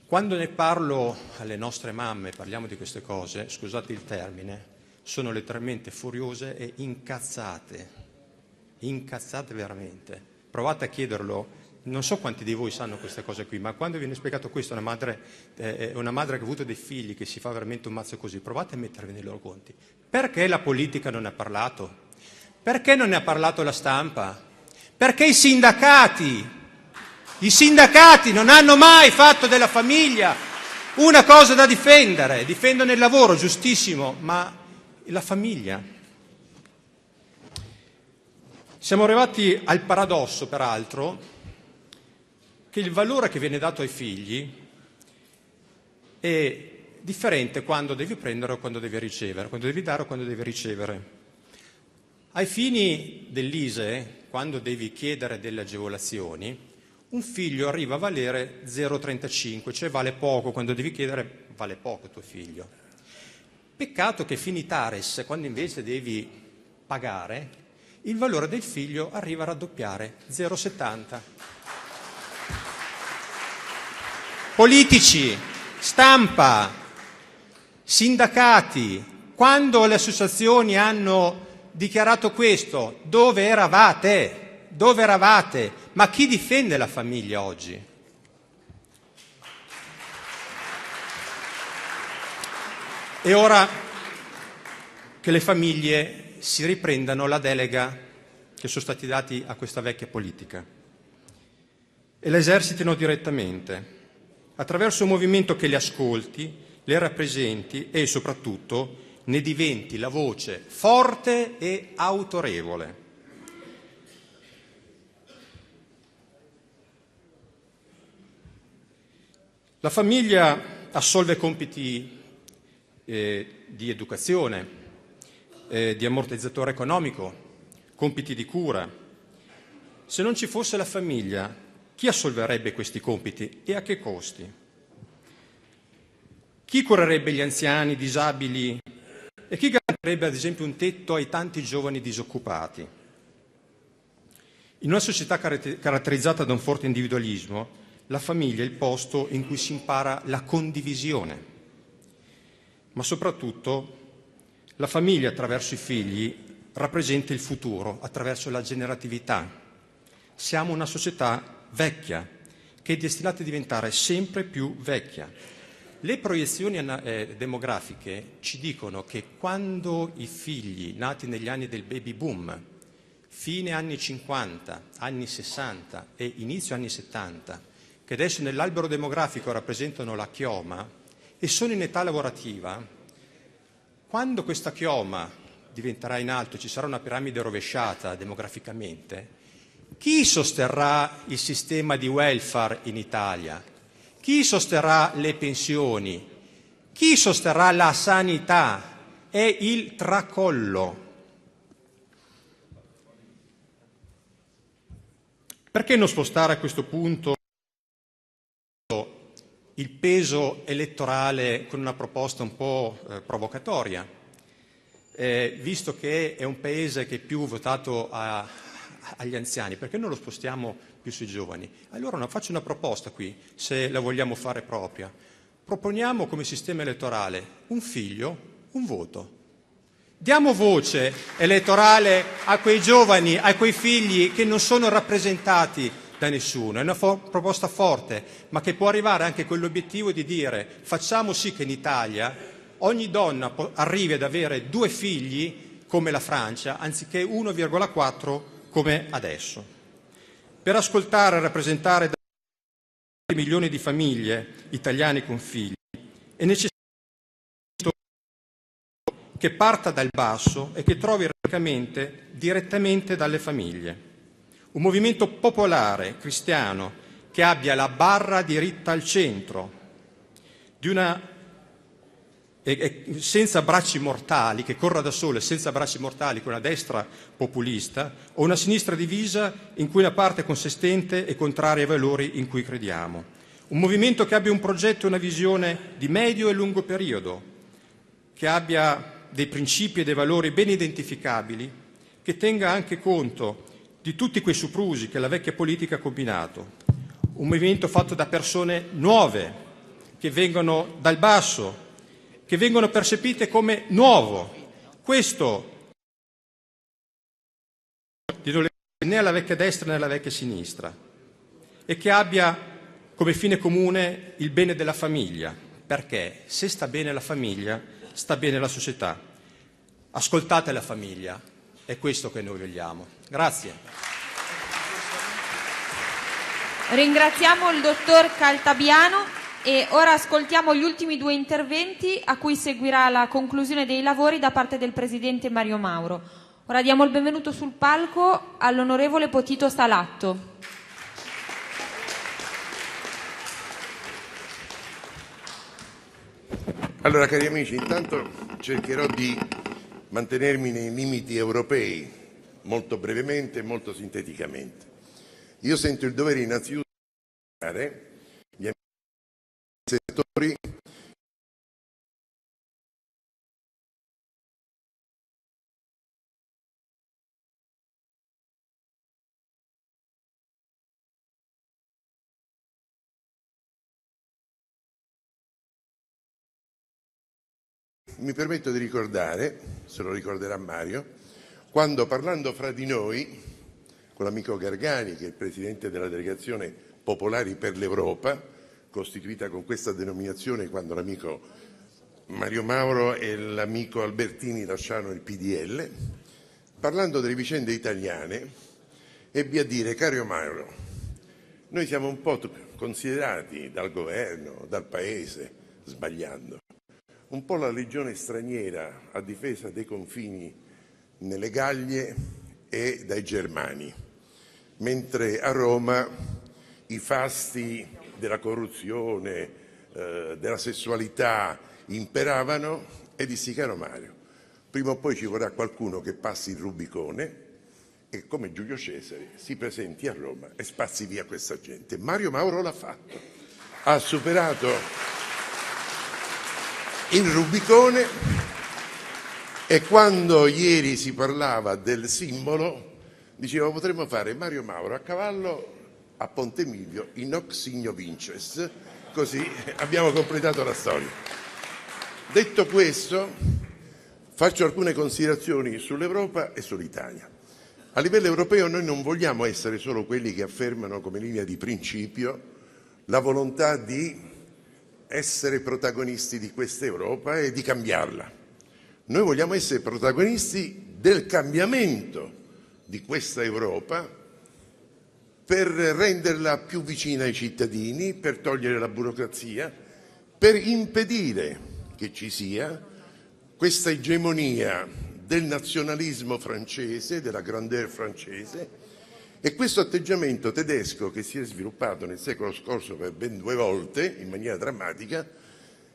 Quando ne parlo alle nostre mamme, parliamo di queste cose, scusate il termine, sono letteralmente furiose e incazzate veramente. Provate a chiederlo, non so quanti di voi sanno queste cose qui, ma quando viene spiegato questo a una madre che ha avuto dei figli, che si fa veramente un mazzo così, provate a mettervi nei loro conti. Perché la politica non ne ha parlato? Perché non ne ha parlato la stampa? Perché i sindacati non hanno mai fatto della famiglia una cosa da difendere, difendono il lavoro, giustissimo, ma la famiglia. Siamo arrivati al paradosso, peraltro, che il valore che viene dato ai figli è differente quando devi prendere o quando devi ricevere, quando devi dare o quando devi ricevere. Ai fini dell'ISEE, quando devi chiedere delle agevolazioni, un figlio arriva a valere 0,35, cioè vale poco, quando devi chiedere vale poco tuo figlio. Peccato che fini TARES, quando invece devi pagare, il valore del figlio arriva a raddoppiare, 0,70. Politici, stampa, sindacati, quando le associazioni hanno dichiarato questo, dove eravate? Dove eravate? Ma chi difende la famiglia oggi? È ora che le famiglie si riprendano la delega che sono stati dati a questa vecchia politica e la esercitino direttamente, attraverso un movimento che le ascolti, le rappresenti e soprattutto ne diventi la voce forte e autorevole. La famiglia assolve compiti di educazione, di ammortizzatore economico, compiti di cura. Se non ci fosse la famiglia, chi assolverebbe questi compiti e a che costi? Chi curerebbe gli anziani, i disabili e chi garantirebbe ad esempio un tetto ai tanti giovani disoccupati? In una società caratterizzata da un forte individualismo, la famiglia è il posto in cui si impara la condivisione. Ma soprattutto la famiglia attraverso i figli rappresenta il futuro attraverso la generatività. Siamo una società vecchia che è destinata a diventare sempre più vecchia. Le proiezioni demografiche ci dicono che quando i figli nati negli anni del baby boom, fine anni 50, anni 60 e inizio anni 70, che adesso nell'albero demografico rappresentano la chioma, e sono in età lavorativa, quando questa chioma diventerà in alto, ci sarà una piramide rovesciata demograficamente, chi sosterrà il sistema di welfare in Italia? Chi sosterrà le pensioni? Chi sosterrà la sanità? È il tracollo. Perché non spostare a questo punto il peso elettorale con una proposta un po' provocatoria, visto che è un paese che è più votato agli anziani, perché non lo spostiamo più sui giovani? Allora faccio una proposta qui, se la vogliamo fare propria. Proponiamo come sistema elettorale un figlio, un voto. Diamo voce elettorale a quei giovani, a quei figli che non sono rappresentati da nessuno. È una proposta forte, ma che può arrivare anche con l'obiettivo di dire facciamo sì che in Italia ogni donna arrivi ad avere 2 figli come la Francia, anziché 1,4 come adesso. Per ascoltare e rappresentare milioni di famiglie italiane con figli è necessario che parta dal basso e che trovi direttamente dalle famiglie. Un movimento popolare, cristiano, che abbia la barra diritta al centro, senza bracci mortali, che corra da solo e senza bracci mortali con una destra populista o una sinistra divisa in cui una parte è consistente e contraria ai valori in cui crediamo. Un movimento che abbia un progetto e una visione di medio e lungo periodo, che abbia dei principi e dei valori ben identificabili, che tenga anche conto di tutti quei soprusi che la vecchia politica ha combinato. Un movimento fatto da persone nuove, che vengono dal basso, che vengono percepite come nuovo. Questo di non né alla vecchia destra né alla vecchia sinistra, e che abbia come fine comune il bene della famiglia, perché se sta bene la famiglia, sta bene la società. Ascoltate la famiglia, è questo che noi vogliamo. Grazie. Ringraziamo il dottor Caltabiano e ora ascoltiamo gli ultimi 2 interventi a cui seguirà la conclusione dei lavori da parte del Presidente Mario Mauro. Ora diamo il benvenuto sul palco all'onorevole Potito Salatto. Allora, cari amici, intanto cercherò di mantenermi nei limiti europei, molto brevemente e molto sinteticamente. Io sento il dovere innanzitutto di ringraziare gli settori mi permetto di ricordare, se lo ricorderà Mario, quando parlando fra di noi, con l'amico Gargani, che è il presidente della delegazione Popolari per l'Europa, costituita con questa denominazione quando l'amico Mario Mauro e l'amico Albertini lasciarono il PDL, parlando delle vicende italiane, ebbi a dire: caro Mauro, noi siamo un po' considerati dal governo, dal paese, sbagliando, un po' la legione straniera a difesa dei confini nelle Gallie e dai Germani, mentre a Roma i fasti della corruzione, della sessualità imperavano, e dissi: caro Mario, prima o poi ci vorrà qualcuno che passi il Rubicone e, come Giulio Cesare, si presenti a Roma e spazzi via questa gente. Mario Mauro l'ha fatto, ha superato il Rubicone, e quando ieri si parlava del simbolo diceva: potremmo fare Mario Mauro a cavallo a Ponte Milvio in hoc signo vinces, così abbiamo completato la storia. Detto questo, faccio alcune considerazioni sull'Europa e sull'Italia. A livello europeo noi non vogliamo essere solo quelli che affermano come linea di principio la volontà di essere protagonisti di questa Europa e di cambiarla. Noi vogliamo essere protagonisti del cambiamento di questa Europa per renderla più vicina ai cittadini, per togliere la burocrazia, per impedire che ci sia questa egemonia del nazionalismo francese, della grandeur francese, e questo atteggiamento tedesco che si è sviluppato nel secolo scorso per ben 2 volte in maniera drammatica,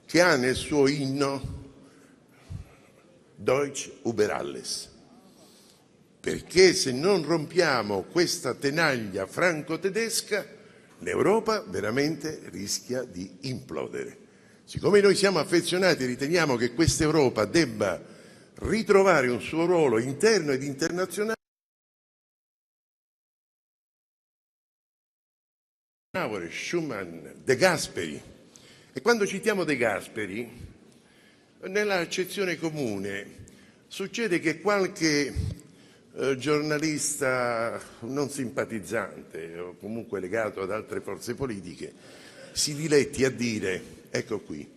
che ha nel suo inno Deutsch über alles. Perché se non rompiamo questa tenaglia franco-tedesca, l'Europa veramente rischia di implodere. Siccome noi siamo affezionati e riteniamo che questa Europa debba ritrovare un suo ruolo interno ed internazionale, Schumann, De Gasperi. E quando citiamo De Gasperi, nella accezione comune succede che qualche giornalista non simpatizzante o comunque legato ad altre forze politiche si diletti a dire: ecco qui,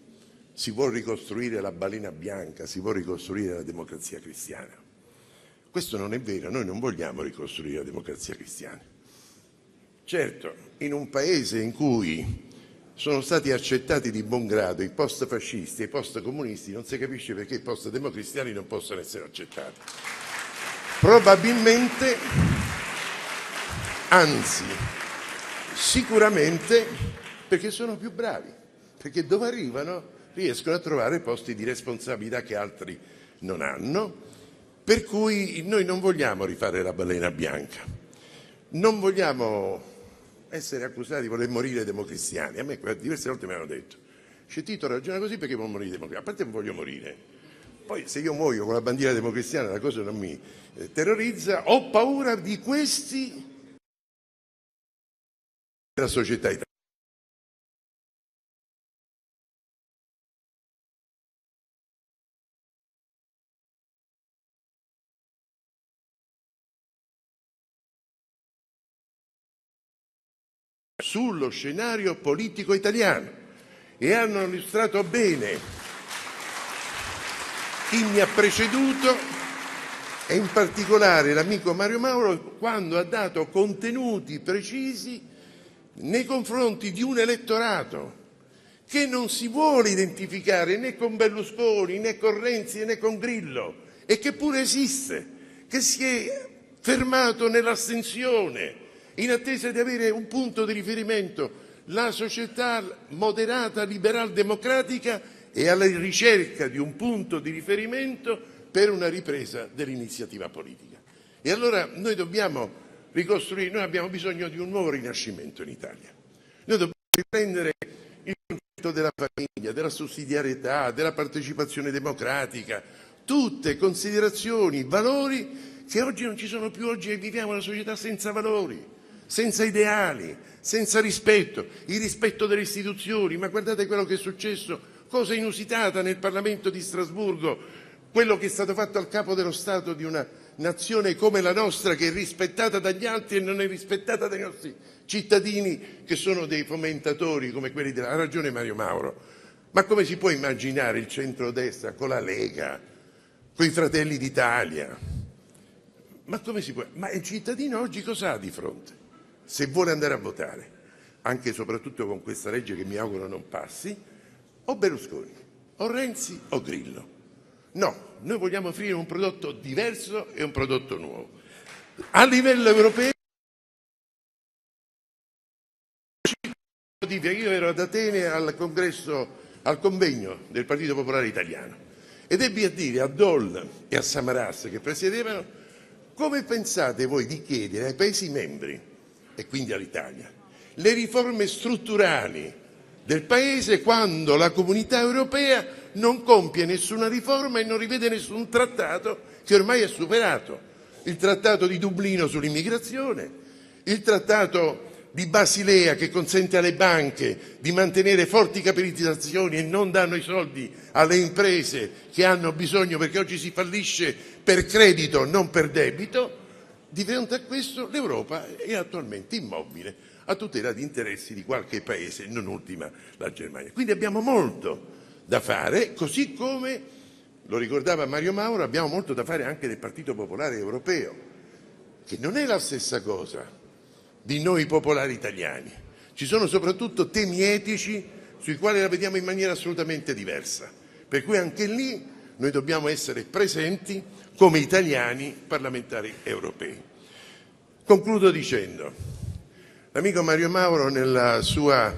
si vuol ricostruire la balena bianca, si vuol ricostruire la democrazia cristiana. Questo non è vero, noi non vogliamo ricostruire la democrazia cristiana. Certo, in un paese in cui sono stati accettati di buon grado i post-fascisti e i post-comunisti, non si capisce perché i post-democristiani non possono essere accettati. Probabilmente, anzi, sicuramente perché sono più bravi, perché dove arrivano riescono a trovare posti di responsabilità che altri non hanno, per cui noi non vogliamo rifare la balena bianca, non vogliamo essere accusati di voler morire democristiani. A me diverse volte mi hanno detto: c'è Tito ragiona così perché può morire democristiano. A parte non voglio morire, poi se io muoio con la bandiera democristiana la cosa non mi terrorizza, ho paura di questi della società italiana. Sullo scenario politico italiano, e hanno illustrato bene chi mi ha preceduto e in particolare l'amico Mario Mauro, quando ha dato contenuti precisi nei confronti di un elettorato che non si vuole identificare né con Berlusconi né con Renzi né con Grillo, e che pure esiste, che si è fermato nell'astensione in attesa di avere un punto di riferimento. La società moderata, liberal democratica è alla ricerca di un punto di riferimento per una ripresa dell'iniziativa politica. E allora noi dobbiamo ricostruire, noi abbiamo bisogno di un nuovo rinascimento in Italia. Noi dobbiamo riprendere il concetto della famiglia, della sussidiarietà, della partecipazione democratica, tutte considerazioni, valori che oggi non ci sono più. Oggi viviamo una società senza valori, senza ideali, senza rispetto, il rispetto delle istituzioni. Ma guardate quello che è successo cosa inusitata nel Parlamento di Strasburgo, quello che è stato fatto al capo dello Stato di una nazione come la nostra, che è rispettata dagli altri e non è rispettata dai nostri cittadini, che sono dei fomentatori come quelli della... Ha ragione Mario Mauro, ma come si può immaginare il centrodestra con la Lega, con i Fratelli d'Italia? Ma come si può? Ma il cittadino oggi cosa ha di fronte? Se vuole andare a votare, anche e soprattutto con questa legge che mi auguro non passi, o Berlusconi, o Renzi, o Grillo. No, noi vogliamo offrire un prodotto diverso e un prodotto nuovo. A livello europeo, io ero ad Atene al convegno del Partito Popolare Italiano ed ebbi a dire a Daul e a Samaras, che presiedevano: come pensate voi di chiedere ai Paesi membri, e quindi all'Italia, le riforme strutturali del Paese quando la Comunità Europea non compie nessuna riforma e non rivede nessun trattato che ormai è superato? Il Trattato di Dublino sull'immigrazione, il Trattato di Basilea che consente alle banche di mantenere forti capitalizzazioni e non danno i soldi alle imprese che hanno bisogno, perché oggi si fallisce per credito, non per debito. Di fronte a questo l'Europa è attualmente immobile a tutela di interessi di qualche paese, non ultima la Germania. Quindi abbiamo molto da fare, così come, lo ricordava Mario Mauro, abbiamo molto da fare anche nel Partito Popolare Europeo, che non è la stessa cosa di noi popolari italiani. Ci sono soprattutto temi etici sui quali la vediamo in maniera assolutamente diversa, per cui anche lì noi dobbiamo essere presenti come italiani parlamentari europei. Concludo dicendo, l'amico Mario Mauro nella sua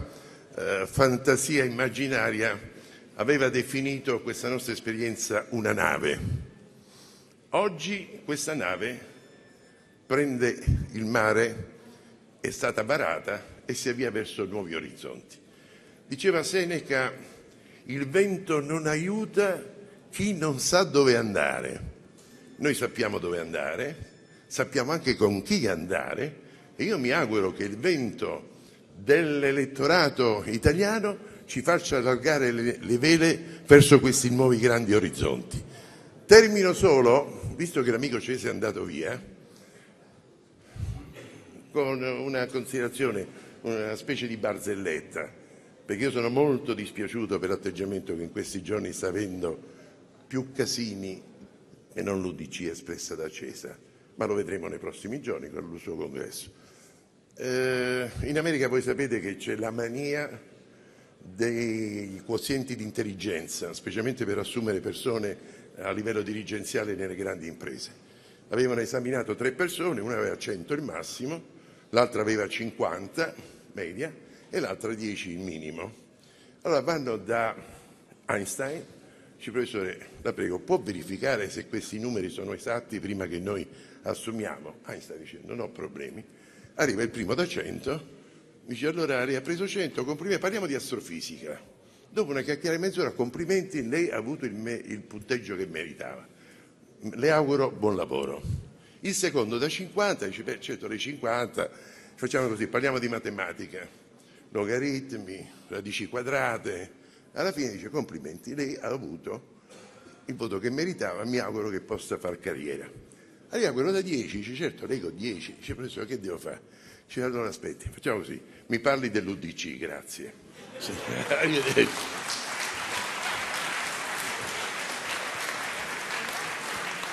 fantasia immaginaria aveva definito questa nostra esperienza una nave. Oggi questa nave prende il mare, è stata varata e si avvia verso nuovi orizzonti. Diceva Seneca: il vento non aiuta chi non sa dove andare. Noi sappiamo dove andare, sappiamo anche con chi andare, e io mi auguro che il vento dell'elettorato italiano ci faccia allargare le vele verso questi nuovi grandi orizzonti. Termino solo, visto che l'amico Cese è andato via, con una considerazione, una specie di barzelletta, perché io sono molto dispiaciuto per l'atteggiamento che in questi giorni sta avendo più Casini e non l'UDC espressa da Cesa, ma lo vedremo nei prossimi giorni con il suo congresso. In America voi sapete che c'è la mania dei quozienti di intelligenza, specialmente per assumere persone a livello dirigenziale nelle grandi imprese. Avevano esaminato 3 persone, una aveva 100 il massimo, l'altra aveva 50 media e l'altra 10 il minimo. Allora vanno da Einstein, dice: professore, la prego, può verificare se questi numeri sono esatti prima che noi assumiamo? Einstein dice: non ho problemi. Arriva il primo da 100, dice: allora lei ha preso 100, complimenti, parliamo di astrofisica. Dopo una chiacchierata di mezz'ora: complimenti, lei ha avuto il punteggio che meritava. Le auguro buon lavoro. Il secondo da 50 dice: beh, certo, le 50, facciamo così, parliamo di matematica, logaritmi, radici quadrate. Alla fine dice: complimenti, lei ha avuto il voto che meritava, mi auguro che possa far carriera. Arriva quello da 10, dice: certo, lei con 10. Dice: professore, che devo fare? Dice: allora aspetti, facciamo così, mi parli dell'UDC, grazie. Sì. Arrivederci.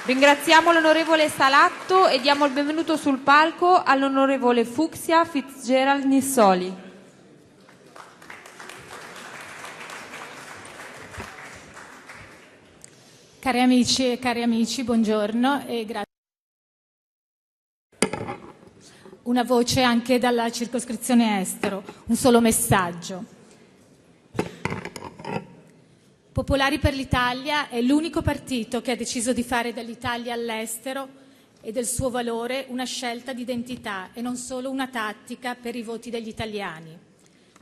Ringraziamo l'onorevole Salatto e diamo il benvenuto sul palco all'onorevole Fucsia Fitzgerald Nissoli. Cari amici e cari amici, buongiorno e grazie. Una voce anche dalla circoscrizione estero, un solo messaggio. Popolari per l'Italia è l'unico partito che ha deciso di fare dall'Italia all'estero e del suo valore una scelta di identità e non solo una tattica per i voti degli italiani.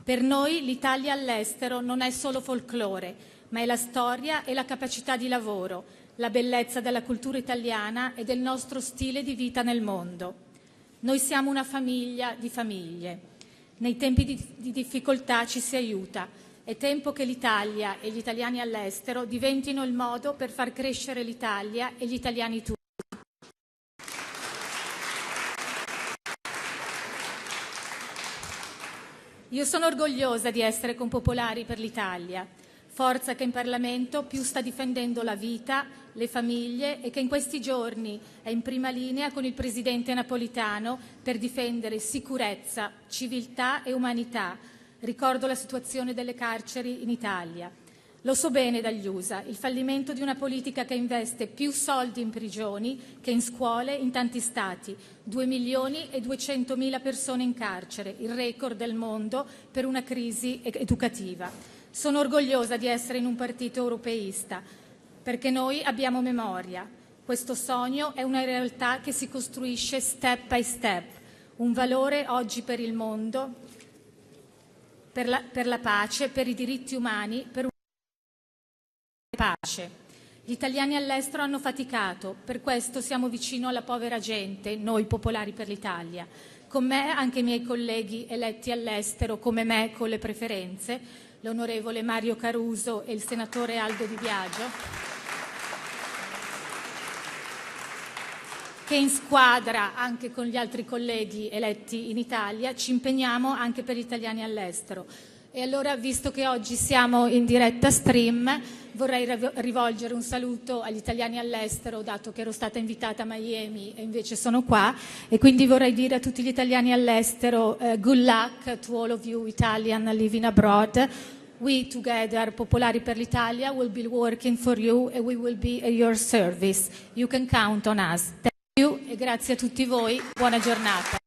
Per noi l'Italia all'estero non è solo folklore, ma è la storia e la capacità di lavoro, la bellezza della cultura italiana e del nostro stile di vita nel mondo. Noi siamo una famiglia di famiglie. Nei tempi di difficoltà ci si aiuta È tempo che l'Italia e gli italiani all'estero diventino il modo per far crescere l'Italia e gli italiani tutti. Io sono orgogliosa di essere con Popolari per l'Italia, forza che in Parlamento più sta difendendo la vita, le famiglie e che in questi giorni è in prima linea con il Presidente Napolitano per difendere sicurezza, civiltà e umanità. Ricordo la situazione delle carceri in Italia. Lo so bene dagli USA, il fallimento di una politica che investe più soldi in prigioni che in scuole in tanti stati, 2.200.000 persone in carcere, il record del mondo per una crisi educativa. Sono orgogliosa di essere in un partito europeista, perché noi abbiamo memoria. Questo sogno è una realtà che si costruisce step by step, un valore oggi per il mondo, per la pace, per i diritti umani, per pace. Gli italiani all'estero hanno faticato, per questo siamo vicino alla povera gente, noi Popolari per l'Italia. Con me anche i miei colleghi eletti all'estero, come me con le preferenze, l'onorevole Mario Caruso e il senatore Aldo Di Biagio, che in squadra anche con gli altri colleghi eletti in Italia ci impegniamo anche per gli italiani all'estero. E allora, visto che oggi siamo in diretta stream, vorrei rivolgere un saluto agli italiani all'estero, dato che ero stata invitata a Miami e invece sono qua, e quindi vorrei dire a tutti gli italiani all'estero good luck to all of you Italian living abroad. We together, Popolari per l'Italia, will be working for you and we will be at your service. You can count on us. Thank you e grazie a tutti voi. Buona giornata.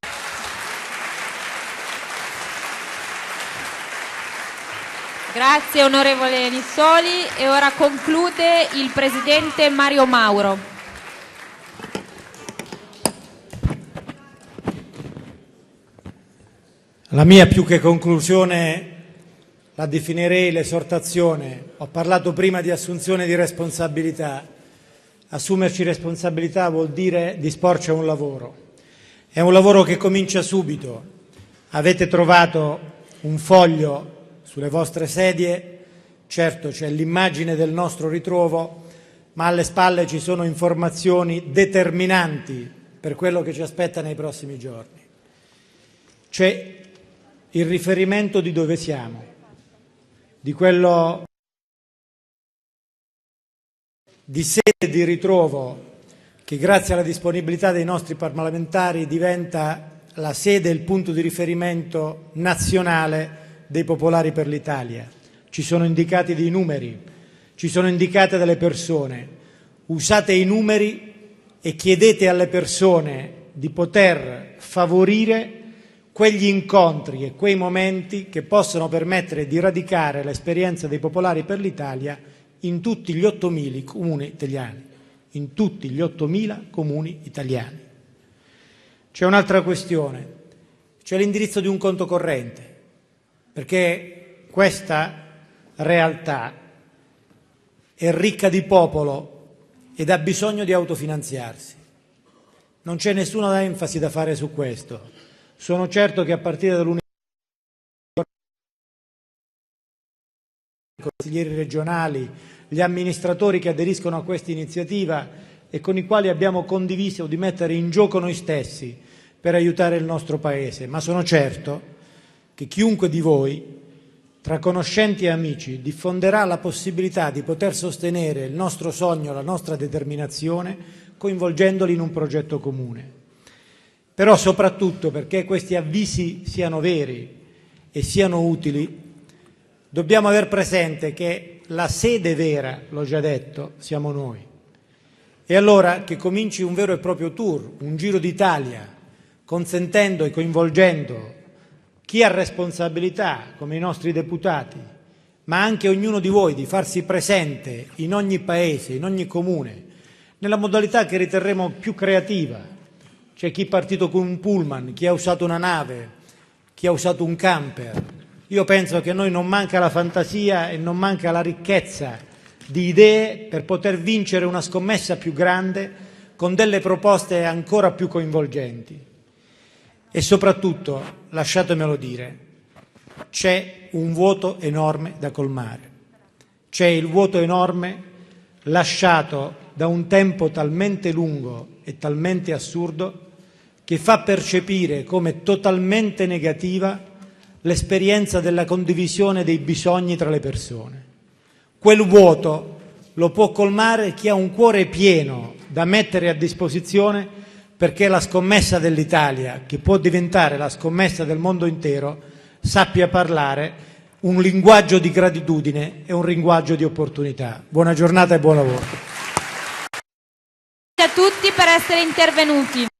Grazie onorevole Nissoli e ora conclude il Presidente Mario Mauro. La mia più che conclusione la definirei l'esortazione. Ho parlato prima di assunzione di responsabilità. Assumerci responsabilità vuol dire disporci a un lavoro. È un lavoro che comincia subito. Avete trovato un foglio sulle vostre sedie, certo c'è l'immagine del nostro ritrovo, ma alle spalle ci sono informazioni determinanti per quello che ci aspetta nei prossimi giorni. C'è il riferimento di dove siamo, di quello di sede di ritrovo che grazie alla disponibilità dei nostri parlamentari diventa la sede e il punto di riferimento nazionale dei Popolari per l'Italia. Ci sono indicati dei numeri, ci sono indicate delle persone. Usate i numeri e chiedete alle persone di poter favorire quegli incontri e quei momenti che possono permettere di radicare l'esperienza dei Popolari per l'Italia in tutti gli 8.000 comuni italiani. In tutti gli 8.000 comuni italiani. C'è un'altra questione, c'è l'indirizzo di un conto corrente, perché questa realtà è ricca di popolo ed ha bisogno di autofinanziarsi. Non c'è nessuna enfasi da fare su questo. Sono certo che a partire dall'università i consiglieri regionali, gli amministratori che aderiscono a questa iniziativa e con i quali abbiamo condiviso di mettere in gioco noi stessi per aiutare il nostro Paese, ma sono certo che chiunque di voi, tra conoscenti e amici, diffonderà la possibilità di poter sostenere il nostro sogno, la nostra determinazione, coinvolgendoli in un progetto comune. Però soprattutto perché questi avvisi siano veri e siano utili, dobbiamo aver presente che la sede vera, l'ho già detto, siamo noi. E allora che cominci un vero e proprio tour, un giro d'Italia, consentendo e coinvolgendo chi ha responsabilità, come i nostri deputati, ma anche ognuno di voi di farsi presente in ogni paese, in ogni comune, nella modalità che riterremo più creativa. C'è chi è partito con un pullman, chi ha usato una nave, chi ha usato un camper. Io penso che a noi non manca la fantasia e non manca la ricchezza di idee per poter vincere una scommessa più grande con delle proposte ancora più coinvolgenti. E soprattutto, lasciatemelo dire, c'è un vuoto enorme da colmare. C'è il vuoto enorme lasciato da un tempo talmente lungo e talmente assurdo che fa percepire come totalmente negativa l'esperienza della condivisione dei bisogni tra le persone. Quel vuoto lo può colmare chi ha un cuore pieno da mettere a disposizione perché la scommessa dell'Italia, che può diventare la scommessa del mondo intero, sappia parlare un linguaggio di gratitudine e un linguaggio di opportunità. Buona giornata e buon lavoro. Grazie a tutti per essere intervenuti.